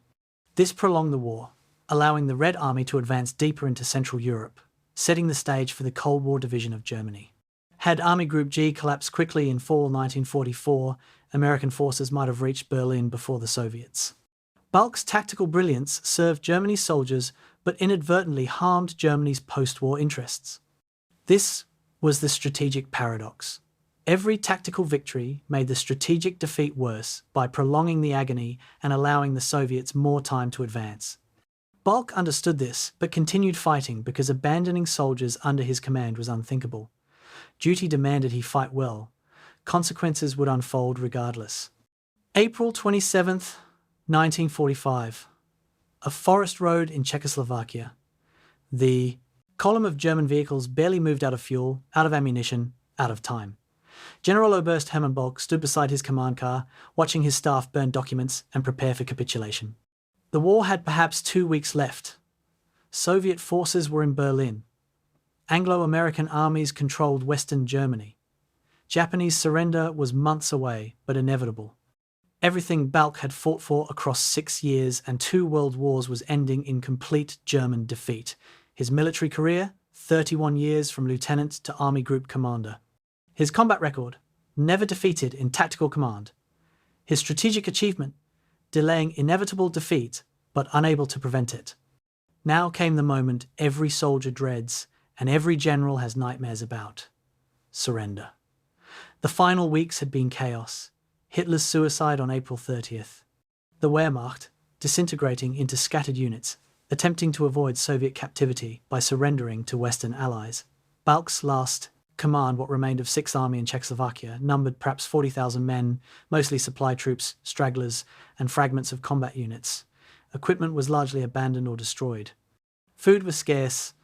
This prolonged the war, allowing the Red Army to advance deeper into Central Europe. setting the stage for the Cold War division of Germany. Had Army Group G collapsed quickly in fall 1944, American forces might have reached Berlin before the Soviets. Balck's tactical brilliance served Germany's soldiers but inadvertently harmed Germany's post-war interests. This was the strategic paradox. Every tactical victory made the strategic defeat worse by prolonging the agony and allowing the Soviets more time to advance. Balck understood this, but continued fighting because abandoning soldiers under his command was unthinkable. Duty demanded he fight well. Consequences would unfold regardless. April 27, 1945. A forest road in Czechoslovakia. The column of German vehicles barely moved out of fuel, out of ammunition, out of time. General Oberst Hermann Balck stood beside his command car, watching his staff burn documents and prepare for capitulation. The war had perhaps 2 weeks left. Soviet forces were in Berlin. Anglo-American armies controlled Western Germany. Japanese surrender was months away, but inevitable. Everything Balck had fought for across 6 years and 2 world wars was ending in complete German defeat. His military career, 31 years from lieutenant to Army Group Commander. His combat record, never defeated in tactical command. His strategic achievement, delaying inevitable defeat but unable to prevent it. Now came the moment every soldier dreads and every general has nightmares about. Surrender. The final weeks had been chaos. Hitler's suicide on April 30th. The Wehrmacht disintegrating into scattered units, attempting to avoid Soviet captivity by surrendering to Western allies. Balck's last command, what remained of 6th Army in Czechoslovakia, numbered perhaps 40,000 men, mostly supply troops, stragglers, and fragments of combat units. Equipment was largely abandoned or destroyed. Food was scarce,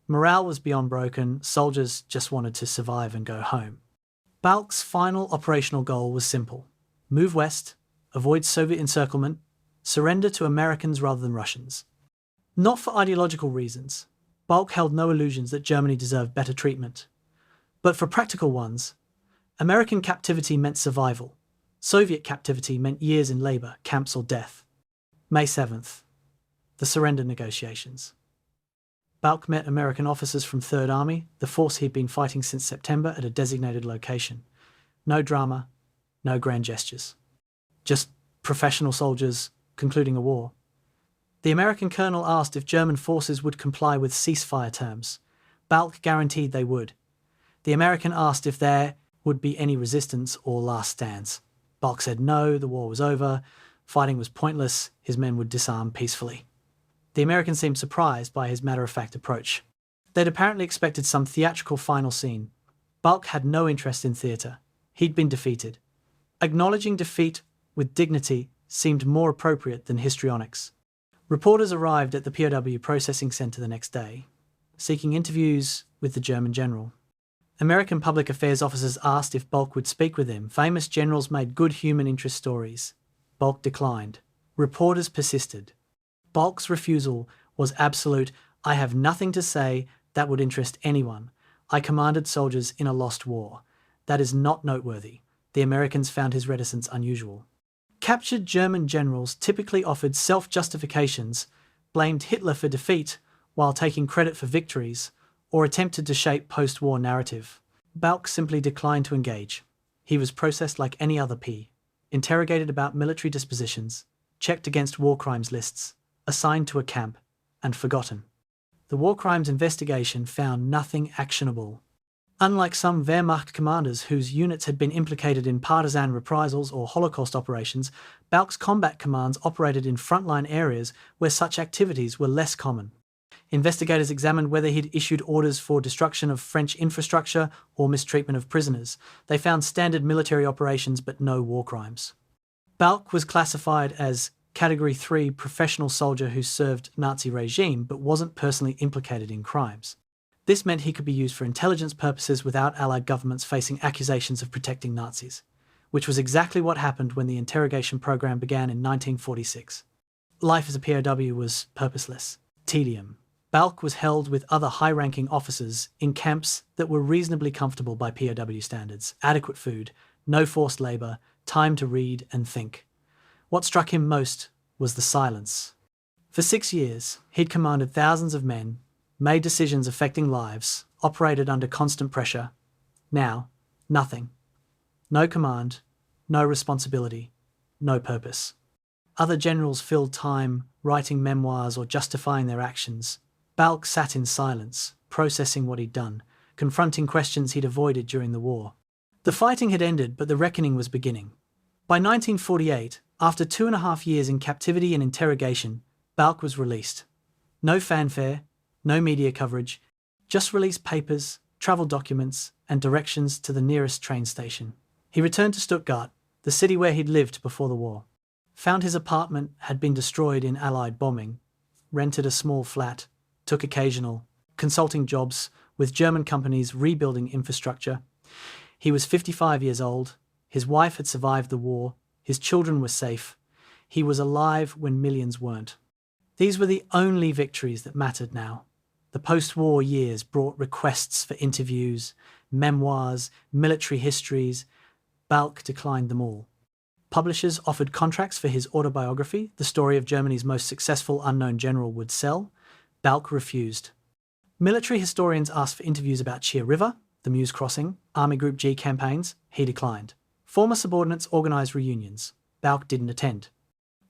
morale was beyond broken, soldiers just wanted to survive and go home. Balck's final operational goal was simple. Move west, avoid Soviet encirclement, surrender to Americans rather than Russians. Not for ideological reasons. Balck held no illusions that Germany deserved better treatment. But for practical ones, American captivity meant survival. Soviet captivity meant years in labor, camps or death. May 7th. The surrender negotiations. Balck met American officers from 3rd Army, the force he'd been fighting since September, at a designated location. No drama, no grand gestures. Just professional soldiers concluding a war. The American colonel asked if German forces would comply with ceasefire terms. Balck guaranteed they would. The American asked if there would be any resistance or last stands. Balck said no, the war was over, fighting was pointless, his men would disarm peacefully. The Americans seemed surprised by his matter-of-fact approach. They'd apparently expected some theatrical final scene. Balck had no interest in theatre. He'd been defeated. Acknowledging defeat with dignity seemed more appropriate than histrionics. Reporters arrived at the POW processing centre the next day, seeking interviews with the German general. American public affairs officers asked if Balck would speak with him. Famous generals made good human interest stories. Balck declined. Reporters persisted. Balck's refusal was absolute. I have nothing to say that would interest anyone. I commanded soldiers in a lost war. That is not noteworthy. The Americans found his reticence unusual. Captured German generals typically offered self-justifications, blamed Hitler for defeat while taking credit for victories, or attempted to shape post-war narrative. Balck simply declined to engage. He was processed like any other P, interrogated about military dispositions, checked against war crimes lists, assigned to a camp, and forgotten. The war crimes investigation found nothing actionable. Unlike some Wehrmacht commanders whose units had been implicated in partisan reprisals or Holocaust operations, Balck's combat commands operated in frontline areas where such activities were less common. Investigators examined whether he'd issued orders for destruction of French infrastructure or mistreatment of prisoners. They found standard military operations but no war crimes. Balck was classified as Category 3 professional soldier who served Nazi regime but wasn't personally implicated in crimes. This meant he could be used for intelligence purposes without Allied governments facing accusations of protecting Nazis, which was exactly what happened when the interrogation program began in 1946. Life as a POW was purposeless, tedium. Balck was held with other high-ranking officers in camps that were reasonably comfortable by POW standards, adequate food, no forced labour, time to read and think. What struck him most was the silence. For 6 years, he'd commanded thousands of men, made decisions affecting lives, operated under constant pressure. Now, nothing. No command, no responsibility, no purpose. Other generals filled time writing memoirs or justifying their actions. Balck sat in silence, processing what he'd done, confronting questions he'd avoided during the war. The fighting had ended, but the reckoning was beginning. By 1948, after 2.5 years in captivity and interrogation, Balck was released. No fanfare, no media coverage, just released papers, travel documents, and directions to the nearest train station. He returned to Stuttgart, the city where he'd lived before the war. Found his apartment had been destroyed in Allied bombing, rented a small flat, took occasional consulting jobs with German companies rebuilding infrastructure. He was 55 years old, his wife had survived the war, his children were safe. He was alive when millions weren't. These were the only victories that mattered now. The post-war years brought requests for interviews, memoirs, military histories. Balck declined them all. Publishers offered contracts for his autobiography, the story of Germany's most successful unknown general, would sell. Balck refused. Military historians asked for interviews about Chir River, the Meuse crossing, Army Group G campaigns. He declined. Former subordinates organised reunions. Balck didn't attend.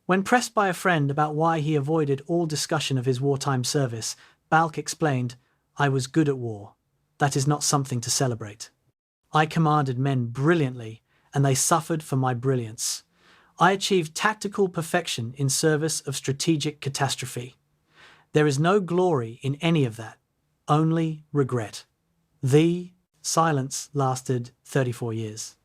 When pressed by a friend about why he avoided all discussion of his wartime service, Balck explained, "I was good at war. That is not something to celebrate. I commanded men brilliantly, and they suffered for my brilliance. I achieved tactical perfection in service of strategic catastrophe. There is no glory in any of that, only regret." The silence lasted 34 years.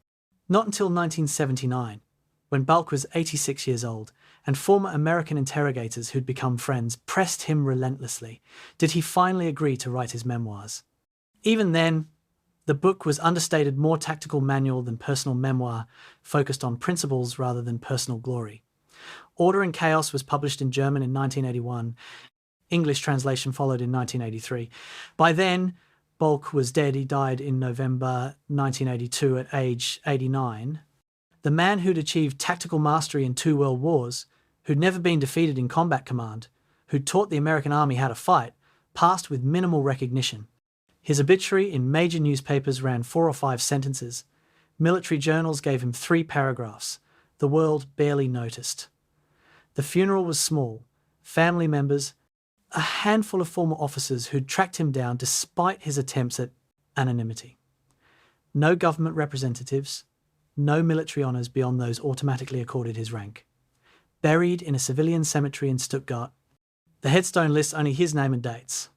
Not until 1979, when Balck was 86 years old, and former American interrogators who'd become friends pressed him relentlessly, did he finally agree to write his memoirs. Even then, the book was understated, more tactical manual than personal memoir, focused on principles rather than personal glory. Order and Chaos was published in German in 1981. English translation followed in 1983. By then, Balck was dead. He died in November 1982 at age 89. The man who'd achieved tactical mastery in 2 world wars, who'd never been defeated in combat command, who'd taught the American army how to fight, passed with minimal recognition. His obituary in major newspapers ran 4 or 5 sentences. Military journals gave him 3 paragraphs. The world barely noticed. The funeral was small. Family members, a handful of former officers who'd tracked him down despite his attempts at anonymity. No government representatives, no military honours beyond those automatically accorded his rank. Buried in a civilian cemetery in Stuttgart. The headstone lists only his name and dates.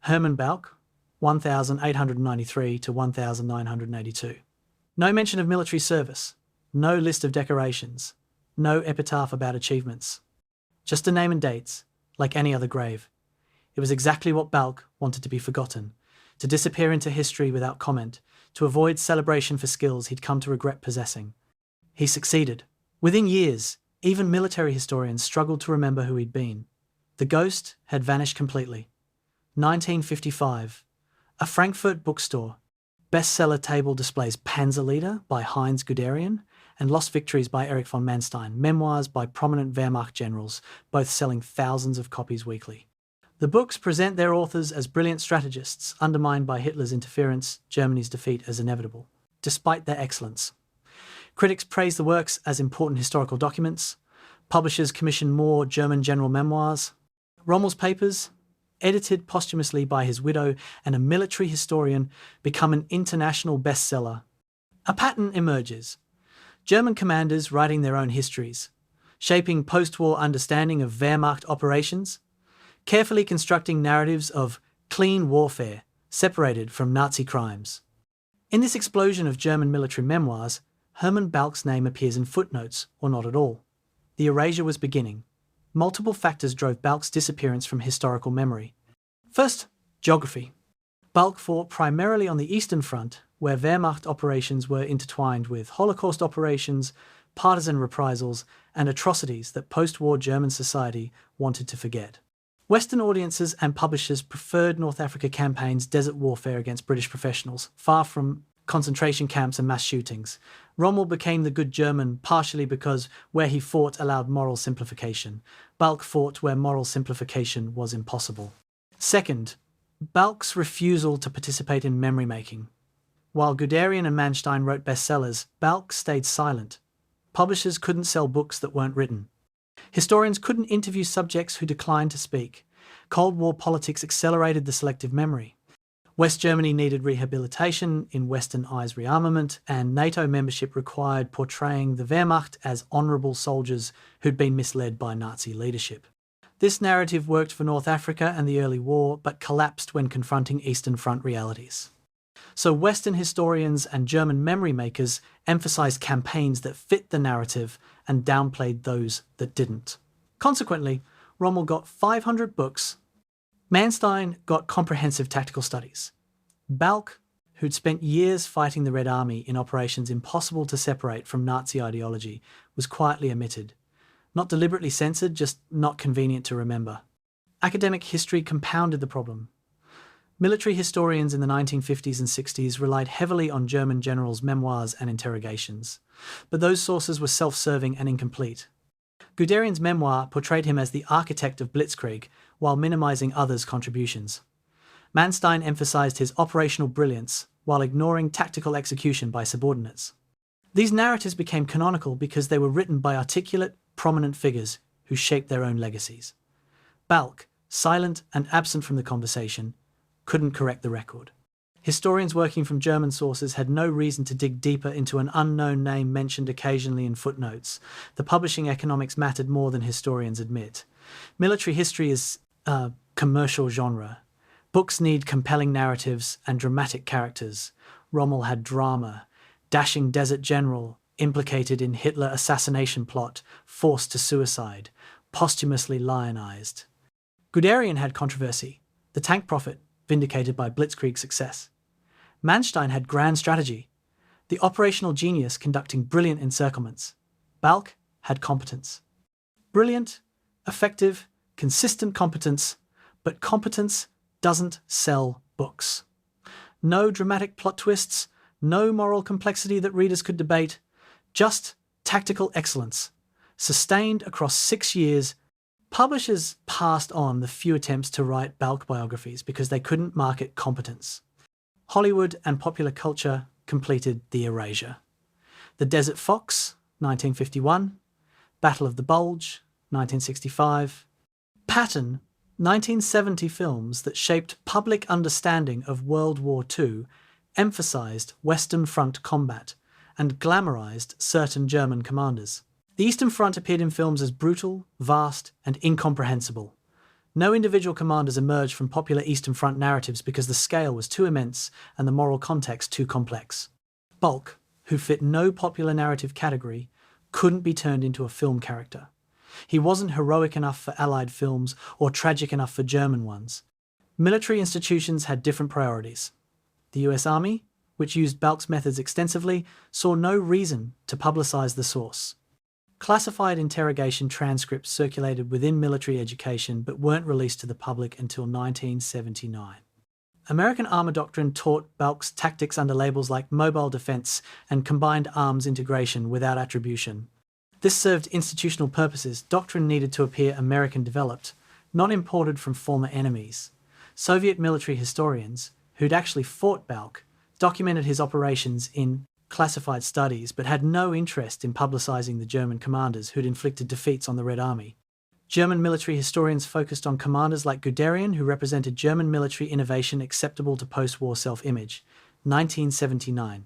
Hermann Balck, 1893 to 1982. No mention of military service, no list of decorations, no epitaph about achievements. Just a name and dates, like any other grave. It was exactly what Balck wanted to be forgotten, to disappear into history without comment, to avoid celebration for skills he'd come to regret possessing. He succeeded. Within years, even military historians struggled to remember who he'd been. The ghost had vanished completely. 1955. A Frankfurt bookstore. Bestseller table displays Panzer Leader by Heinz Guderian and Lost Victories by Erich von Manstein, memoirs by prominent Wehrmacht generals, both selling thousands of copies weekly. The books present their authors as brilliant strategists, undermined by Hitler's interference, Germany's defeat as inevitable, despite their excellence. Critics praise the works as important historical documents. Publishers commission more German general memoirs. Rommel's papers, edited posthumously by his widow and a military historian, become an international bestseller. A pattern emerges. German commanders writing their own histories, shaping post-war understanding of Wehrmacht operations, carefully constructing narratives of clean warfare, separated from Nazi crimes. In this explosion of German military memoirs, Hermann Balck's name appears in footnotes, or not at all. The erasure was beginning. Multiple factors drove Balck's disappearance from historical memory. First, geography. Balck fought primarily on the Eastern Front, where Wehrmacht operations were intertwined with Holocaust operations, partisan reprisals, and atrocities that post-war German society wanted to forget. Western audiences and publishers preferred North Africa campaigns, desert warfare against British professionals, far from concentration camps and mass shootings. Rommel became the good German partially because where he fought allowed moral simplification. Balck fought where moral simplification was impossible. Second, Balck's refusal to participate in memory making. While Guderian and Manstein wrote bestsellers, Balck stayed silent. Publishers couldn't sell books that weren't written. Historians couldn't interview subjects who declined to speak. Cold War politics accelerated the selective memory. West Germany needed rehabilitation in Western eyes rearmament, and NATO membership required portraying the Wehrmacht as honourable soldiers who'd been misled by Nazi leadership. This narrative worked for North Africa and the early war, but collapsed when confronting Eastern Front realities. So Western historians and German memory makers emphasised campaigns that fit the narrative and downplayed those that didn't. Consequently, Rommel got 500 books. Manstein got comprehensive tactical studies. Balck, who'd spent years fighting the Red Army in operations impossible to separate from Nazi ideology, was quietly omitted. Not deliberately censored, just not convenient to remember. Academic history compounded the problem. Military historians in the 1950s and 60s relied heavily on German generals' memoirs and interrogations, but those sources were self-serving and incomplete. Guderian's memoir portrayed him as the architect of Blitzkrieg while minimizing others' contributions. Manstein emphasized his operational brilliance while ignoring tactical execution by subordinates. These narratives became canonical because they were written by articulate, prominent figures who shaped their own legacies. Balck, silent and absent from the conversation, couldn't correct the record. Historians working from German sources had no reason to dig deeper into an unknown name mentioned occasionally in footnotes. The publishing economics mattered more than historians admit. Military history is a commercial genre. Books need compelling narratives and dramatic characters. Rommel had drama. Dashing desert general, implicated in Hitler assassination plot, forced to suicide, posthumously lionized. Guderian had controversy. The tank prophet, vindicated by Blitzkrieg success. Manstein had grand strategy, the operational genius conducting brilliant encirclements. Balck had competence. Brilliant, effective, consistent competence, but competence doesn't sell books. No dramatic plot twists, no moral complexity that readers could debate, just tactical excellence, sustained across 6 years. Publishers passed on the few attempts to write Balck biographies because they couldn't market competence. Hollywood and popular culture completed the erasure. The Desert Fox, 1951, Battle of the Bulge, 1965, Patton, 1970 films that shaped public understanding of World War II emphasised Western Front combat and glamorised certain German commanders. The Eastern Front appeared in films as brutal, vast, and incomprehensible. No individual commanders emerged from popular Eastern Front narratives because the scale was too immense and the moral context too complex. Balck, who fit no popular narrative category, couldn't be turned into a film character. He wasn't heroic enough for Allied films or tragic enough for German ones. Military institutions had different priorities. The US Army, which used Balck's methods extensively, saw no reason to publicise the source. Classified interrogation transcripts circulated within military education but weren't released to the public until 1979. American armor doctrine taught Balck's tactics under labels like mobile defense and combined arms integration without attribution. This served institutional purposes. Doctrine needed to appear American-developed, not imported from former enemies. Soviet military historians, who'd actually fought Balck, documented his operations in classified studies but had no interest in publicising the German commanders who'd inflicted defeats on the Red Army. German military historians focused on commanders like Guderian, who represented German military innovation acceptable to post-war self-image, 1979.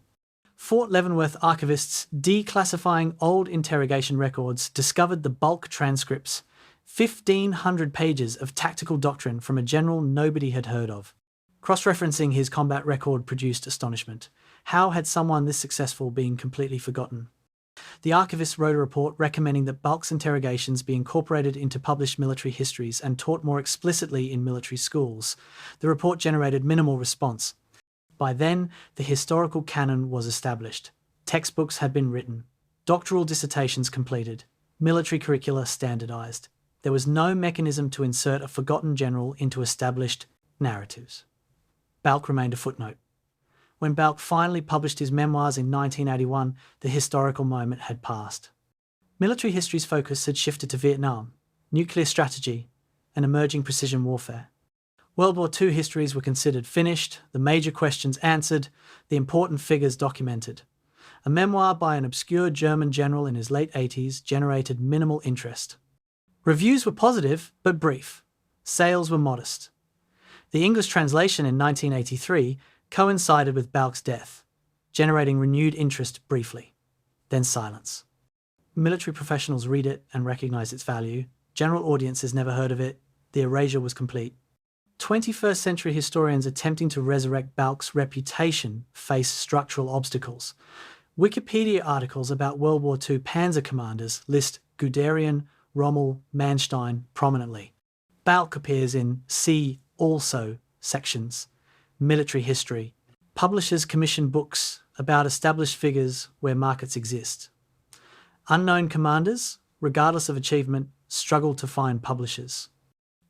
Fort Leavenworth archivists, declassifying old interrogation records, discovered the Balck transcripts, 1,500 pages of tactical doctrine from a general nobody had heard of. Cross-referencing his combat record produced astonishment. How had someone this successful been completely forgotten? The archivists wrote a report recommending that Balck's interrogations be incorporated into published military histories and taught more explicitly in military schools. The report generated minimal response. By then, the historical canon was established. Textbooks had been written. Doctoral dissertations completed. Military curricula standardized. There was no mechanism to insert a forgotten general into established narratives. Balck remained a footnote. When Balck finally published his memoirs in 1981, the historical moment had passed. Military history's focus had shifted to Vietnam, nuclear strategy, and emerging precision warfare. World War II histories were considered finished, the major questions answered, the important figures documented. A memoir by an obscure German general in his late 80s generated minimal interest. Reviews were positive, but brief. Sales were modest. The English translation in 1983 coincided with Balck's death, generating renewed interest briefly. Then silence. Military professionals read it and recognize its value. General audiences never heard of it. The erasure was complete. 21st century historians attempting to resurrect Balck's reputation face structural obstacles. Wikipedia articles about World War II Panzer commanders list Guderian, Rommel, Manstein prominently. Balck appears in See Also sections, military history. Publishers commission books about established figures where markets exist. Unknown commanders, regardless of achievement, struggle to find publishers.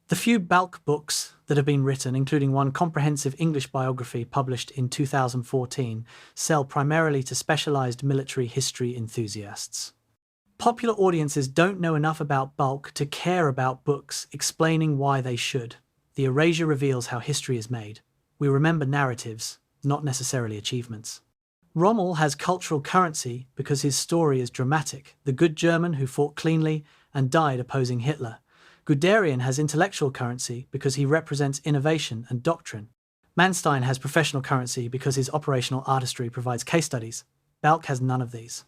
The few Balck books that have been written, including one comprehensive English biography published in 2014, sell primarily to specialized military history enthusiasts. Popular audiences don't know enough about Balck to care about books explaining why they should. The erasure reveals how history is made. We remember narratives, not necessarily achievements. Rommel has cultural currency because his story is dramatic, the good German who fought cleanly and died opposing Hitler. Guderian has intellectual currency because he represents innovation and doctrine. Manstein has professional currency because his operational artistry provides case studies. Balck has none of these.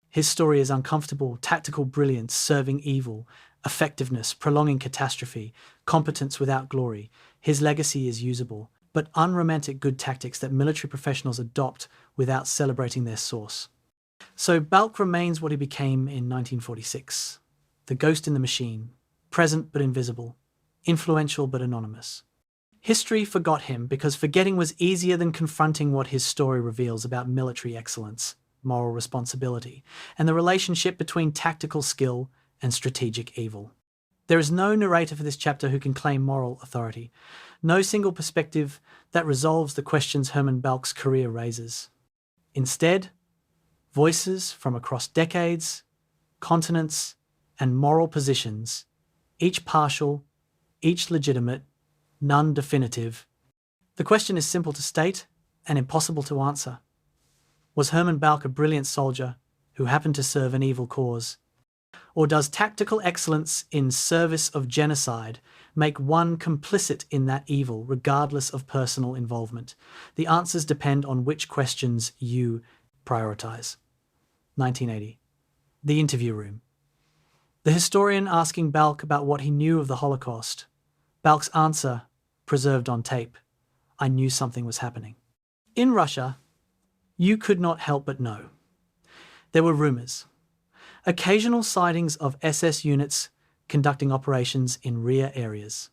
His story is uncomfortable, tactical brilliance serving evil, effectiveness, prolonging catastrophe, competence without glory. His legacy is usable, but unromantic good tactics that military professionals adopt without celebrating their source. So Balck remains what he became in 1946. The ghost in the machine, present but invisible, influential but anonymous. History forgot him because forgetting was easier than confronting what his story reveals about military excellence, moral responsibility, and the relationship between tactical skill and strategic evil. There is no narrator for this chapter who can claim moral authority, no single perspective that resolves the questions Hermann Balck's career raises. Instead, voices from across decades, continents, and moral positions, each partial, each legitimate, none definitive. The question is simple to state and impossible to answer. Was Hermann Balck a brilliant soldier who happened to serve an evil cause? Or does tactical excellence in service of genocide make one complicit in that evil regardless of personal involvement? The answers depend on which questions you prioritize. 1980. The interview room. The historian asking Balck about what he knew of the Holocaust. Balck's answer, preserved on tape: I knew something was happening. In Russia, you could not help but know. There were rumors. Occasional sightings of SS units conducting operations in rear areas.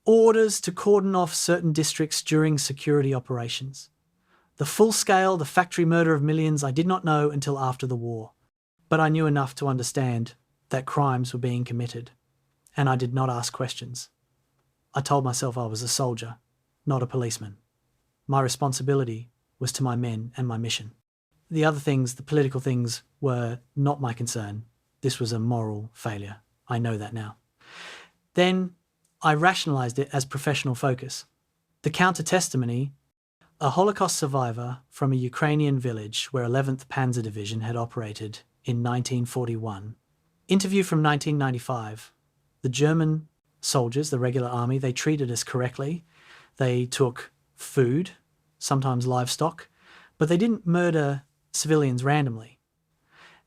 Orders to cordon off certain districts during security operations. The full scale, the factory murder of millions I did not know until after the war. But I knew enough to understand that crimes were being committed, and I did not ask questions. I told myself I was a soldier, not a policeman. My responsibility was to my men and my mission. The other things, the political things, were not my concern. This was a moral failure. I know that now. Then I rationalized it as professional focus. The counter-testimony: a Holocaust survivor from a Ukrainian village where 11th Panzer Division had operated in 1941. Interview from 1995. The German soldiers, the regular army, they treated us correctly. They took food, sometimes livestock, but they didn't murder civilians randomly.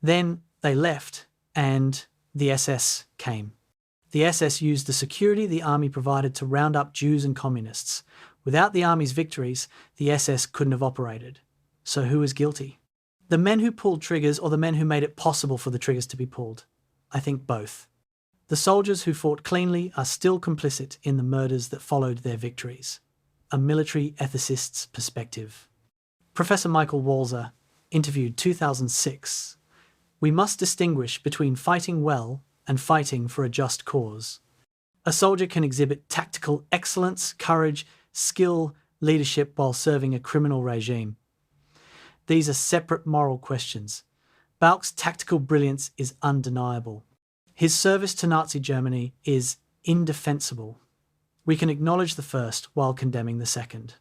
Then they left and the SS came. The SS used the security the army provided to round up Jews and communists. Without the army's victories, the SS couldn't have operated. So who is guilty? The men who pulled triggers or the men who made it possible for the triggers to be pulled? I think both. The soldiers who fought cleanly are still complicit in the murders that followed their victories. A military ethicist's perspective. Professor Michael Walzer, interviewed 2006. We must distinguish between fighting well and fighting for a just cause. A soldier can exhibit tactical excellence, courage, skill, leadership while serving a criminal regime. These are separate moral questions. Balck's tactical brilliance is undeniable. His service to Nazi Germany is indefensible. We can acknowledge the first while condemning the second.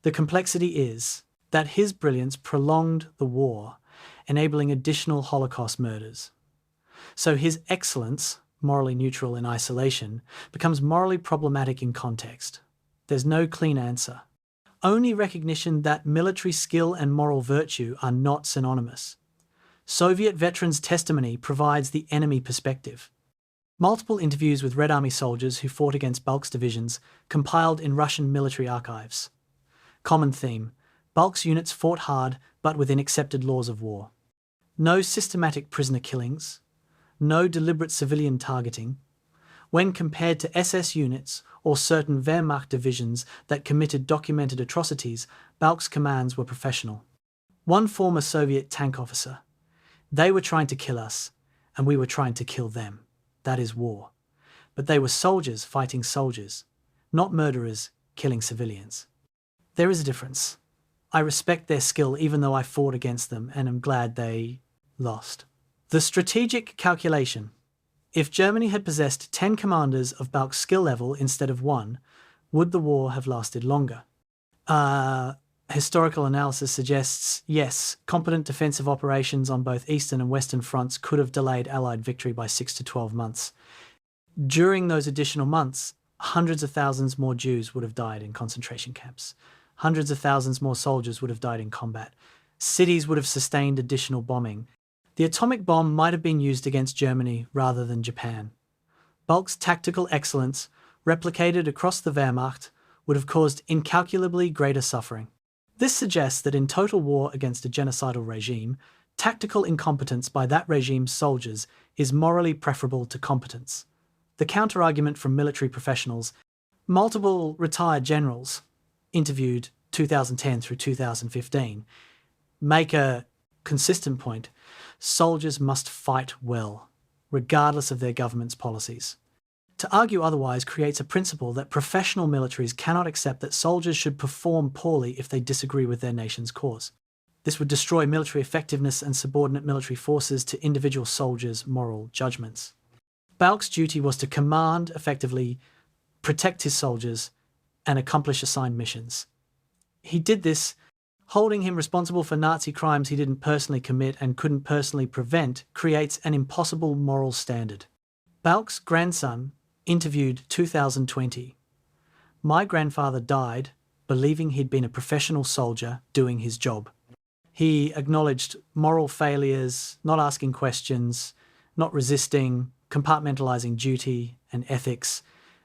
The complexity is that his brilliance prolonged the war, enabling additional Holocaust murders. So his excellence, morally neutral in isolation, becomes morally problematic in context. There's no clean answer. Only recognition that military skill and moral virtue are not synonymous. Soviet veterans' testimony provides the enemy perspective. Multiple interviews with Red Army soldiers who fought against Balck's divisions, compiled in Russian military archives. Common theme: Balck's units fought hard but within accepted laws of war. No systematic prisoner killings, no deliberate civilian targeting. When compared to SS units or certain Wehrmacht divisions that committed documented atrocities, Balck's commands were professional. One former Soviet tank officer: "They were trying to kill us, and we were trying to kill them. That is war. But they were soldiers fighting soldiers, not murderers killing civilians." There is a difference. I respect their skill even though I fought against them and am glad they lost. The strategic calculation. If Germany had possessed 10 commanders of Balck's skill level instead of 1, would the war have lasted longer? Historical analysis suggests, yes, competent defensive operations on both eastern and western fronts could have delayed Allied victory by 6 to 12 months. During those additional months, hundreds of thousands more Jews would have died in concentration camps. Hundreds of thousands more soldiers would have died in combat. Cities would have sustained additional bombing. The atomic bomb might have been used against Germany rather than Japan. Balck's tactical excellence, replicated across the Wehrmacht, would have caused incalculably greater suffering. This suggests that in total war against a genocidal regime, tactical incompetence by that regime's soldiers is morally preferable to competence. The counter-argument from military professionals: multiple retired generals, interviewed 2010 through 2015, make a consistent point: soldiers must fight well, regardless of their government's policies. To argue otherwise creates a principle that professional militaries cannot accept that soldiers should perform poorly if they disagree with their nation's cause. This would destroy military effectiveness and subordinate military forces to individual soldiers' moral judgments. Balck's duty was to command effectively, protect his soldiers, and accomplish assigned missions. He did this. Holding him responsible for Nazi crimes he didn't personally commit and couldn't personally prevent creates an impossible moral standard. Balck's grandson, interviewed 2020. "My grandfather died believing he'd been a professional soldier doing his job. He acknowledged moral failures, not asking questions, not resisting, compartmentalizing duty and ethics,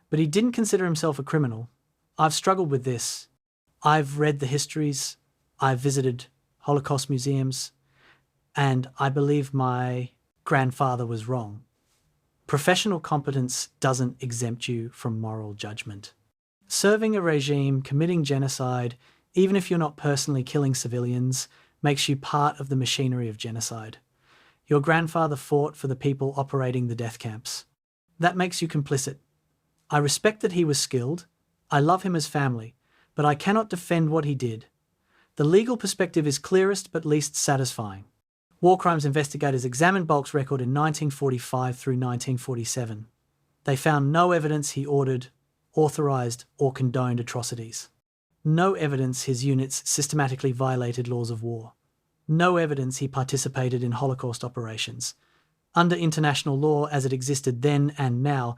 but he didn't consider himself a criminal. I've struggled with this. I've read the histories, I've visited Holocaust museums, and I believe my grandfather was wrong. Professional competence doesn't exempt you from moral judgment. Serving a regime, committing genocide, even if you're not personally killing civilians, makes you part of the machinery of genocide. Your grandfather fought for the people operating the death camps. That makes you complicit. I respect that he was skilled. I love him as family, but I cannot defend what he did. The legal perspective is clearest but least satisfying. War crimes investigators examined Balck's record in 1945 through 1947. They found no evidence he ordered, authorised, or condoned atrocities. No evidence his units systematically violated laws of war. No evidence he participated in Holocaust operations. Under international law as it existed then and now,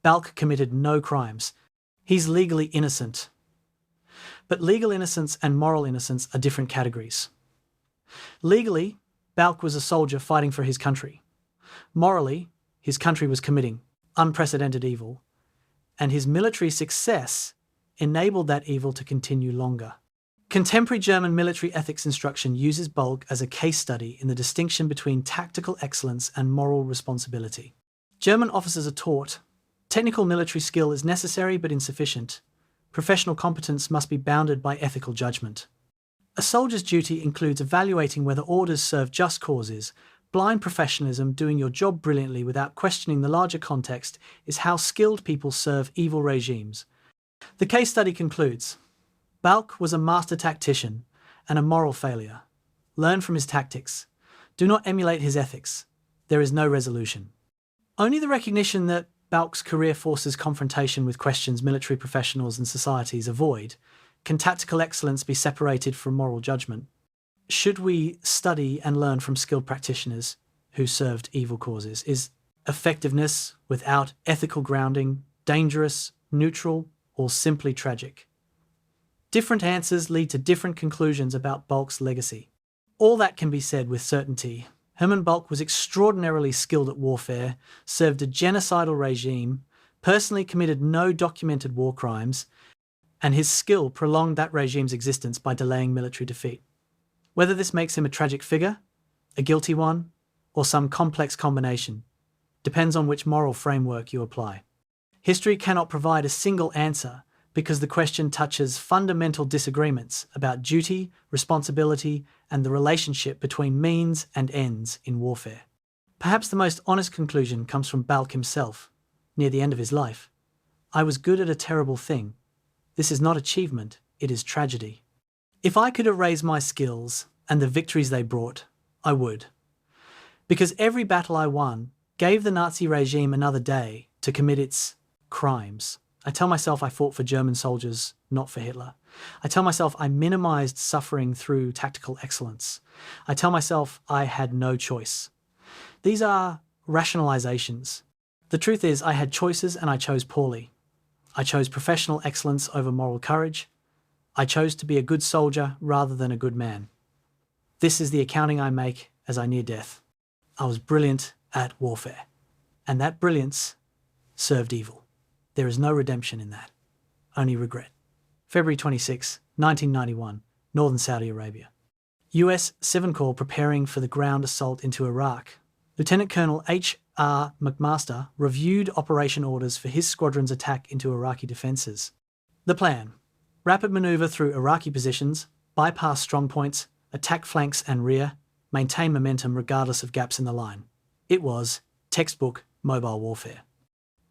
Balck committed no crimes. He's legally innocent. But legal innocence and moral innocence are different categories. Legally, Balck was a soldier fighting for his country. Morally, his country was committing unprecedented evil, and his military success enabled that evil to continue longer. Contemporary German military ethics instruction uses Balck as a case study in the distinction between tactical excellence and moral responsibility. German officers are taught, technical military skill is necessary but insufficient. Professional competence must be bounded by ethical judgment. A soldier's duty includes evaluating whether orders serve just causes. Blind professionalism, doing your job brilliantly without questioning the larger context, is how skilled people serve evil regimes. The case study concludes, Balck was a master tactician and a moral failure. Learn from his tactics. Do not emulate his ethics. There is no resolution. Only the recognition that Balck's career forces confrontation with questions military professionals and societies avoid. Can tactical excellence be separated from moral judgment? Should we study and learn from skilled practitioners who served evil causes? Is effectiveness without ethical grounding dangerous, neutral, or simply tragic? Different answers lead to different conclusions about Balck's legacy. All that can be said with certainty. Hermann Balck was extraordinarily skilled at warfare, served a genocidal regime, personally committed no documented war crimes, and his skill prolonged that regime's existence by delaying military defeat. Whether this makes him a tragic figure, a guilty one, or some complex combination, depends on which moral framework you apply. History cannot provide a single answer because the question touches fundamental disagreements about duty, responsibility, and the relationship between means and ends in warfare. Perhaps the most honest conclusion comes from Balck himself, near the end of his life. I was good at a terrible thing. This is not achievement, it is tragedy. If I could erase my skills and the victories they brought, I would. Because every battle I won gave the Nazi regime another day to commit its crimes. I tell myself I fought for German soldiers, not for Hitler. I tell myself I minimized suffering through tactical excellence. I tell myself I had no choice. These are rationalizations. The truth is I had choices and I chose poorly. I chose professional excellence over moral courage. I chose to be a good soldier rather than a good man. This is the accounting I make as I near death. I was brilliant at warfare, and that brilliance served evil. There is no redemption in that, only regret. February 26, 1991, Northern Saudi Arabia. US 7 Corps preparing for the ground assault into Iraq. Lieutenant Colonel H.R. McMaster reviewed operation orders for his squadron's attack into Iraqi defences. The plan: rapid manoeuvre through Iraqi positions, bypass strong points, attack flanks and rear, maintain momentum regardless of gaps in the line. It was textbook mobile warfare.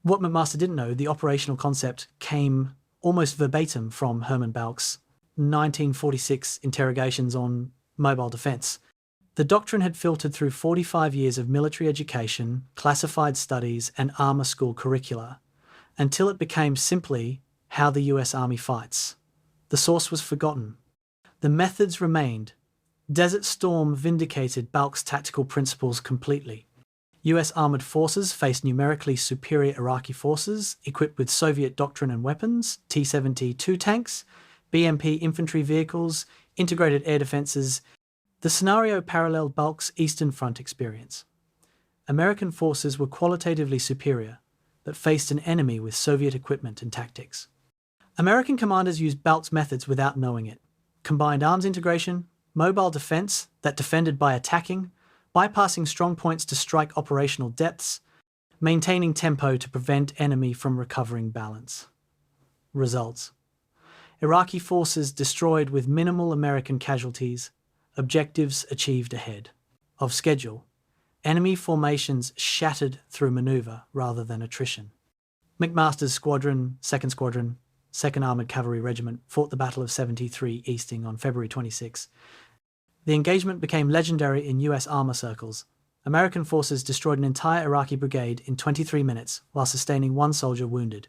What McMaster didn't know, the operational concept came almost verbatim from Hermann Balck's 1946 interrogations on mobile defence. The doctrine had filtered through 45 years of military education, classified studies, and armour school curricula, until it became simply how the US Army fights. The source was forgotten. The methods remained. Desert Storm vindicated Balck's tactical principles completely. US armoured forces faced numerically superior Iraqi forces, equipped with Soviet doctrine and weapons, T-72 tanks, BMP infantry vehicles, integrated air defences. The scenario paralleled Balck's Eastern Front experience. American forces were qualitatively superior, but faced an enemy with Soviet equipment and tactics. American commanders used Balck's methods without knowing it. Combined arms integration, mobile defence that defended by attacking, bypassing strong points to strike operational depths, maintaining tempo to prevent enemy from recovering balance. Results: Iraqi forces destroyed with minimal American casualties, objectives achieved ahead of schedule, enemy formations shattered through manoeuvre rather than attrition. McMaster's squadron, 2nd Armoured Cavalry Regiment, fought the Battle of 73 Easting on February 26. The engagement became legendary in US armour circles. American forces destroyed an entire Iraqi brigade in 23 minutes while sustaining one soldier wounded.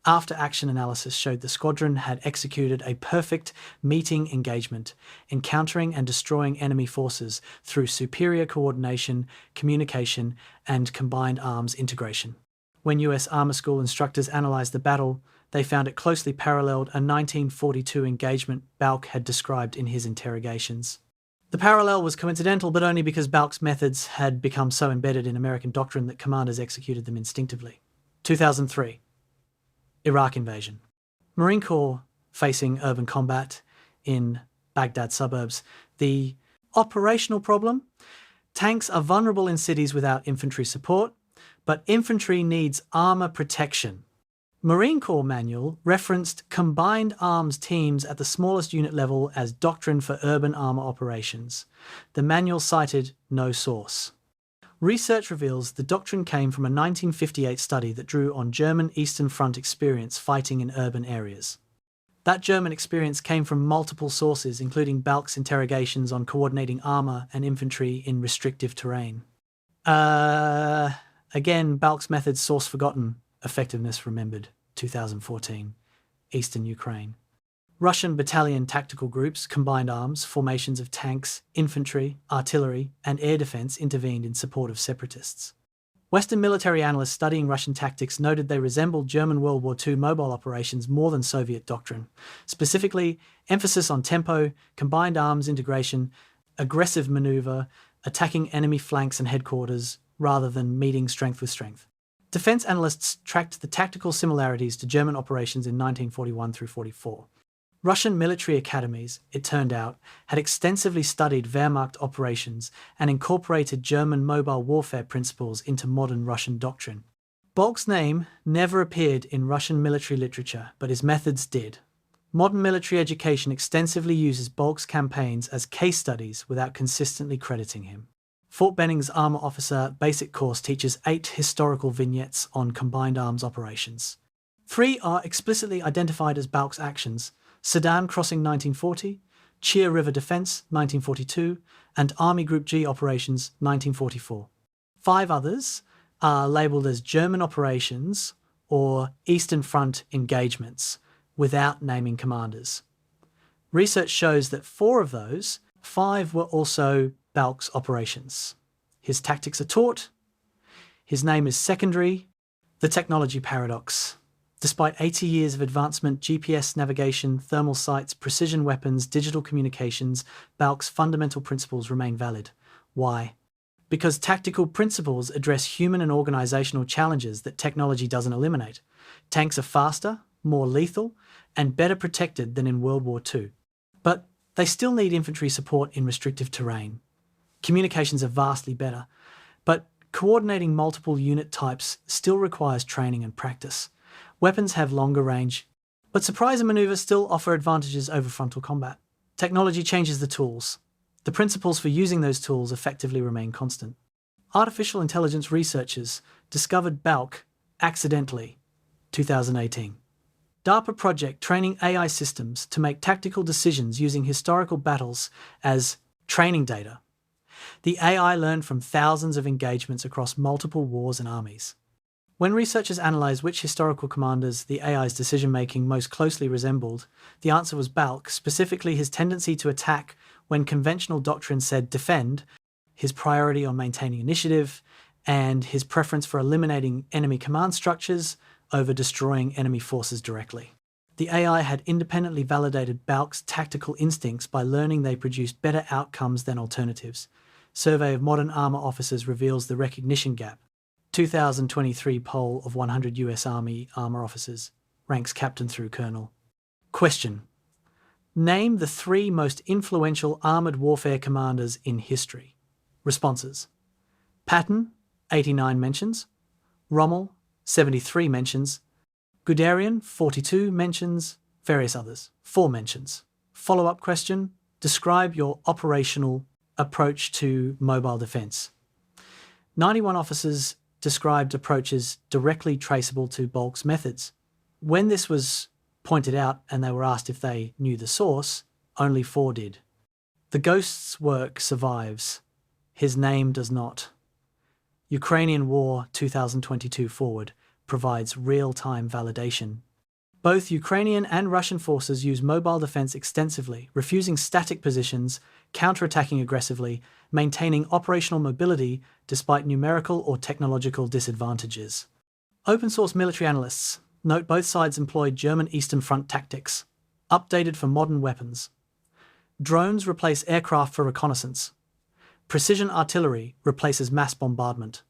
After-action analysis showed the squadron had executed a perfect meeting engagement, encountering and destroying enemy forces through superior coordination, communication, and combined arms integration. When US Armour School instructors analysed the battle, they found it closely paralleled a 1942 engagement Balck had described in his interrogations. The parallel was coincidental, but only because Balck's methods had become so embedded in American doctrine that commanders executed them instinctively. 2003. Iraq invasion. Marine Corps facing urban combat in Baghdad suburbs. The operational problem: tanks are vulnerable in cities without infantry support, but infantry needs armour protection. Marine Corps manual referenced combined arms teams at the smallest unit level as doctrine for urban armour operations. The manual cited no source. Research reveals the doctrine came from a 1958 study that drew on German Eastern Front experience fighting in urban areas. That German experience came from multiple sources, including Balck's interrogations on coordinating armour and infantry in restrictive terrain. Again, Balck's methods source forgotten, effectiveness remembered. 2014. Eastern Ukraine. Russian battalion tactical groups, combined arms, formations of tanks, infantry, artillery, and air defense intervened in support of separatists. Western military analysts studying Russian tactics noted they resembled German World War II mobile operations more than Soviet doctrine, specifically emphasis on tempo, combined arms integration, aggressive maneuver, attacking enemy flanks and headquarters, rather than meeting strength with strength. Defense analysts tracked the tactical similarities to German operations in 1941 through 44. Russian military academies, it turned out, had extensively studied Wehrmacht operations and incorporated German mobile warfare principles into modern Russian doctrine. Balck's name never appeared in Russian military literature, but his methods did. Modern military education extensively uses Balck's campaigns as case studies without consistently crediting him. Fort Benning's Armour Officer Basic Course teaches 8 historical vignettes on combined arms operations. 3 are explicitly identified as Balck's actions: Sedan Crossing 1940, Chir River Defence 1942, and Army Group G Operations 1944. 5 others are labelled as German operations or Eastern Front engagements, without naming commanders. Research shows that 4 of those, 5 were also Balck's operations. His tactics are taught, his name is secondary, the technology paradox. Despite 80 years of advancement, GPS navigation, thermal sights, precision weapons, digital communications, Balck's fundamental principles remain valid. Why? Because tactical principles address human and organisational challenges that technology doesn't eliminate. Tanks are faster, more lethal, and better protected than in World War II. But they still need infantry support in restrictive terrain. Communications are vastly better, but coordinating multiple unit types still requires training and practice. Weapons have longer range, but surprise and manoeuvre still offer advantages over frontal combat. Technology changes the tools. The principles for using those tools effectively remain constant. Artificial intelligence researchers discovered Balck accidentally, 2018. DARPA project training AI systems to make tactical decisions using historical battles as training data. The AI learned from thousands of engagements across multiple wars and armies. When researchers analysed which historical commanders the AI's decision-making most closely resembled, the answer was Balck, specifically his tendency to attack when conventional doctrine said defend, his priority on maintaining initiative, and his preference for eliminating enemy command structures over destroying enemy forces directly. The AI had independently validated Balck's tactical instincts by learning they produced better outcomes than alternatives. Survey of modern armour officers reveals the recognition gap. 2023 poll of 100 US Army armour officers ranks captain through colonel. Question: name the 3 most influential armoured warfare commanders in history. Responses: Patton, 89 mentions; Rommel, 73 mentions; Guderian, 42 mentions; various others, 4 mentions. Follow-up question: describe your operational approach to mobile defence. 91 officers described approaches directly traceable to Balck's methods. When this was pointed out and they were asked if they knew the source, only 4 did. The Ghost's work survives. His name does not. Ukrainian War 2022 forward provides real-time validation. Both Ukrainian and Russian forces use mobile defense extensively, refusing static positions, counterattacking aggressively, maintaining operational mobility despite numerical or technological disadvantages. Open-source military analysts note both sides employed German Eastern Front tactics, updated for modern weapons. Drones replace aircraft for reconnaissance. Precision artillery replaces mass bombardment.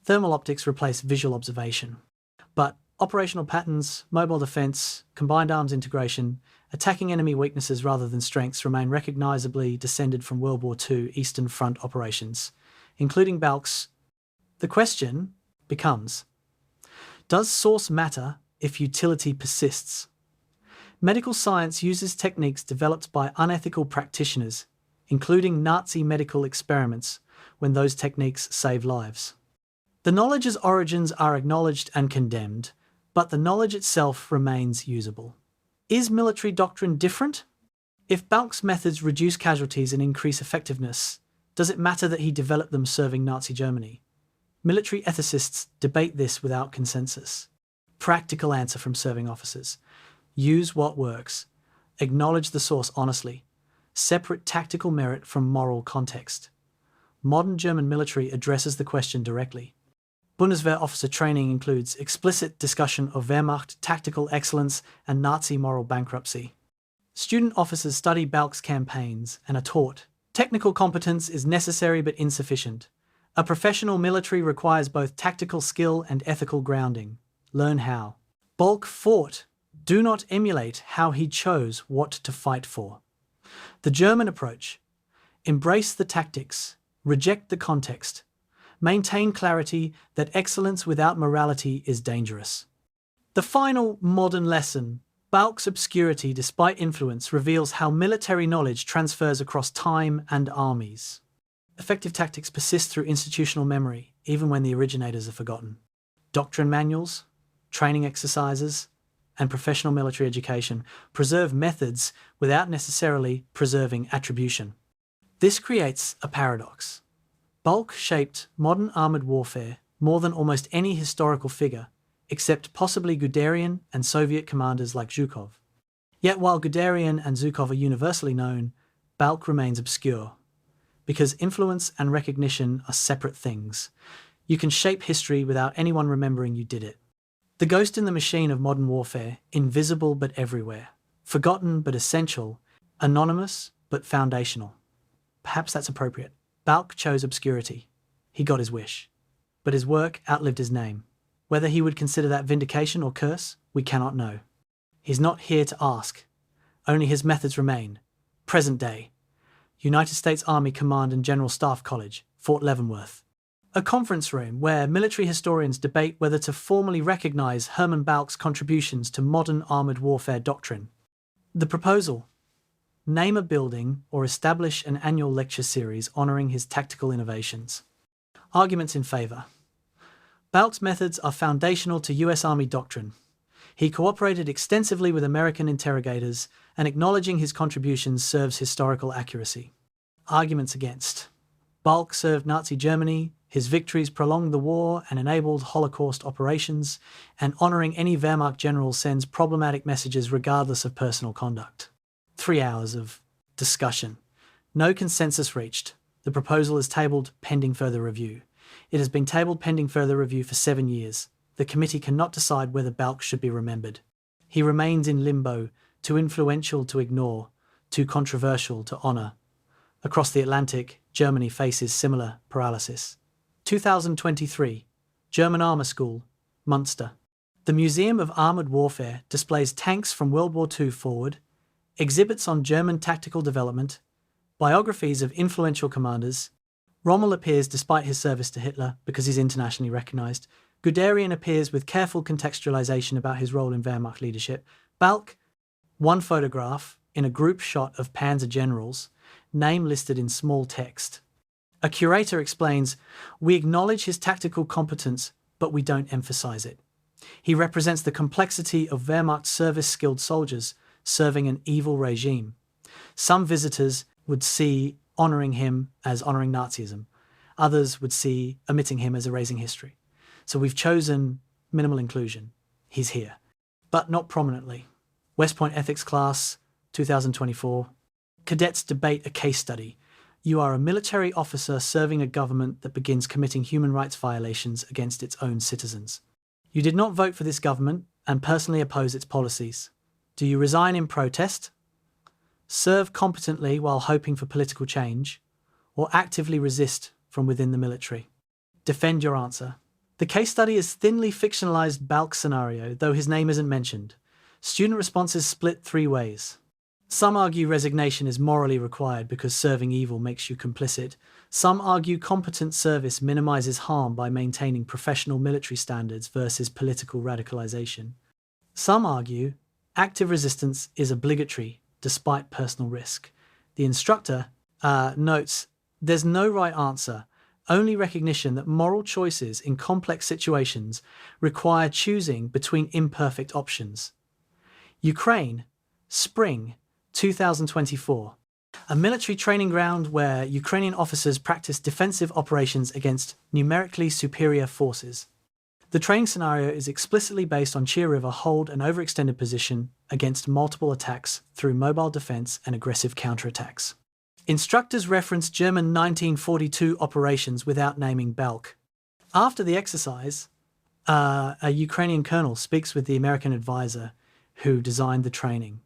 Thermal optics replace visual observation. But operational patterns, mobile defense, combined arms integration, attacking enemy weaknesses rather than strengths remain recognizably descended from World War II Eastern Front operations, including Balck's. The question becomes, does source matter if utility persists? Medical science uses techniques developed by unethical practitioners, including Nazi medical experiments, when those techniques save lives. The knowledge's origins are acknowledged and condemned, but the knowledge itself remains usable. Is military doctrine different? If Balck's methods reduce casualties and increase effectiveness, does it matter that he developed them serving Nazi Germany? Military ethicists debate this without consensus. Practical answer from serving officers: use what works, acknowledge the source honestly, separate tactical merit from moral context. Modern German military addresses the question directly. Bundeswehr officer training includes explicit discussion of Wehrmacht tactical excellence and Nazi moral bankruptcy. Student officers study Balck's campaigns and are taught technical competence is necessary but insufficient. A professional military requires both tactical skill and ethical grounding. Learn how. Balck fought. Do not emulate how he chose what to fight for. The German approach: embrace the tactics, reject the context, maintain clarity that excellence without morality is dangerous. The final modern lesson: Balck's obscurity despite influence reveals how military knowledge transfers across time and armies. Effective tactics persist through institutional memory, even when the originators are forgotten. Doctrine manuals, training exercises, and professional military education preserve methods without necessarily preserving attribution. This creates a paradox. Balck shaped modern armoured warfare more than almost any historical figure, except possibly Guderian and Soviet commanders like Zhukov. Yet while Guderian and Zhukov are universally known, Balck remains obscure. Because influence and recognition are separate things, you can shape history without anyone remembering you did it. The ghost in the machine of modern warfare, invisible but everywhere, forgotten but essential, anonymous but foundational. Perhaps that's appropriate. Balck chose obscurity. He got his wish. But his work outlived his name. Whether he would consider that vindication or curse, we cannot know. He's not here to ask. Only his methods remain. Present day. United States Army Command and General Staff College, Fort Leavenworth. A conference room where military historians debate whether to formally recognize Hermann Balck's contributions to modern armoured warfare doctrine. The proposal: name a building or establish an annual lecture series honouring his tactical innovations. Arguments in favour. Balck's methods are foundational to US Army doctrine. He cooperated extensively with American interrogators, and acknowledging his contributions serves historical accuracy. Arguments against. Balck served Nazi Germany, his victories prolonged the war and enabled Holocaust operations, and honouring any Wehrmacht general sends problematic messages regardless of personal conduct. 3 hours of discussion. No consensus reached. The proposal is tabled pending further review. It has been tabled pending further review for 7 years. The committee cannot decide whether Balck should be remembered. He remains in limbo, too influential to ignore, too controversial to honour. Across the Atlantic, Germany faces similar paralysis. 2023, German Armour School, Munster. The Museum of Armoured Warfare displays tanks from World War II forward, exhibits on German tactical development, biographies of influential commanders. Rommel appears despite his service to Hitler because he's internationally recognised. Guderian appears with careful contextualisation about his role in Wehrmacht leadership. Balck, one photograph in a group shot of Panzer generals, name listed in small text. A curator explains, "We acknowledge his tactical competence, but we don't emphasise it. He represents the complexity of Wehrmacht service-skilled soldiers serving an evil regime. Some visitors would see honouring him as honouring Nazism. Others would see omitting him as erasing history. So we've chosen minimal inclusion. He's here, but not prominently." West Point Ethics Class, 2024. Cadets debate a case study. You are a military officer serving a government that begins committing human rights violations against its own citizens. You did not vote for this government and personally oppose its policies. Do you resign in protest? Serve competently while hoping for political change? Or actively resist from within the military? Defend your answer. The case study is thinly fictionalized Balck scenario, though his name isn't mentioned. Student responses split 3 ways. Some argue resignation is morally required because serving evil makes you complicit. Some argue competent service minimizes harm by maintaining professional military standards versus political radicalization. Some argue active resistance is obligatory despite personal risk. The instructor notes, "There's no right answer, only recognition that moral choices in complex situations require choosing between imperfect options." Ukraine, Spring, 2024. a military training ground where Ukrainian officers practice defensive operations against numerically superior forces. The training scenario is explicitly based on Chir River hold an overextended position against multiple attacks through mobile defense and aggressive counterattacks. Instructors reference German 1942 operations without naming Balck. After the exercise, a Ukrainian colonel speaks with the American advisor who designed the training.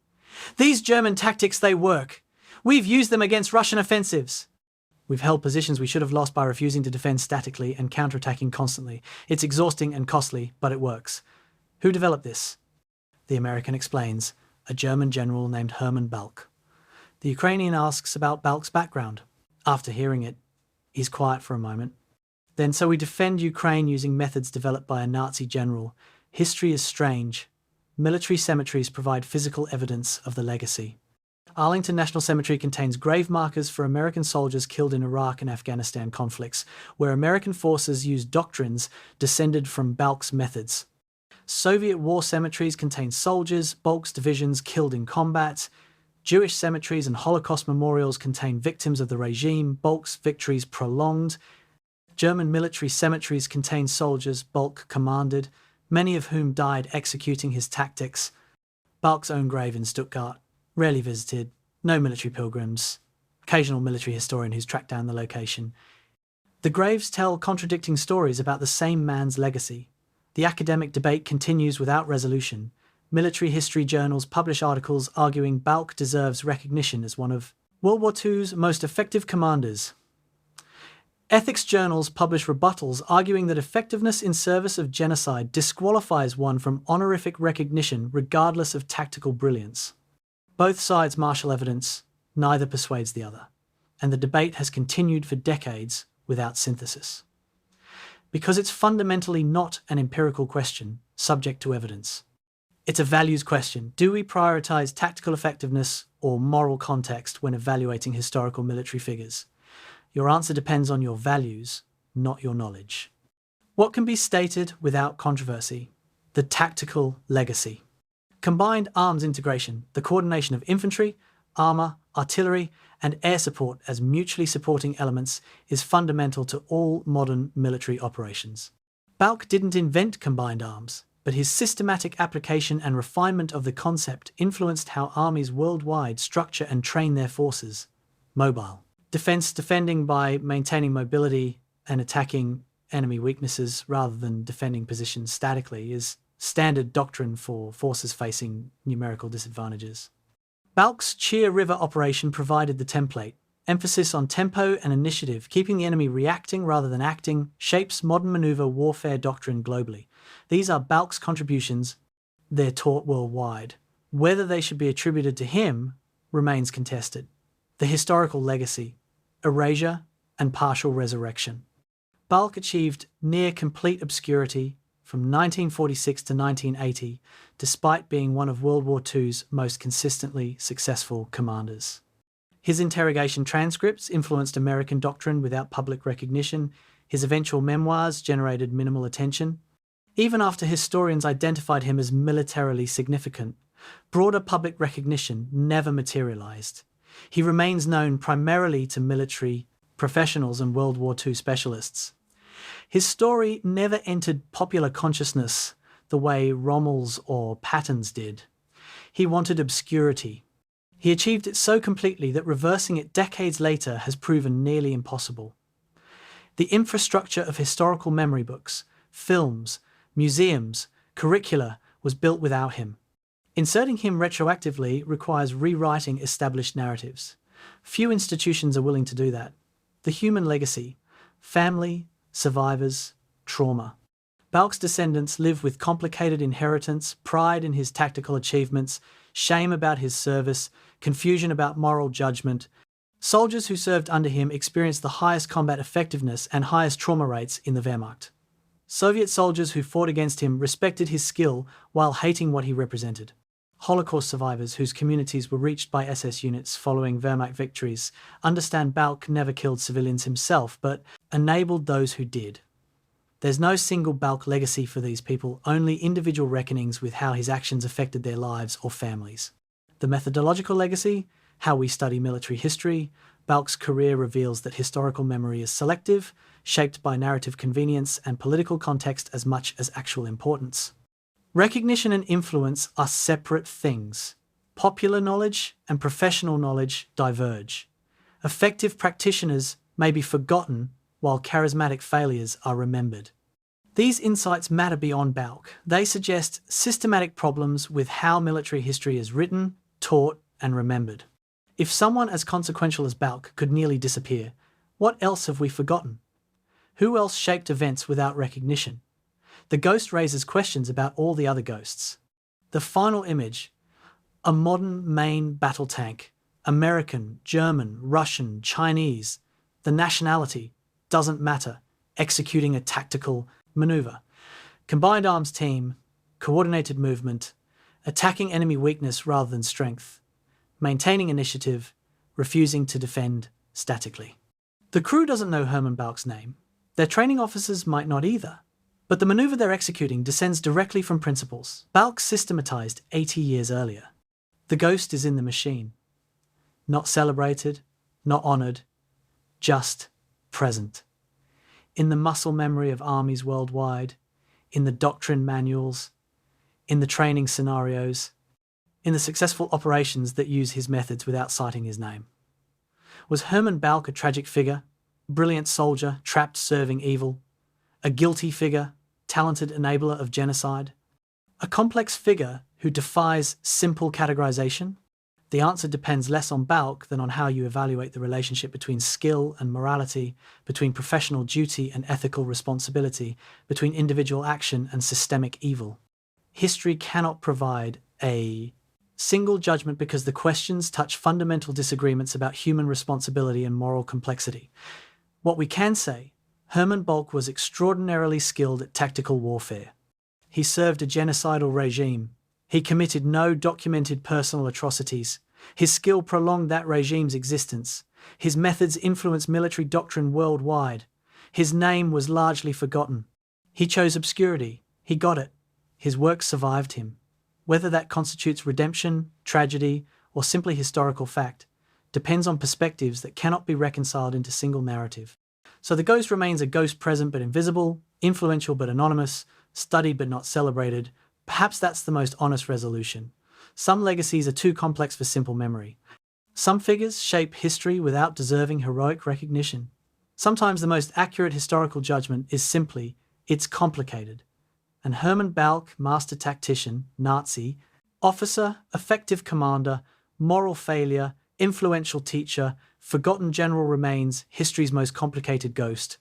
"These German tactics, they work. We've used them against Russian offensives. We've held positions we should have lost by refusing to defend statically and counterattacking constantly. It's exhausting and costly, but it works." Who developed this? The American explains, a German general named Hermann Balck. The Ukrainian asks about Balck's background. After hearing it, he's quiet for a moment. Then, "So we defend Ukraine using methods developed by a Nazi general. History is strange. Military cemeteries provide physical evidence of the legacy. Arlington National Cemetery contains grave markers for American soldiers killed in Iraq and Afghanistan conflicts, where American forces used doctrines descended from Balck's methods. Soviet war cemeteries contain soldiers, Balck's divisions killed in combat. Jewish cemeteries and Holocaust memorials contain victims of the regime, Balck's victories prolonged. German military cemeteries contain soldiers Balck commanded, many of whom died executing his tactics. Balck's own grave in Stuttgart, rarely visited, no military pilgrims, occasional military historian who's tracked down the location. The graves tell contradicting stories about the same man's legacy. The academic debate continues without resolution. Military history journals publish articles arguing Balck deserves recognition as one of World War II's most effective commanders. Ethics journals publish rebuttals arguing that effectiveness in service of genocide disqualifies one from honorific recognition regardless of tactical brilliance. Both sides marshal evidence, neither persuades the other, and the debate has continued for decades without synthesis. Because it's fundamentally not an empirical question subject to evidence. It's a values question. Do we prioritize tactical effectiveness or moral context when evaluating historical military figures? Your answer depends on your values, not your knowledge. What can be stated without controversy? The tactical legacy. Combined arms integration, the coordination of infantry, armour, artillery, and air support as mutually supporting elements is fundamental to all modern military operations. Balck didn't invent combined arms, but his systematic application and refinement of the concept influenced how armies worldwide structure and train their forces. Mobile. Defending by maintaining mobility and attacking enemy weaknesses rather than defending positions statically is standard doctrine for forces facing numerical disadvantages. Balck's Chir River operation provided the template. Emphasis on tempo and initiative, keeping the enemy reacting rather than acting, shapes modern maneuver warfare doctrine globally. These are Balck's contributions. They're taught worldwide. Whether they should be attributed to him remains contested. The historical legacy, erasure and partial resurrection. Balck achieved near complete obscurity from 1946 to 1980, despite being one of World War II's most consistently successful commanders. His interrogation transcripts influenced American doctrine without public recognition. His eventual memoirs generated minimal attention. Even after historians identified him as militarily significant, broader public recognition never materialized. He remains known primarily to military professionals and World War II specialists. His story never entered popular consciousness the way Rommel's or Patton's did. He wanted obscurity. He achieved it so completely that reversing it decades later has proven nearly impossible. The infrastructure of historical memory books, films, museums, curricula was built without him. Inserting him retroactively requires rewriting established narratives. Few institutions are willing to do that. The human legacy, family, survivors, trauma. Balck's descendants live with complicated inheritance, pride in his tactical achievements, shame about his service, confusion about moral judgment. Soldiers who served under him experienced the highest combat effectiveness and highest trauma rates in the Wehrmacht. Soviet soldiers who fought against him respected his skill while hating what he represented. Holocaust survivors whose communities were reached by SS units following Wehrmacht victories understand Balck never killed civilians himself, but enabled those who did. There's no single Balck legacy for these people, only individual reckonings with how his actions affected their lives or families. The methodological legacy, how we study military history, Balck's career reveals that historical memory is selective, shaped by narrative convenience and political context as much as actual importance. Recognition and influence are separate things. Popular knowledge and professional knowledge diverge. Effective practitioners may be forgotten, while charismatic failures are remembered. These insights matter beyond Balck. They suggest systematic problems with how military history is written, taught, and remembered. If someone as consequential as Balck could nearly disappear, what else have we forgotten? Who else shaped events without recognition? The ghost raises questions about all the other ghosts. The final image: a modern main battle tank, American, German, Russian, Chinese. The nationality doesn't matter, executing a tactical maneuver. Combined arms team, coordinated movement, attacking enemy weakness rather than strength, maintaining initiative, refusing to defend statically. The crew doesn't know Hermann Balck's name. Their training officers might not either. But the maneuver they're executing descends directly from principles Balck systematized 80 years earlier. The ghost is in the machine. Not celebrated, not honored, just present. In the muscle memory of armies worldwide, in the doctrine manuals, in the training scenarios, in the successful operations that use his methods without citing his name. Was Hermann Balck a tragic figure, brilliant soldier trapped serving evil, a guilty figure, talented enabler of genocide, a complex figure who defies simple categorization? The answer depends less on Balck than on how you evaluate the relationship between skill and morality, between professional duty and ethical responsibility, between individual action and systemic evil. History cannot provide a single judgment because the questions touch fundamental disagreements about human responsibility and moral complexity. What we can say: Hermann Balck was extraordinarily skilled at tactical warfare. He served a genocidal regime. He committed no documented personal atrocities. His skill prolonged that regime's existence. His methods influenced military doctrine worldwide. His name was largely forgotten. He chose obscurity. He got it. His work survived him. Whether that constitutes redemption, tragedy, or simply historical fact depends on perspectives that cannot be reconciled into single narrative. So the ghost remains a ghost present but invisible, influential but anonymous, studied but not celebrated. Perhaps that's the most honest resolution. Some legacies are too complex for simple memory. Some figures shape history without deserving heroic recognition. Sometimes the most accurate historical judgment is simply, it's complicated. And Hermann Balck, master tactician, Nazi, officer, effective commander, moral failure, influential teacher, forgotten general remains history's most complicated ghost.